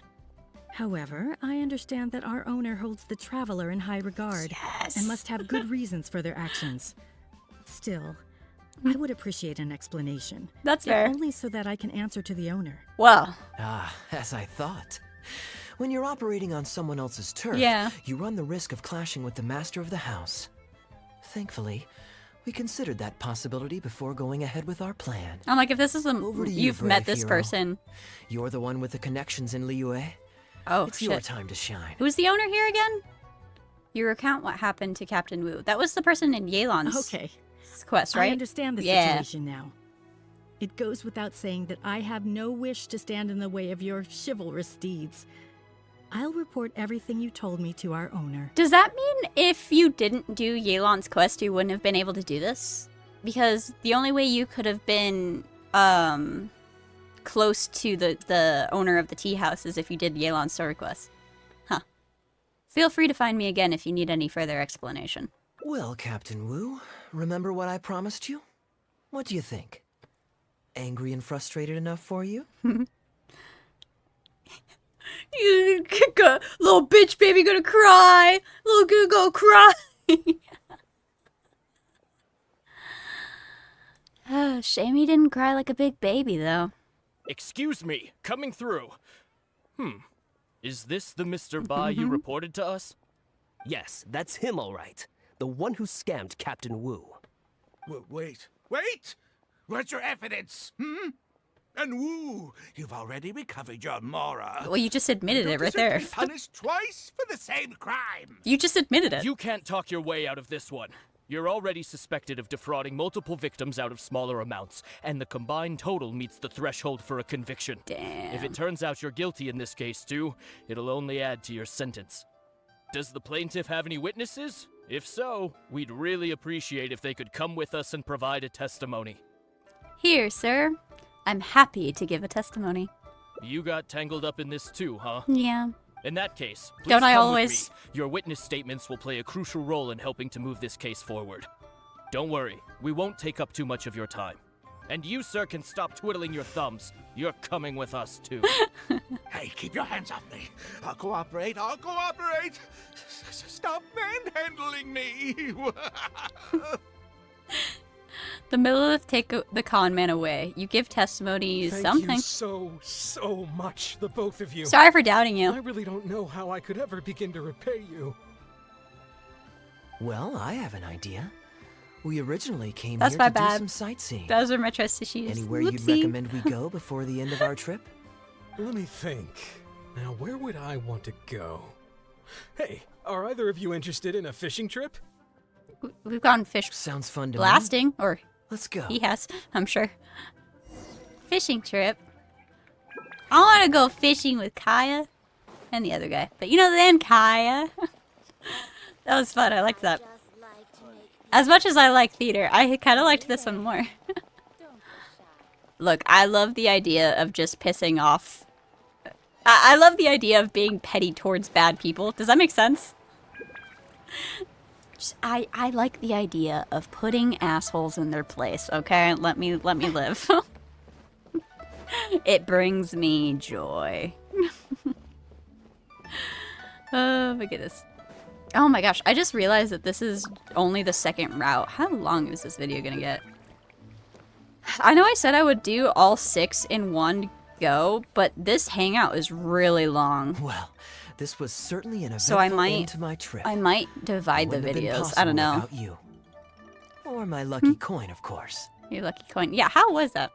However, I understand that our owner holds the traveler in high regard and must have good reasons for their actions. Still, I would appreciate an explanation. That's if fair. Only so that I can answer to the owner. Well, Ah, as I thought. When you're operating on someone else's turf, Yeah. you run the risk of clashing with the master of the house. Thankfully, we considered that possibility before going ahead with our plan. I'm like, if this is Over to you, you've met brave this hero. person. You're the one with the connections in Liyue. Oh, It's shit. your time to shine. Who's the owner here again? You recount what happened to Captain Wu. That was the person in Yelan's Okay. quest, right? I understand the Yeah. situation now. It goes without saying that I have no wish to stand in the way of your chivalrous deeds. I'll report everything you told me to our owner. Does that mean if you didn't do Yelan's quest, you wouldn't have been able to do this? Because the only way you could have been close to the owner of the tea house is if you did Yelan's story quest. Huh. Feel free to find me again if you need any further explanation. Well, Captain Wu, remember what I promised you? What do you think? Angry and frustrated enough for you? You little bitch baby gonna cry. Little goo go cry. Shame he didn't cry like a big baby though. Excuse me, coming through. Is this the Mr. Bai you reported to us? Yes, that's him all right. The one who scammed Captain Wu. Wait! Where's your evidence? And Wu, you've already recovered your Mora. Well, you just admitted it right Don't deserve there. to be punished twice for the same crime. You just admitted it. You can't talk your way out of this one. You're already suspected of defrauding multiple victims out of smaller amounts, and the combined total meets the threshold for a conviction. Damn. If it turns out you're guilty in this case too, it'll only add to your sentence. Does the plaintiff have any witnesses? If so, we'd really appreciate if they could come with us and provide a testimony. Here, sir. I'm happy to give a testimony. You got tangled up in this too, huh? Yeah. In that case, please Don't I come with always? me. Your witness statements will play a crucial role in helping to move this case forward. Don't worry, we won't take up too much of your time. And you, sir, can stop twiddling your thumbs. You're coming with us, too. Hey, keep your hands off me. I'll cooperate. Stop manhandling me. The Millith take the con man away. You give testimony, something. Thank you so much, the both of you. Sorry for doubting you. I really don't know how I could ever begin to repay you. Well, I have an idea. We originally came That's here my to bad. do some sightseeing. Those are my trust issues. Anywhere you'd Whoopsie. recommend we go before the end of our trip? Let me think. Now, where would I want to go? Hey, are either of you interested in a fishing trip? We've gone fish Sounds fun to blasting, me. or Let's go. he has, I'm sure. Fishing trip. I want to go fishing with Kaeya and the other guy. But you know, then Kaeya. That was fun. I liked that. As much as I like theater, I kind of liked this one more. Look, I love the idea of just pissing off. I love the idea of being petty towards bad people. Does that make sense? I like the idea of putting assholes in their place, okay? Let me live. It brings me joy. Oh my goodness. Oh my gosh, I just realized that this is only the second route. How long is this video gonna get? I know I said I would do all 6 in one go, but this hangout is really long. Well, this was certainly an eventful So I end to my trip. might divide the Wouldn't have been videos. I don't know. possible without you. Or my lucky coin, of course. Your lucky coin. Yeah, how was that?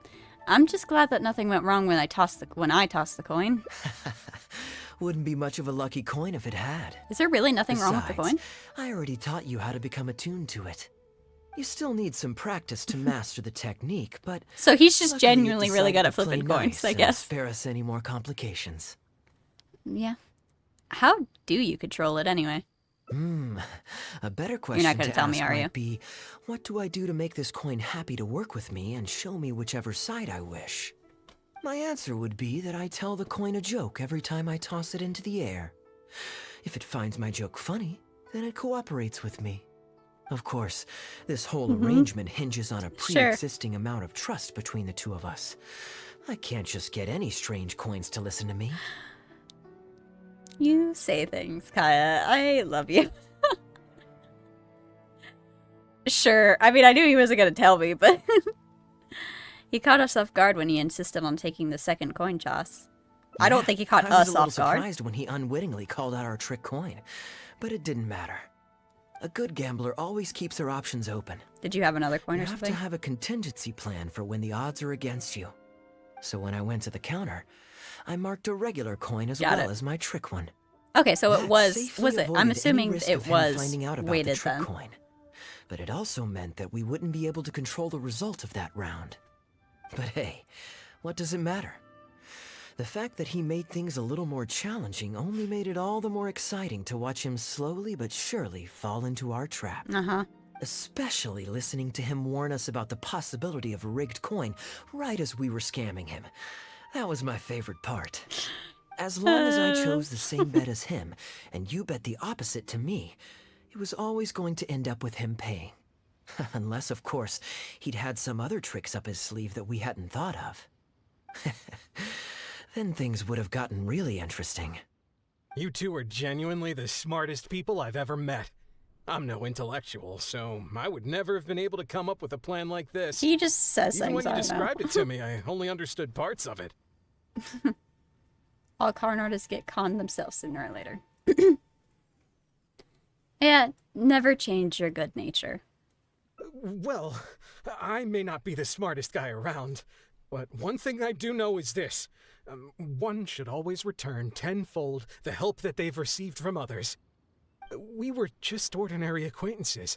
I'm just glad that nothing went wrong when I tossed the coin. Wouldn't be much of a lucky coin if it had. Is there really nothing wrong with the coin? I already taught you how to become attuned to it. You still need some practice to master the technique, but... So he's just luckily you genuinely really good decided at to play flipping coins, nice I and guess. spare us any more complications. Yeah. How do you control it anyway? A better question You're not gonna to tell ask me, are you? might be, what do I do to make this coin happy to work with me and show me whichever side I wish? My answer would be that I tell the coin a joke every time I toss it into the air. If it finds my joke funny, then it cooperates with me. Of course, this whole arrangement hinges on a pre-existing amount of trust between the two of us. I can't just get any strange coins to listen to me. You say things, Kaeya. I love you. Sure. I mean, I knew he wasn't going to tell me, but... He caught us off guard when he insisted on taking the second coin toss. I don't think he caught us off I was a little guard. surprised when he unwittingly called out our trick coin, but it didn't matter. A good gambler always keeps her options open. Did you have another coin You or have something? to have a contingency plan for when the odds are against you. So when I went to the counter, I marked a regular coin as Got well it. as my trick one. Okay, so it That was safely it? I'm avoided any assuming risk it of him was finding out about the weighted trick then. coin. But it also meant that we wouldn't be able to control the result of that round. But hey, what does it matter? The fact that he made things a little more challenging only made it all the more exciting to watch him slowly but surely fall into our trap. Especially listening to him warn us about the possibility of a rigged coin right as we were scamming him. That was my favorite part. As long as I chose the same bet as him, and you bet the opposite to me, it was always going to end up with him paying. Unless, of course, he'd had some other tricks up his sleeve that we hadn't thought of. Then things would have gotten really interesting. You two are genuinely the smartest people I've ever met. I'm no intellectual, so I would never have been able to come up with a plan like this. He just says Even things, when you I don't know. described it to me, I only understood parts of it. All con artists get conned themselves sooner or later. Yeah, never change your good nature. Well, I may not be the smartest guy around, but one thing I do know is this. One should always return tenfold the help that they've received from others. We were just ordinary acquaintances.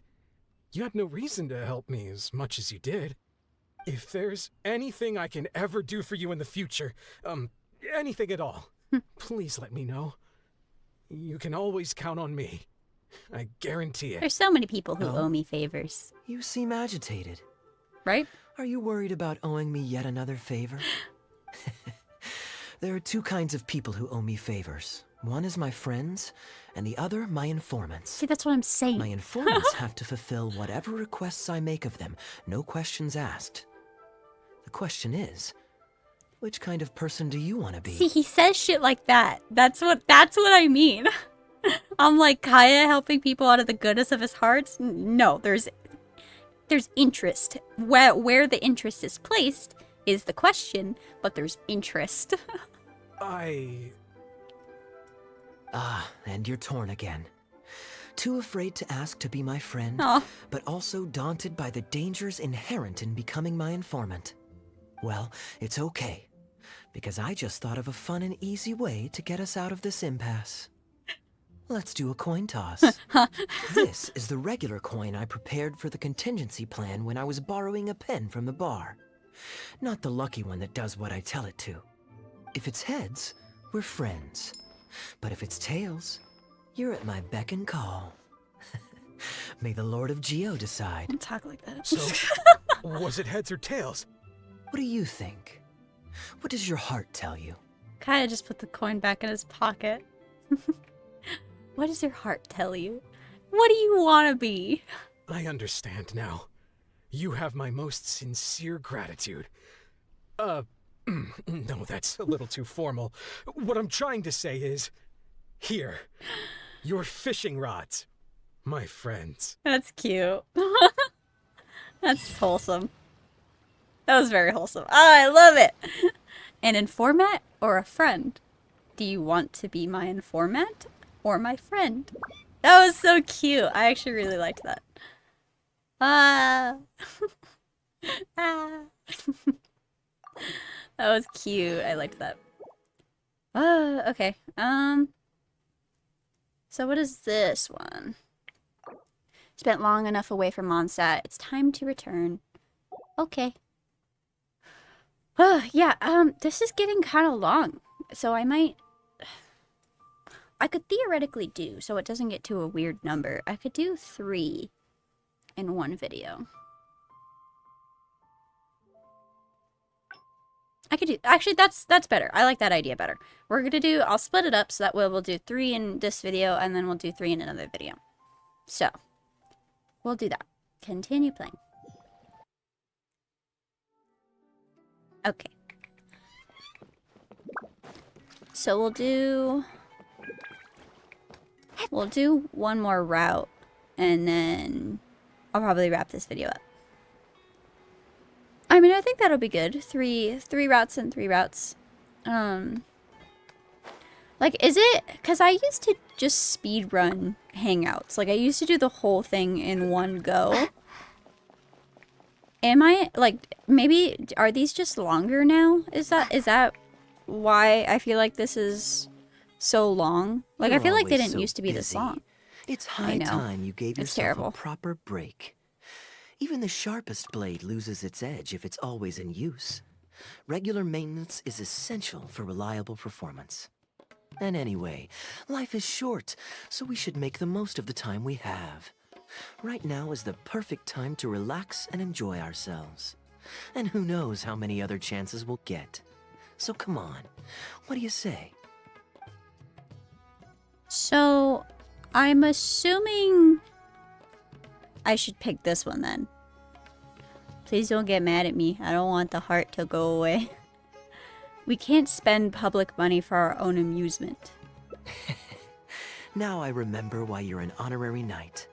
You had no reason to help me as much as you did. If there's anything I can ever do for you in the future, anything at all, please let me know. You can always count on me. I guarantee it. There's so many people who owe me favors. You seem agitated. Right? Are you worried about owing me yet another favor? There are two kinds of people who owe me favors. One is my friends, and the other my informants. See, that's what I'm saying. My informants have to fulfill whatever requests I make of them, no questions asked. The question is, which kind of person do you want to be? See, he says shit like that. That's what I mean. I'm like, Kaeya helping people out of the goodness of his heart? No, there's interest. Where the interest is placed is the question, but there's interest. And you're torn again. Too afraid to ask to be my friend, but also daunted by the dangers inherent in becoming my informant. Well, it's okay, because I just thought of a fun and easy way to get us out of this impasse. Let's do a coin toss. This is the regular coin I prepared for the contingency plan when I was borrowing a pen from the bar. Not the lucky one that does what I tell it to. If it's heads, we're friends. But if it's tails, you're at my beck and call. May the Lord of Geo decide. Don't talk like that. So, was it heads or tails? What do you think? What does your heart tell you? Kaeya just put the coin back in his pocket. What does your heart tell you? What do you want to be? I understand now. You have my most sincere gratitude. No, that's a little too formal. What I'm trying to say is, here, your fishing rods, my friends. That's cute. That's wholesome. That was very wholesome. I love it. An informant or a friend? Do you want to be my informant or my friend? That was so cute. I actually really liked that. That was cute. I liked that. Okay. So what is this one? Spent long enough away from Mondstadt. It's time to return. Okay. Yeah, this is getting kind of long. So I could theoretically do, so it doesn't get to a weird number, I could do 3 in one video. I could do, actually, that's better. I like that idea better. I'll split it up so that way we'll do 3 in this video and then we'll do 3 in another video. So, we'll do that. Continue playing. Okay. So we'll do one more route and then I'll probably wrap this video up. I mean, I think that'll be good. Three routes and 3 routes. Like, is it... Because I used to just speedrun Hangouts. Like, I used to do the whole thing in one go. Am I... Like, maybe... Are these just longer now? Is that why I feel like this is so long? Like, I feel like they didn't used to be this long. It's high time you gave yourself terrible. a proper break. Even the sharpest blade loses its edge if it's always in use. Regular maintenance is essential for reliable performance. And anyway, life is short, so we should make the most of the time we have. Right now is the perfect time to relax and enjoy ourselves. And who knows how many other chances we'll get. So come on, what do you say? So, I'm assuming I should pick this one then. Please don't get mad at me. I don't want the heart to go away. We can't spend public money for our own amusement. Now I remember why you're an honorary knight.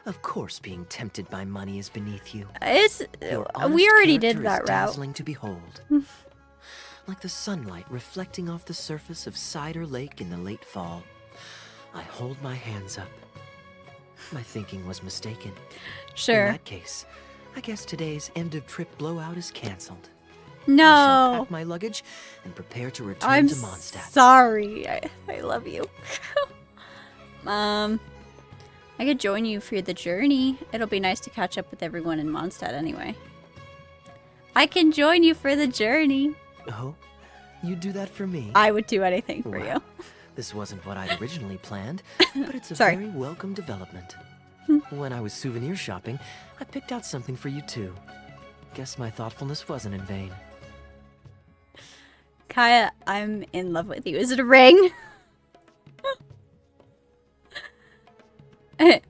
Of course, being tempted by money is beneath you. Your We honest already did character that is route. dazzling to behold. Like the sunlight reflecting off the surface of Cider Lake in the late fall. I hold my hands up. My thinking was mistaken. Sure. In that case, I guess today's end-of-trip blowout is cancelled. No. I shall pack my luggage and prepare to return I'm to Mondstadt. sorry. I love you. I could join you for the journey. It'll be nice to catch up with everyone in Mondstadt anyway. I can join you for the journey. Oh, you'd do that for me? I would do anything for Well, you. This wasn't what I'd originally planned, but it's a Sorry. very welcome development. When I was souvenir shopping, I picked out something for you too. Guess my thoughtfulness wasn't in vain. Kaeya, I'm in love with you. Is it a ring?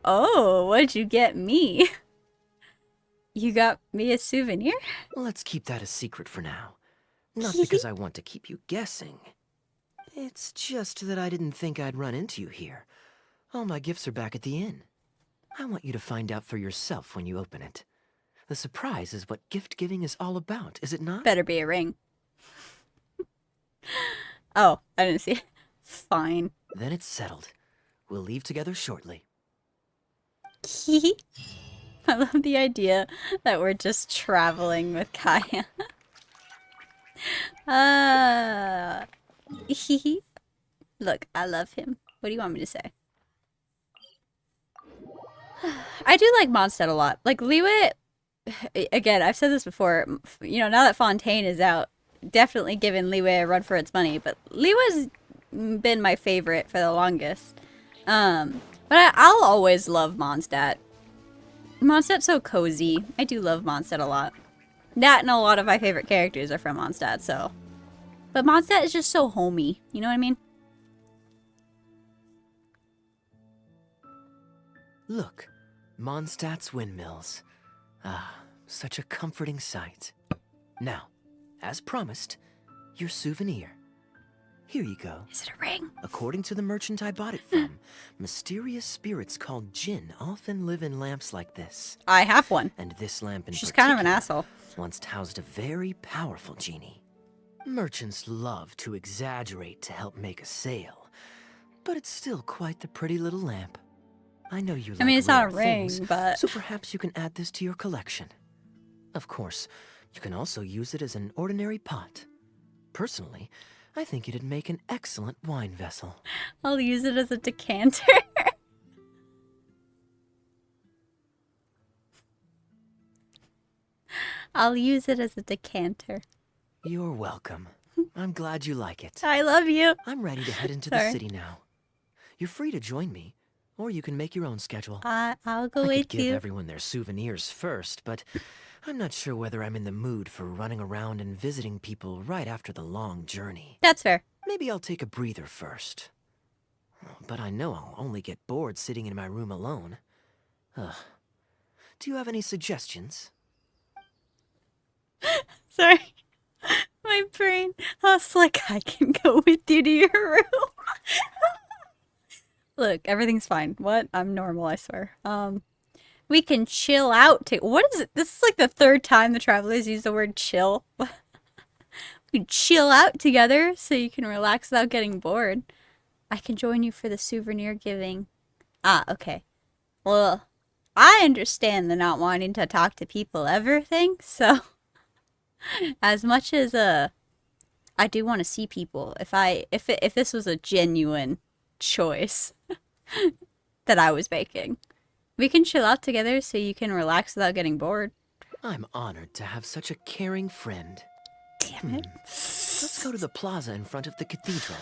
Oh, what'd you get me? You got me a souvenir? Well, let's keep that a secret for now. Not because I want to keep you guessing. It's just that I didn't think I'd run into you here. All my gifts are back at the inn. I want you to find out for yourself when you open it. The surprise is what gift giving is all about, is it not? Better be a ring. Oh, I didn't see it. Fine. Then it's settled. We'll leave together shortly. I love the idea that we're just traveling with Kaeya. Look, I love him. What do you want me to say? I do like Mondstadt a lot. Like, Liyue, again, I've said this before, you know, now that Fontaine is out, definitely giving Liyue a run for its money, but Liyue's been my favorite for the longest. But I'll always love Mondstadt. Mondstadt's so cozy. I do love Mondstadt a lot. That and a lot of my favorite characters are from Mondstadt, so. But Mondstadt is just so homey. You know what I mean? Look, Mondstadt's windmills. Ah, such a comforting sight. Now, as promised, your souvenir. Here you go. Is it a ring? According to the merchant I bought it from, mysterious spirits called Jinn often live in lamps like this. I have one. And this lamp in She's particular kind of an asshole. once housed a very powerful genie. Merchants love to exaggerate to help make a sale, but it's still quite the pretty little lamp. I know you like I mean, it's not a rare ring, things, but... so perhaps you can add this to your collection. Of course, you can also use it as an ordinary pot. Personally, I think it'd make an excellent wine vessel. I'll use it as a decanter. I'll use it as a decanter. You're welcome. I'm glad you like it. I love you. I'm ready to head into the city now. You're free to join me, or you can make your own schedule. I'll go I with could give you. everyone their souvenirs first, but I'm not sure whether I'm in the mood for running around and visiting people right after the long journey. That's fair. Maybe I'll take a breather first. But I know I'll only get bored sitting in my room alone. Ugh. Do you have any suggestions? Sorry. My brain. I was like, I can go with you to your room. Look, everything's fine. What? I'm normal, I swear. We can chill out. What is it? This is like the third time the travelers use the word chill. We can chill out together so you can relax without getting bored. I can join you for the souvenir giving. Ah, okay. Well, I understand the not wanting to talk to people ever thing, so as much as I do want to see people, if this was a genuine choice that I was making, we can chill out together so you can relax without getting bored. I'm honored to have such a caring friend. Damn it. Let's go to the plaza in front of the cathedral.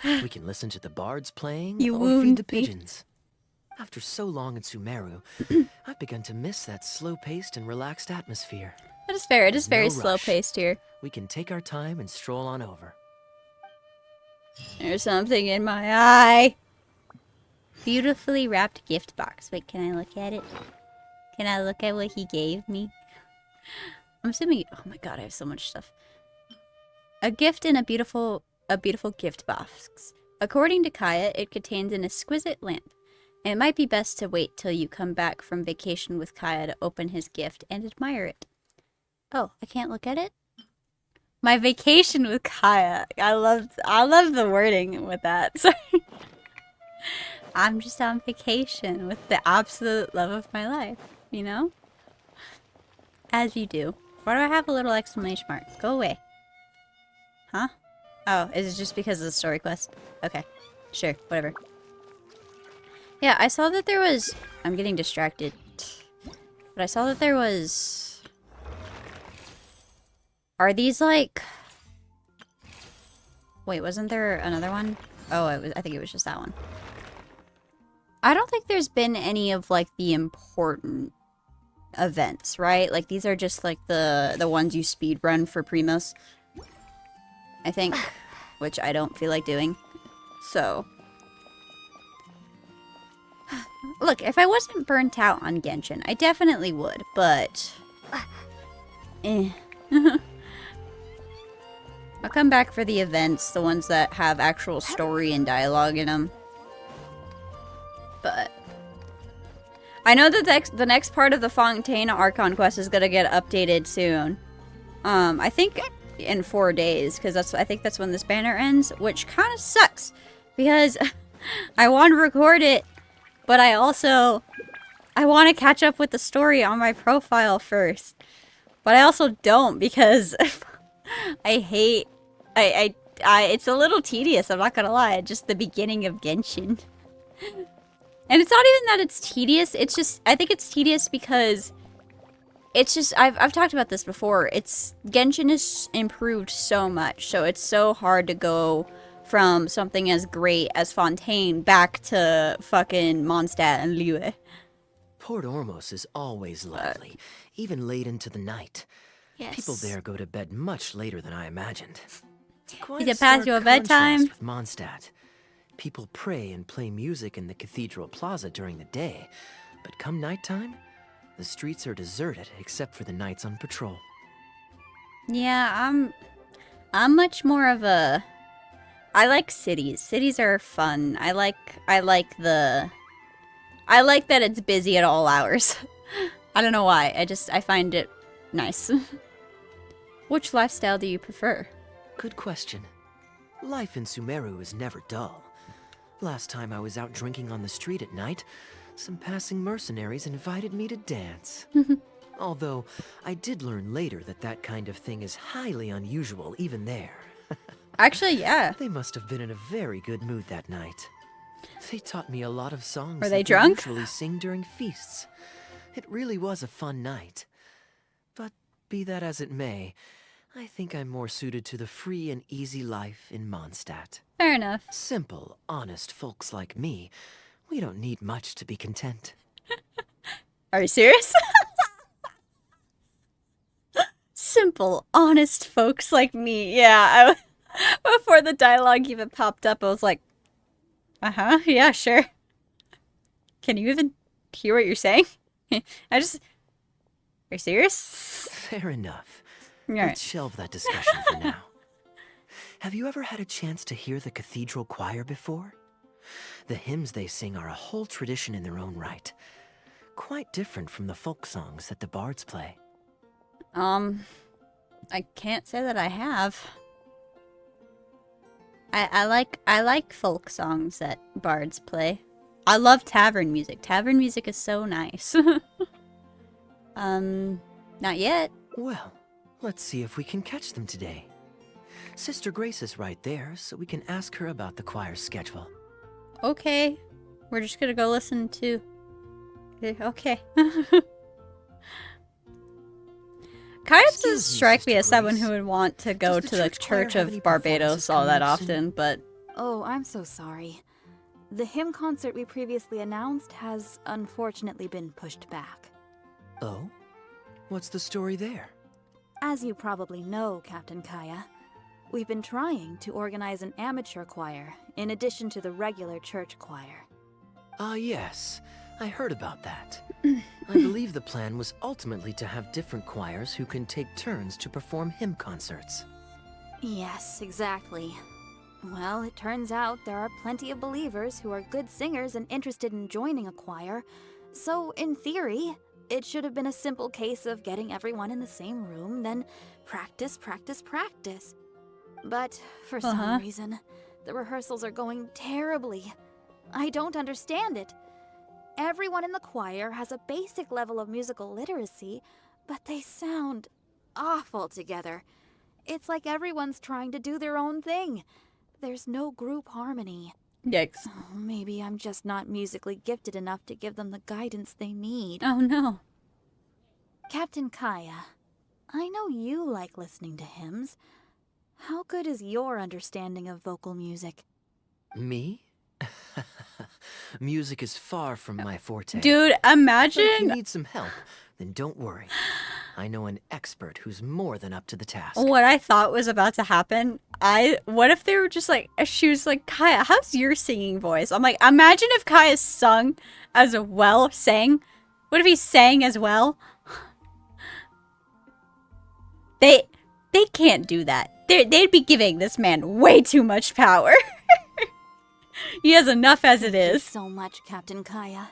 We can listen to the bards playing You or wound feed the me. pigeons. After so long in Sumeru, I've begun to miss that slow-paced and relaxed atmosphere. That is fair. It is very No rush. slow-paced here. We can take our time and stroll on over. There's something in my eye. Beautifully wrapped gift box. Wait, can I look at it? Can I look at what he gave me? I'm assuming... Oh my god, I have so much stuff. A gift in a beautiful gift box. According to Kaeya, it contains an exquisite lamp. It might be best to wait till you come back from vacation with Kaeya to open his gift and admire it. Oh, I can't look at it? My vacation with Kaeya. I love the wording with that. Sorry. I'm just on vacation with the absolute love of my life, you know? As you do. Why do I have a little exclamation mark? Go away. Huh? Oh, is it just because of the story quest? Okay. Sure, whatever. Yeah, I saw that there was... I'm getting distracted. But I saw that there was... Are these like... Wait, wasn't there another one? Oh, I think it was just that one. I don't think there's been any of like the important events, right? Like these are just like the ones you speed run for Primos. I think, which I don't feel like doing. So, look, if I wasn't burnt out on Genshin, I definitely would, but I'll come back for the events, the ones that have actual story and dialogue in them. But I know that the next part of the Fontaine Archon quest is gonna get updated soon. I think in 4 days, because I think that's when this banner ends, which kind of sucks because I want to record it, but I want to catch up with the story on my profile first. But I also don't because it's a little tedious, I'm not gonna lie, just the beginning of Genshin. And it's not even that it's tedious, it's just, I think it's tedious because it's just, I've talked about this before, Genshin has improved so much, so it's so hard to go from something as great as Fontaine back to fucking Mondstadt and Liyue. Port Ormos is always lively, even late into the night. Yes. People there go to bed much later than I imagined. Is it past your bedtime? With Mondstadt. People pray and play music in the cathedral plaza during the day, but come nighttime, the streets are deserted except for the knights on patrol. Yeah, I'm much more of a... I like cities. Cities are fun. I like that it's busy at all hours. I don't know why. I find it nice. Which lifestyle do you prefer? Good question. Life in Sumeru is never dull. Last time I was out drinking on the street at night, some passing mercenaries invited me to dance. Although, I did learn later that kind of thing is highly unusual even there. Actually, yeah. They must have been in a very good mood that night. They taught me a lot of songs Were they that drunk? They usually sing during feasts. It really was a fun night. But be that as it may, I think I'm more suited to the free and easy life in Mondstadt. Fair enough. Simple, honest folks like me, we don't need much to be content. Are you serious? Simple, honest folks like me. Yeah, before the dialogue even popped up, I was like, yeah, sure. Can you even hear what you're saying? Are you serious? Fair enough. All Let's right. shelve that discussion for now. Have you ever had a chance to hear the cathedral choir before? The hymns they sing are a whole tradition in their own right. Quite different from the folk songs that the bards play. I can't say that I have. I like folk songs that bards play. I love tavern music. Tavern music is so nice. Not yet. Well, let's see if we can catch them today. Sister Grace is right there, so we can ask her about the choir's schedule. Okay. We're just gonna go listen to... Okay. Kaeya doesn't strike me as someone who would want to go to the Church of Barbados all that often, but... Oh, I'm so sorry. The hymn concert we previously announced has unfortunately been pushed back. Oh? What's the story there? As you probably know, Captain Kaeya, we've been trying to organize an amateur choir in addition to the regular church choir. Ah, yes. I heard about that. I believe the plan was ultimately to have different choirs who can take turns to perform hymn concerts. Yes, exactly. Well, it turns out there are plenty of believers who are good singers and interested in joining a choir. So, in theory, it should have been a simple case of getting everyone in the same room, then practice, practice, practice. But for some reason, the rehearsals are going terribly. I don't understand it. Everyone in the choir has a basic level of musical literacy, but they sound awful together. It's like everyone's trying to do their own thing. There's no group harmony. Yikes. Oh, maybe I'm just not musically gifted enough to give them the guidance they need. Oh no. Captain Kaeya, I know you like listening to hymns. How good is your understanding of vocal music? Me? Music is far from my forte. Dude, But if imagine. you need some help, then don't worry. I know an expert who's more than up to the task. What I thought was about to happen, what if they were just like, she was like, Kaeya, how's your singing voice? I'm like, imagine if Kaeya sang as well. What if he sang as well? They can't do that. They'd be giving this man way too much power. He has enough as it is. Thank you so much, Captain Kaeya.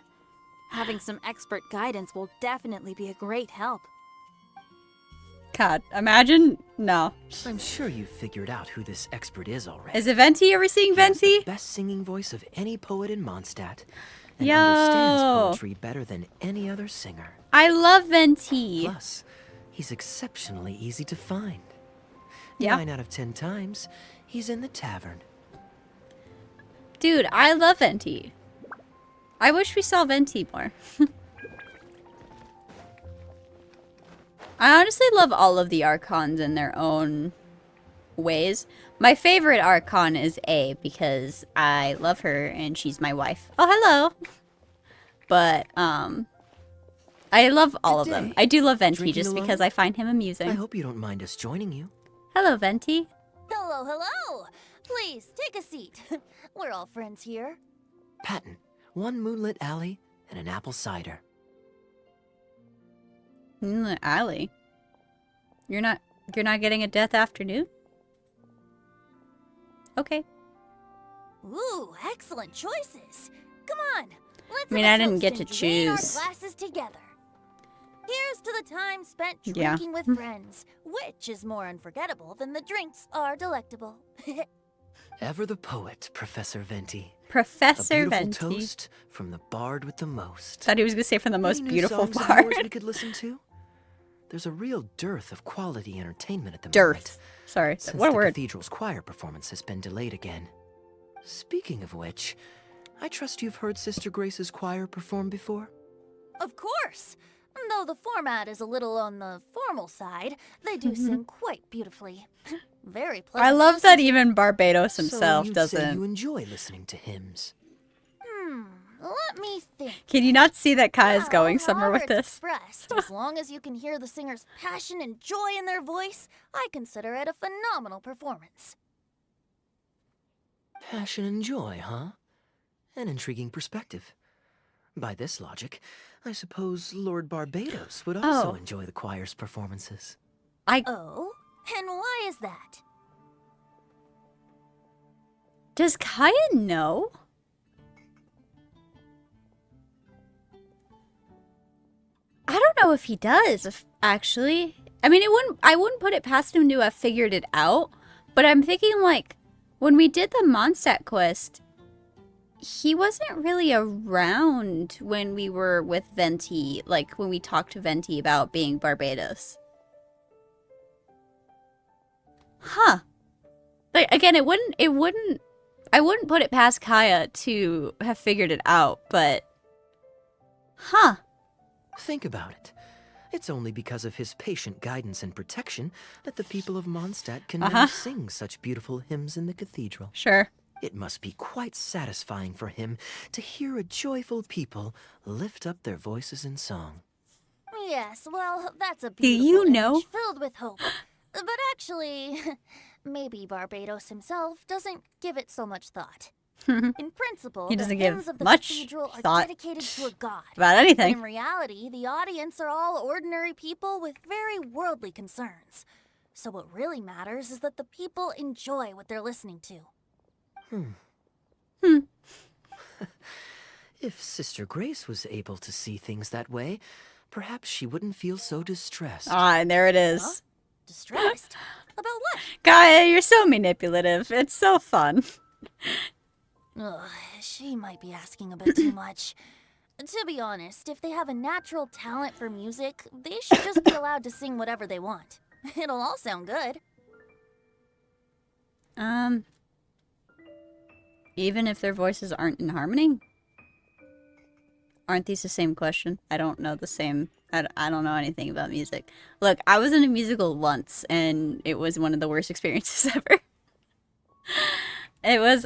Having some expert guidance will definitely be a great help. God, imagine. No. I'm sure you've figured out who this expert is already. Is it Venti? Are we seeing Venti? The best singing voice of any poet in Mondstadt. And Yo. understands poetry better than any other singer. I love Venti. Plus, he's exceptionally easy to find. Yeah. 9 out of 10 times, he's in the tavern. Dude, I love Venti. I wish we saw Venti more. I honestly love all of the Archons in their own ways. My favorite Archon is A because I love her and she's my wife. Oh, hello. But, I love all of them. I do love Venti Drinking just alone? because I find him amusing. I hope you don't mind us joining you. Hello, Venti. Hello, hello! Please, take a seat. We're all friends here. Patton, 1 moonlit alley and an apple cider. Allie. You're not getting a death afternoon? Okay. Ooh, excellent choices. Come on, let's I mean, have a I didn't toast get to and drain our choose. glasses together. Here's to the time spent Yeah. drinking with friends, which is more unforgettable than the drinks are delectable. Ever the poet, Professor Venti. Professor A beautiful Venti. toast from the bard with the most. Thought he was gonna say from the most Any new beautiful songs of part. yours we could listen to? There's a real dearth of quality entertainment at the moment. Dearth. Sorry, Since what a the word. cathedral's choir performance has been delayed again. Speaking of which, I trust you've heard Sister Grace's choir perform before? Of course! Though the format is a little on the formal side, they do sing quite beautifully. Very pleasant. I love that even Barbados So himself you'd say doesn't. you enjoy listening to hymns. Let me think. Can you not see that Kaeya's Well, going somewhere with however it's this? expressed, as long as you can hear the singer's passion and joy in their voice, I consider it a phenomenal performance. Passion and joy, huh? An intriguing perspective. By this logic, I suppose Lord Barbados would also Oh. enjoy the choir's performances. Oh? And why is that? Does Kaeya know? I don't know if he does, actually. I mean, I wouldn't put it past him to have figured it out, but I'm thinking, like, when we did the Mondstadt quest, he wasn't really around when we were with Venti, like, when we talked to Venti about being Barbados. Huh. Like, again, I wouldn't put it past Kaeya to have figured it out, but... Huh. Think about it. It's only because of his patient guidance and protection that the people of Mondstadt can now sing such beautiful hymns in the cathedral. Sure. It must be quite satisfying for him to hear a joyful people lift up their voices in song. Yes, well, that's a Do beautiful you know? image filled with hope. But actually, maybe Barbados himself doesn't give it so much thought. In principle, He the doesn't hymns give of the much cathedral are thought dedicated to a god. about anything. But in reality, the audience are all ordinary people with very worldly concerns. So what really matters is that the people enjoy what they're listening to. If Sister Grace was able to see things that way, perhaps she wouldn't feel so distressed. Ah, and there it is. Huh? Distressed? About what? Kaeya, you're so manipulative. It's so fun. Ugh, she might be asking a bit too much. To be honest, if they have a natural talent for music, they should just be allowed to sing whatever they want. It'll all sound good. Even if their voices aren't in harmony? Aren't these the same question? I don't know the same. I don't know anything about music. Look, I was in a musical once, and it was one of the worst experiences ever.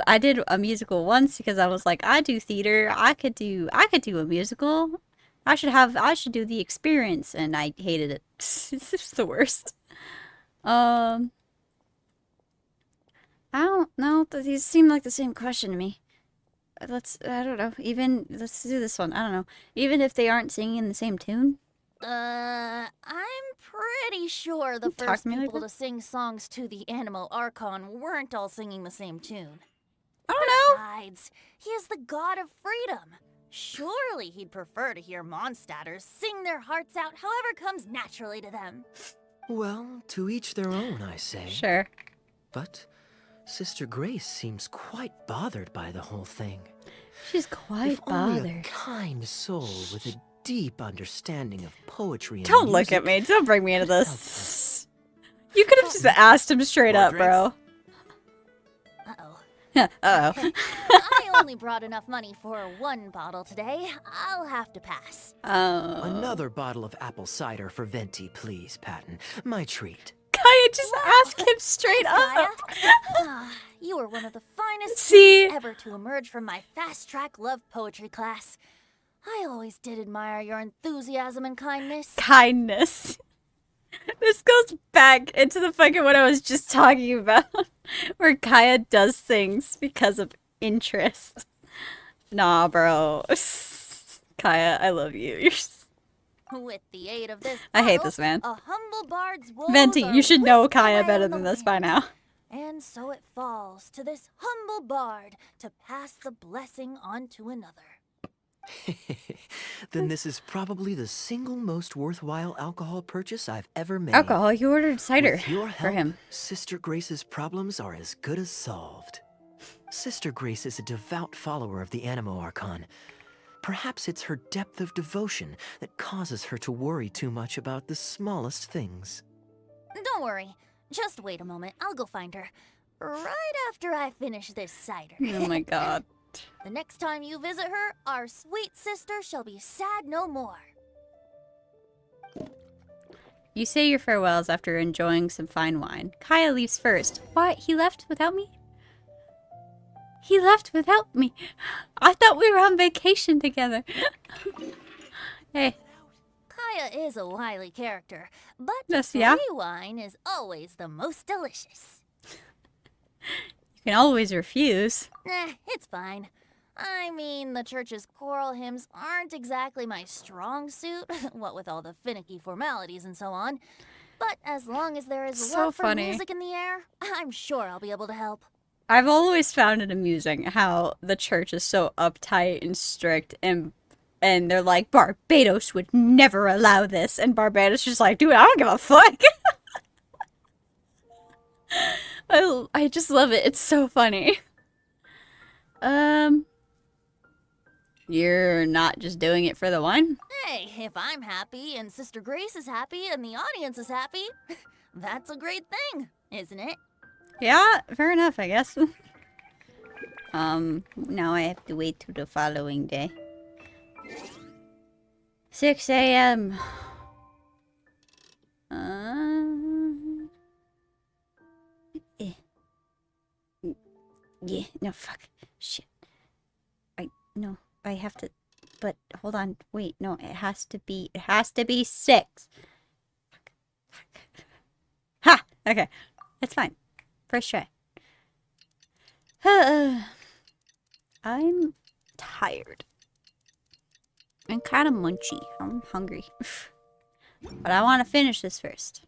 I did a musical once because I was like, I do theater. I could do a musical. I should do the experience, and I hated it. It's just the worst. I don't know. These seem like the same question to me. I don't know. Let's do this one. I don't know. Even if they aren't singing in the same tune? I'm pretty sure the first people to sing songs to the Animo Archon weren't all singing the same tune. I don't know. Besides, he is the god of freedom. Surely he'd prefer to hear Mondstadters sing their hearts out however comes naturally to them. Well, to each their own, I say. Sure. But Sister Grace seems quite bothered by the whole thing. She's quite bothered. Only a kind soul with a deep understanding of poetry and Don't music look at me. Don't bring me into this. You could have just asked him straight up, bro. Uh-oh. Uh-oh. I only brought enough money for one bottle today. I'll have to pass. Another bottle of apple cider for Venti, please, Patton. My treat. Kaeya, just ask him straight up. You are one of the finest See? ever to emerge from my fast-track love poetry class. I always did admire your enthusiasm and kindness. Kindness. This goes back into the fucking what I was just talking about. Where Kaeya does things because of interest. Nah, bro. Kaeya, I love you. You're With the aid of this I hate bottle, this man. a humble bard's woes Venti, are you should know whisked Kaeya away better on the than this wind. by now. And so it falls to this humble bard to pass the blessing on to another. Then this is probably the single most worthwhile alcohol purchase I've ever made. Alcohol? You ordered cider With your for help, him. Sister Grace's problems are as good as solved. Sister Grace is a devout follower of the Animo Archon. Perhaps it's her depth of devotion that causes her to worry too much about the smallest things. Don't worry. Just wait a moment. I'll go find her. Right after I finish this cider. Oh my god. The next time you visit her, our sweet sister shall be sad no more. You say your farewells after enjoying some fine wine. Kaeya leaves first. What? He left without me? He left without me. I thought we were on vacation together. Hey. Kaeya is a wily character, but Yes, free yeah. wine is always the most delicious. You can always refuse. It's fine. I mean, the church's choral hymns aren't exactly my strong suit, what with all the finicky formalities and so on. But as long as there is So love for funny. music in the air, I'm sure I'll be able to help. I've always found it amusing how the church is so uptight and strict and they're like, Barbados would never allow this. And Barbados is just like, dude, I don't give a fuck. I just love it. It's so funny. You're not just doing it for the wine? Hey, if I'm happy and Sister Grace is happy and the audience is happy, that's a great thing, isn't it? Yeah, fair enough, I guess. Now I have to wait till the following day. 6 a.m. Yeah, no, fuck. Shit. I have to, but hold on, wait, no, it has to be 6. Ha! Okay, it's fine. First try. I'm tired. I'm kind of munchy. I'm hungry. But I want to finish this first.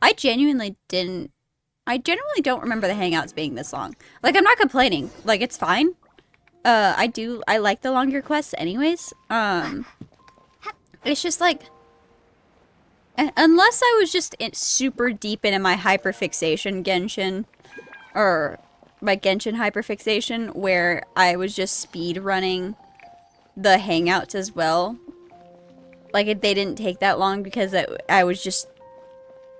I genuinely didn't I generally don't remember the Hangouts being this long. Like, I'm not complaining. Like, it's fine. I like the longer quests anyways. It's just like, unless I was just super deep into my hyperfixation Genshin, or my Genshin hyperfixation, where I was just speed running the Hangouts as well. Like, they didn't take that long because I was just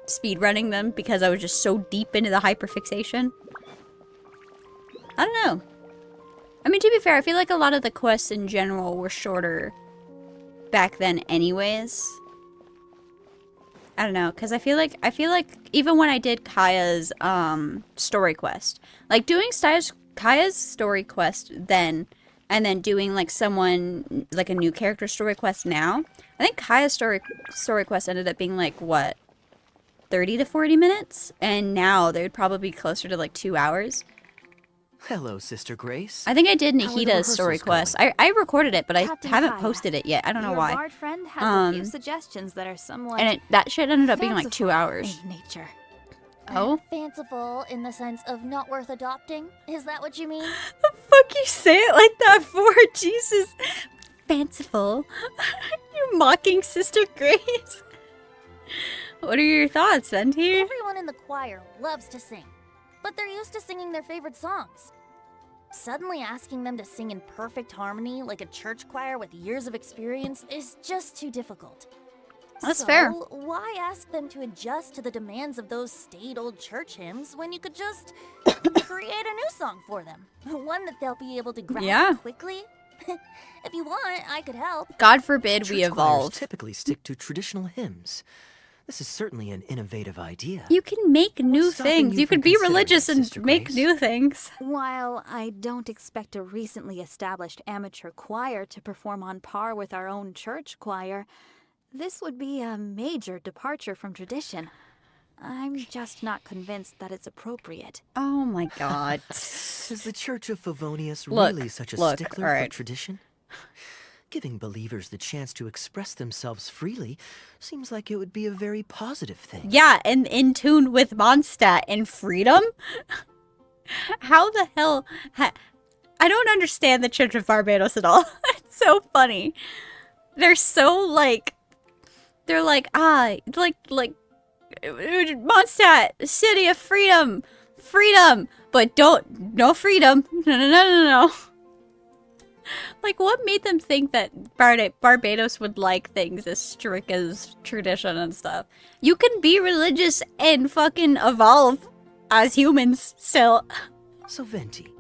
speed running them because I was just so deep into the hyperfixation. I don't know. I mean, to be fair, I feel like a lot of the quests in general were shorter back then anyways. I don't know, because I feel like even when I did Kaeya's story quest, like doing Kaeya's story quest then, and then doing like someone like a new character story quest now, I think Kaeya's story quest ended up being like what, 30 to 40 minutes, and now they would probably be closer to like 2 hours. Hello, Sister Grace. I think I did How are the Nahita's story rehearsals quest. I recorded it, but Captain I haven't Kaeya, posted it yet. I don't know your why. bard friend has a few suggestions that are somewhat And that shit ended up being like 2 hours. in nature. Oh? Fanciful in the sense of not worth adopting? Is that what you mean? The fuck you say it like that for? Jesus. Fanciful. You're mocking Sister Grace. What are your thoughts, Venti? Everyone in the choir loves to sing, but they're used to singing their favorite songs. Suddenly asking them to sing in perfect harmony like a church choir with years of experience is just too difficult. That's fair. Why ask them to adjust to the demands of those staid old church hymns when you could just create a new song for them? One that they'll be able to grasp quickly? If you want, I could help. God forbid we Church choirs evolve. typically stick to traditional hymns. This is certainly an innovative idea. You can make new stopping things. you You from can be considering religious it, and Sister make Grace? new things. While I don't expect a recently established amateur choir to perform on par with our own church choir, this would be a major departure from tradition. I'm just not convinced that it's appropriate. Oh my god. Is the Church of Favonius Look, really such a look, stickler alright. for tradition? Giving believers the chance to express themselves freely seems like it would be a very positive thing. Yeah, and in tune with Mondstadt and freedom? How the hell... I don't understand the Church of Barbados at all. It's so funny. They're so, like... They're like, Mondstadt, city of freedom! Freedom! But no freedom. No. Like, what made them think that Barbados would like things as strict as tradition and stuff? You can be religious and fucking evolve as humans still. So, Venti,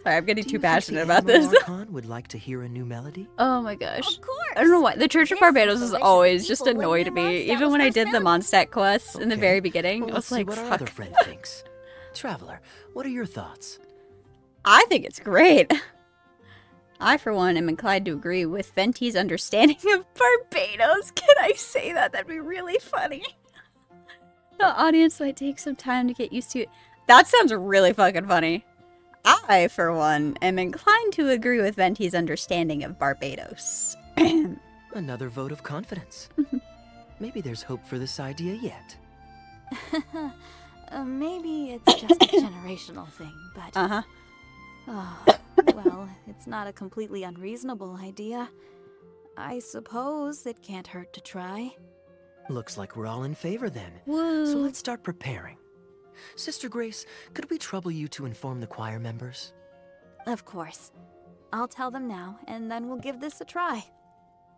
Sorry, I'm getting do too you think passionate the about this. Animal Archon would like to hear a new melody? Oh my gosh. Of course. I don't know why. The Church of This Barbados was is the wish of always just people when annoyed their me. Mondstadt Even was when I first did the founded. Mondstadt quests in the Okay. very beginning, Well, I let's was see like, what our fuck. other friend thinks. Traveler, what are your thoughts? I think it's great. I, for one, am inclined to agree with Venti's understanding of Barbados. Can I say that? That'd be really funny. The audience might take some time to get used to it. That sounds really fucking funny. I, for one, am inclined to agree with Venti's understanding of Barbados. Another vote of confidence. Maybe there's hope for this idea yet. Maybe it's just a generational thing, but... Uh-huh. Oh, well, it's not a completely unreasonable idea. I suppose it can't hurt to try. Looks like we're all in favor then. Woo. So let's start preparing. Sister Grace, could we trouble you to inform the choir members? Of course. I'll tell them now, and then we'll give this a try.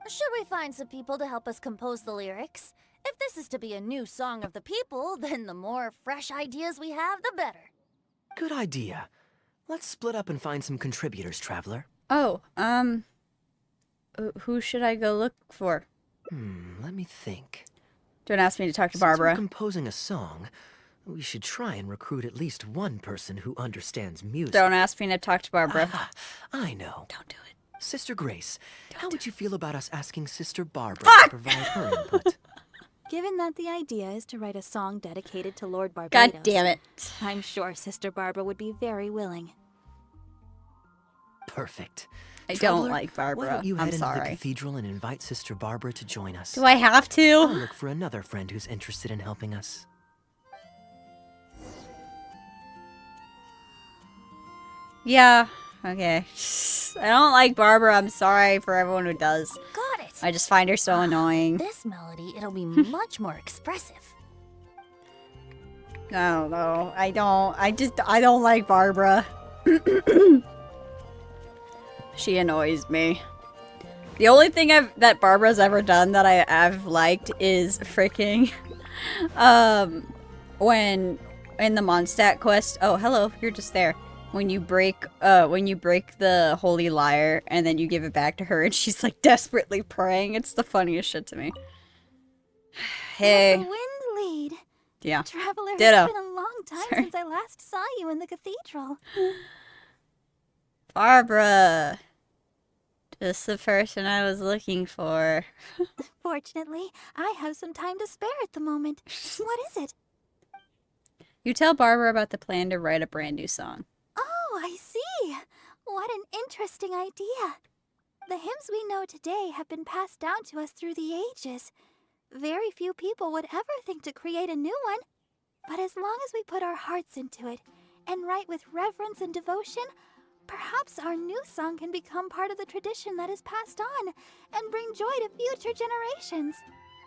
Should we find some people to help us compose the lyrics? If this is to be a new song of the people, then the more fresh ideas we have, the better. Good idea. Let's split up and find some contributors, Traveler. Oh, who should I go look for? Let me think. Don't ask me to talk to Since we're Barbara. composing a song, we should try and recruit at least one person who understands music. Don't ask me to talk to Barbara. I know. Don't do it. Sister Grace, how would you feel about us asking Sister Barbara Fuck! to provide her input? Given that the idea is to write a song dedicated to Lord Barbados... God damn it. I'm sure Sister Barbara would be very willing. Perfect. I Traveler, don't like Barbara. Why don't you I'm head into the sorry. cathedral and invite Sister Barbara to join us? Do I have I'll to? look for another friend who's interested in helping us. Yeah, okay. I don't like Barbara. I'm sorry for everyone who does. Got it. I just find her so annoying. This melody, it'll be much more expressive. I don't know. I don't like Barbara. She annoys me. The only thing that Barbara's ever done that I've liked is freaking when in the Mondstadt quest. Oh, hello, you're just there. When you break the holy lyre and then you give it back to her and she's like desperately praying. It's the funniest shit to me. Hey. The wind lead. Yeah. Traveler, Ditto. it's been a long time since I last saw you in the cathedral. Barbara. Just the person I was looking for. Fortunately, I have some time to spare at the moment. What is it? You tell Barbara about the plan to write a brand new song. Oh, I see. What an interesting idea. The hymns we know today have been passed down to us through the ages. Very few people would ever think to create a new one. But as long as we put our hearts into it and write with reverence and devotion, perhaps our new song can become part of the tradition that is passed on and bring joy to future generations.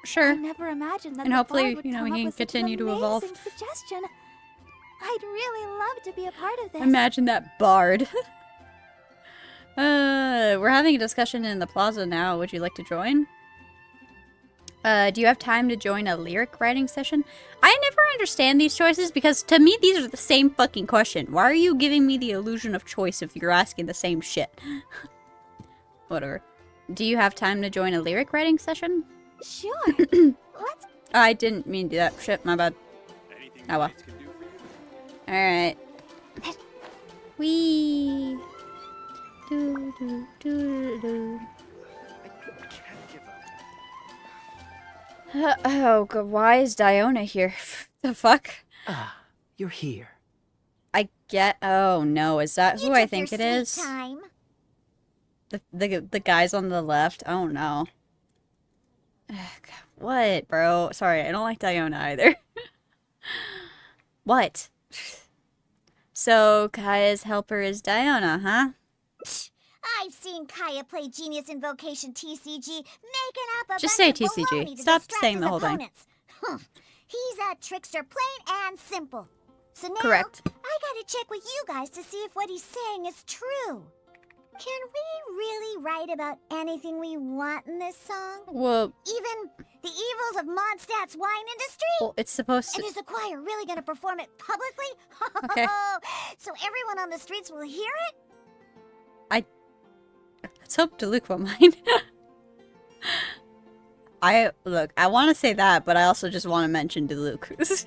Sure. I never imagined that And the hopefully, bard would you know, come we up can with such an continue to evolve. amazing suggestion. I'd really love to be a part of this. Imagine that bard. We're having a discussion in the plaza now. Would you like to join? Do you have time to join a lyric writing session? I never understand these choices because to me these are the same fucking question. Why are you giving me the illusion of choice if you're asking the same shit? Whatever. Do you have time to join a lyric writing session? Sure. Let's... I didn't mean to do that. Shit, my bad. Oh well. Alright. Wee. Do, do, do, do. Oh god, why is Diona here? The fuck? Ah, you're here. I get. Oh no, is that who I think it is? Time. The guys on the left. Oh no. Ugh, what, bro? Sorry, I don't like Diona either. What? So Kaeya's helper is Diona, huh? I've seen Kaeya play Genius Invocation TCG, making up a Just bunch say of TCG. baloney to Stop distract saying his the whole thing. opponents. He's a trickster, plain and simple. So now, Correct. I gotta check with you guys to see if what he's saying is true. Can we really write about anything we want in this song? Well, Even the evils of Mondstadt's wine industry? well, it's supposed And to. is the choir really gonna perform it publicly? Okay. So everyone on the streets will hear it? Let's hope Deluc won't mind. I want to say that, but I also just want to mention Deluc. Let's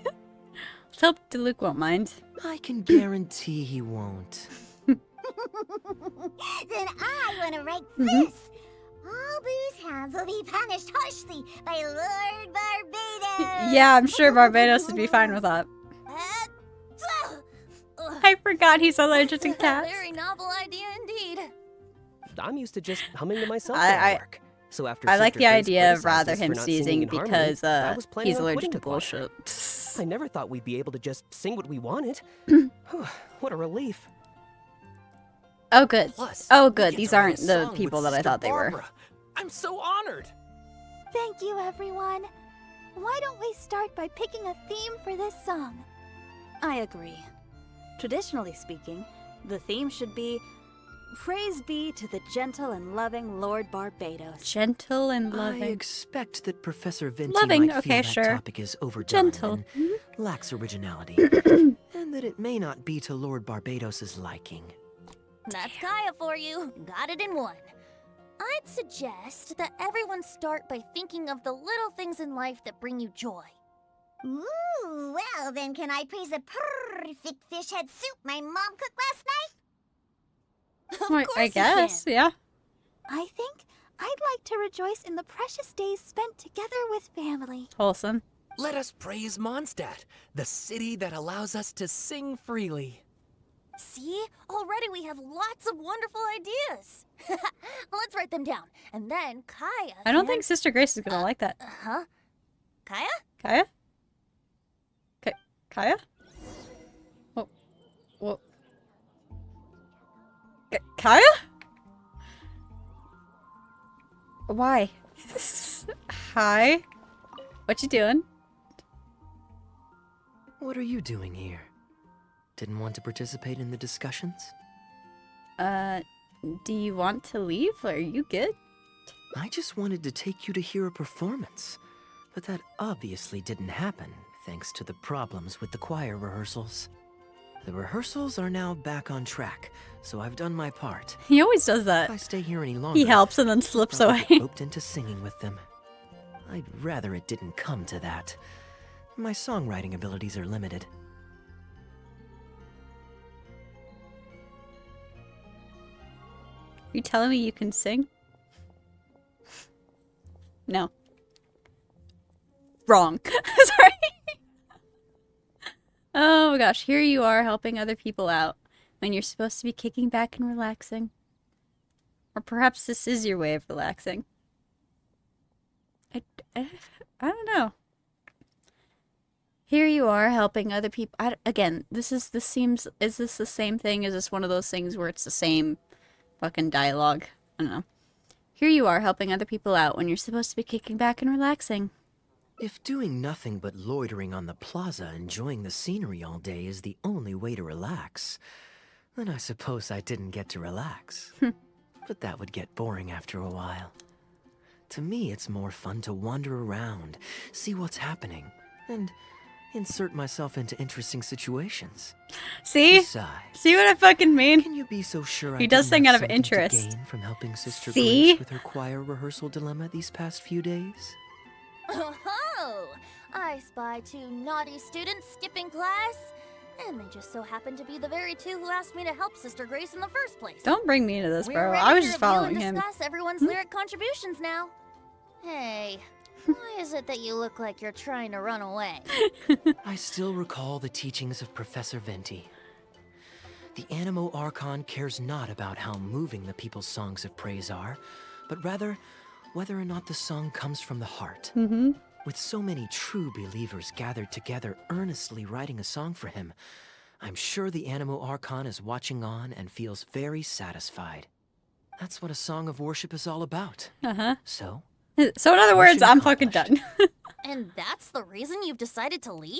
hope Deluc won't mind. I can guarantee he won't. Then I want to write this. All booze hounds will be punished harshly by Lord Barbados. Yeah, I'm sure Barbados would be fine with that. I forgot he's allergic to cats. Very novel idea indeed. I'm used to just humming to myself I at work. So after I like Sister the Grace idea of criticized rather us for him not singing sneezing in harmony, because I was planning he's on allergic quitting to the choir. bullshit. I never thought we'd be able to just sing what we wanted. What a relief. Oh good. Plus, Oh we good. get These to write a aren't the song people with that I Sister thought they were. Barbara. I'm so honored. Thank you, everyone. Why don't we start by picking a theme for this song? I agree. Traditionally speaking, the theme should be Praise be to the gentle and loving Lord Barbados. Gentle and loving. I expect that Professor Venti Loving, might okay, feel that sure. topic is overdone Gentle. and lacks originality, and that it may not be to Lord Barbados's liking. That's Kaeya for you. Got it in one. I'd suggest that everyone start by thinking of the little things in life that bring you joy. Ooh, well then can I praise the perfect fish head soup my mom cooked last night? Well, I guess, yeah. I think I'd like to rejoice in the precious days spent together with family. Wholesome. Let us praise Mondstadt, the city that allows us to sing freely. See? Already we have lots of wonderful ideas. Let's write them down. And then Kaeya I don't can- think Sister Grace is gonna like that. Huh? Kaeya? Kaeya? Kaeya? What? Kaeya? Why? Hi. What you doing? What are you doing here? Didn't want to participate in the discussions? Do you want to leave? Are you good? I just wanted to take you to hear a performance. But that obviously didn't happen, thanks to the problems with the choir rehearsals. The rehearsals are now back on track, so I've done my part. He always does that. If I stay here any longer, He helps and then slips I'll away. get roped into singing with them. I'd rather it didn't come to that. My songwriting abilities are limited. You telling me you can sing? No. Wrong. Sorry. Oh my gosh, here you are helping other people out when you're supposed to be kicking back and relaxing. Or perhaps this is your way of relaxing. I don't know. Here you are helping other people. Again, is this the same thing? Is this one of those things where it's the same fucking dialogue? I don't know. Here you are helping other people out when you're supposed to be kicking back and relaxing. If doing nothing but loitering on the plaza enjoying the scenery all day is the only way to relax, then I suppose I didn't get to relax. But that would get boring after a while. To me, it's more fun to wander around, see what's happening, and insert myself into interesting situations. See? Besides, See what I fucking mean? Can you be so sure He I does didn't sing have out of something interest. to gain from helping Sister See? Grace with her choir rehearsal dilemma these past few days? Oh, I spy two naughty students skipping class, and they just so happen to be the very two who asked me to help Sister Grace in the first place. Don't bring me into this, We're bro. ready I was to just review following and him. discuss everyone's lyric contributions now. Hey, why is it that you look like you're trying to run away? I still recall the teachings of Professor Venti. The Animo Archon cares not about how moving the people's songs of praise are, but rather whether or not the song comes from the heart. Mm-hmm. With so many true believers gathered together earnestly writing a song for him, I'm sure the Animo Archon is watching on and feels very satisfied. That's what a song of worship is all about. Uh-huh. So in other words, mission I'm fucking done. And that's the reason you've decided to leave?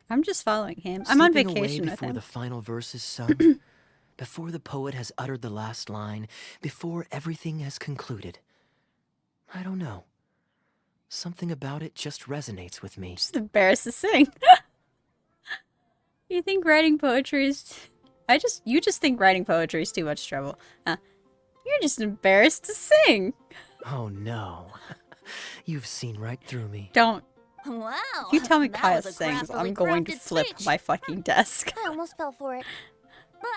I'm just following him. I'm on Slipping away vacation with before him. the final verse is sung, before the poet has uttered the last line, before everything has concluded. I don't know. Something about it just resonates with me. Just embarrassed to sing. You think writing poetry is... You just think writing poetry is too much trouble. You're just embarrassed to sing. Oh no. You've seen right through me. Don't. Wow. If you tell me that Kaeya was a sings, craftily I'm going to crafted flip speech. my fucking desk. I almost fell for it.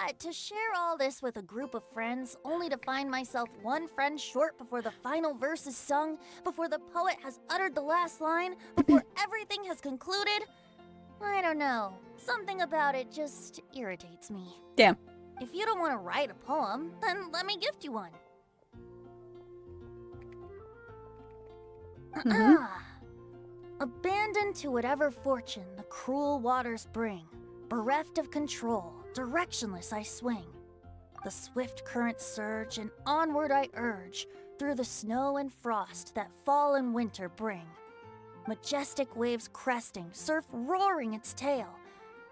But to share all this with a group of friends, only to find myself one friend short before the final verse is sung, before the poet has uttered the last line, before everything has concluded, I don't know. Something about it just irritates me. Damn. If you don't want to write a poem, then let me gift you one. Abandoned to whatever fortune the cruel waters bring, bereft of control, directionless I swing. The swift currents surge, and onward I urge, through the snow and frost that fall and winter bring. Majestic waves cresting, surf roaring its tail,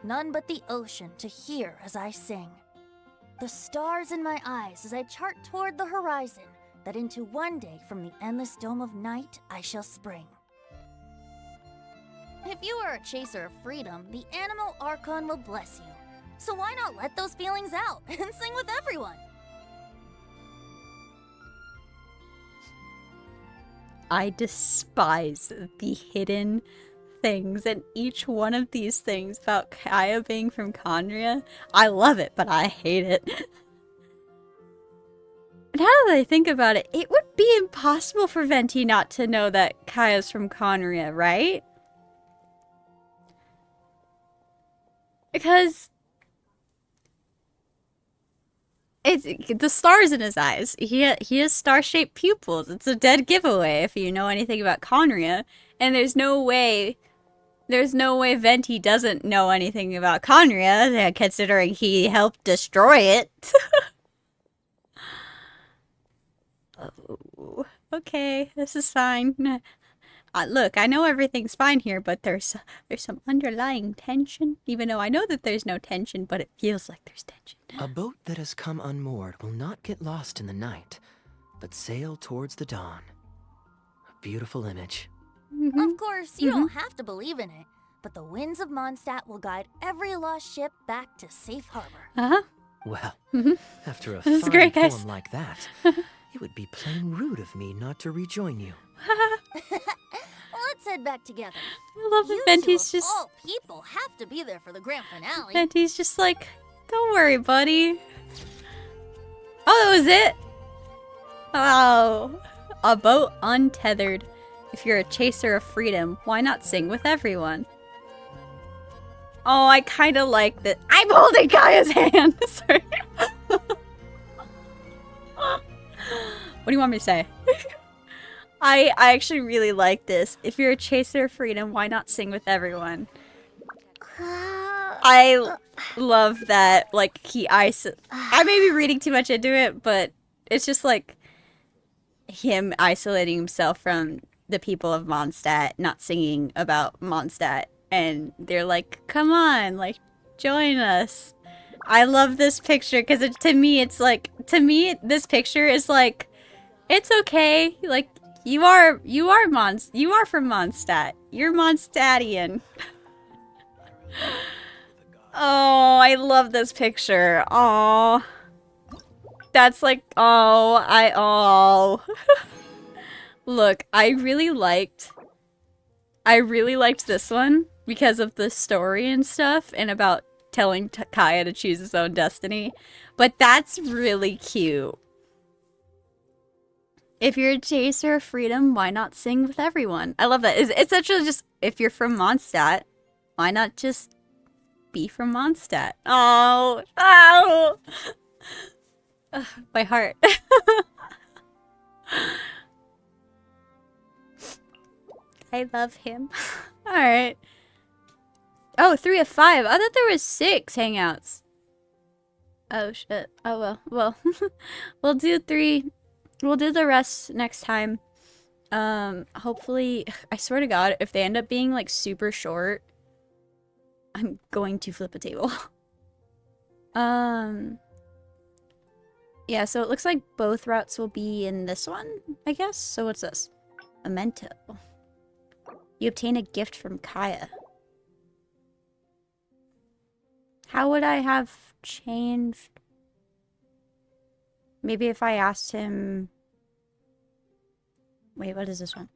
none but the ocean to hear as I sing. The stars in my eyes as I chart toward the horizon, that into one day from the endless dome of night I shall spring. If you are a chaser of freedom, the Animo Archon will bless you. So why not let those feelings out and sing with everyone? I despise the hidden things in each one of these things about Kaeya being from Conria. I love it, but I hate it. Now that I think about it, it would be impossible for Venti not to know that Kaeya's from Conria, right? Because it's the stars in his eyes. He has star-shaped pupils. It's a dead giveaway if you know anything about Conria. And there's no way Venti doesn't know anything about Conria, considering he helped destroy it. Okay, this is fine. Look, I know everything's fine here, but there's some underlying tension. Even though I know that there's no tension, but it feels like there's tension. A boat that has come unmoored will not get lost in the night, but sail towards the dawn. A beautiful image. Of course, you don't have to believe in it, but the winds of Mondstadt will guide every lost ship back to safe harbor. Well, after a This is fine great, guys. poem like that, it would be plain rude of me not to rejoin you. Let's head back together. I love that You Venti's two, of just... all people, have to be there for the grand finale. Venti's just like, don't worry, buddy. Oh, that was it? Oh. A boat untethered. If you're a chaser of freedom, why not sing with everyone? Oh, I kind of like that. I'm holding Kaeya's hand. Sorry. What do you want me to say? I actually really like this. If you're a chaser of freedom, why not sing with everyone? I love that. Like, I may be reading too much into it, but it's just like him isolating himself from the people of Mondstadt, not singing about Mondstadt. And they're like, come on, like, join us. I love this picture because to me, this picture is like, it's okay. Like, you are from Mondstadt. You're Mondstadtian. Oh, I love this picture. Oh, that's like, oh. Look, I really liked this one because of the story and stuff and about telling Kaeya to choose his own destiny. But that's really cute. If you're a chaser of freedom, why not sing with everyone? I love that. It's actually just, if you're from Mondstadt, why not just be from Mondstadt? Oh. Ugh, my heart. I love him. Alright. Oh, 3 of 5. I thought there was 6 hangouts. Oh, shit. Oh, well. Well, we'll do 3. We'll do the rest next time. Hopefully, I swear to God, if they end up being, like, super short, I'm going to flip a table. Yeah, so it looks like both routes will be in this one, I guess. So what's this? Memento. You obtain a gift from Kaeya. How would I have changed? Maybe if I asked him... Wait, what is this one?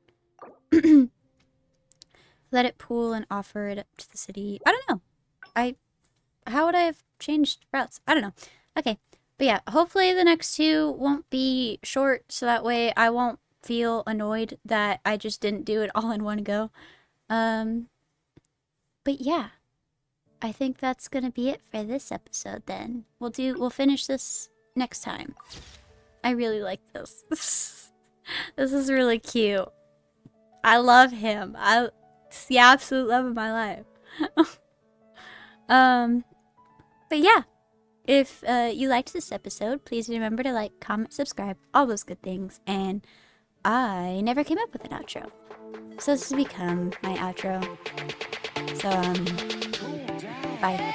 Let it pool and offer it up to the city. I don't know. How would I have changed routes? I don't know. Okay. But yeah, hopefully the next 2 won't be short, so that way I won't feel annoyed that I just didn't do it all in one go. But yeah, I think that's gonna be it for this episode then. We'll finish this next time. I really like this. This is really cute. I love him. It's the absolute love of my life. But yeah, if you liked this episode, please remember to like, comment, subscribe, all those good things. And I never came up with an outro, so this has become my outro. So bye.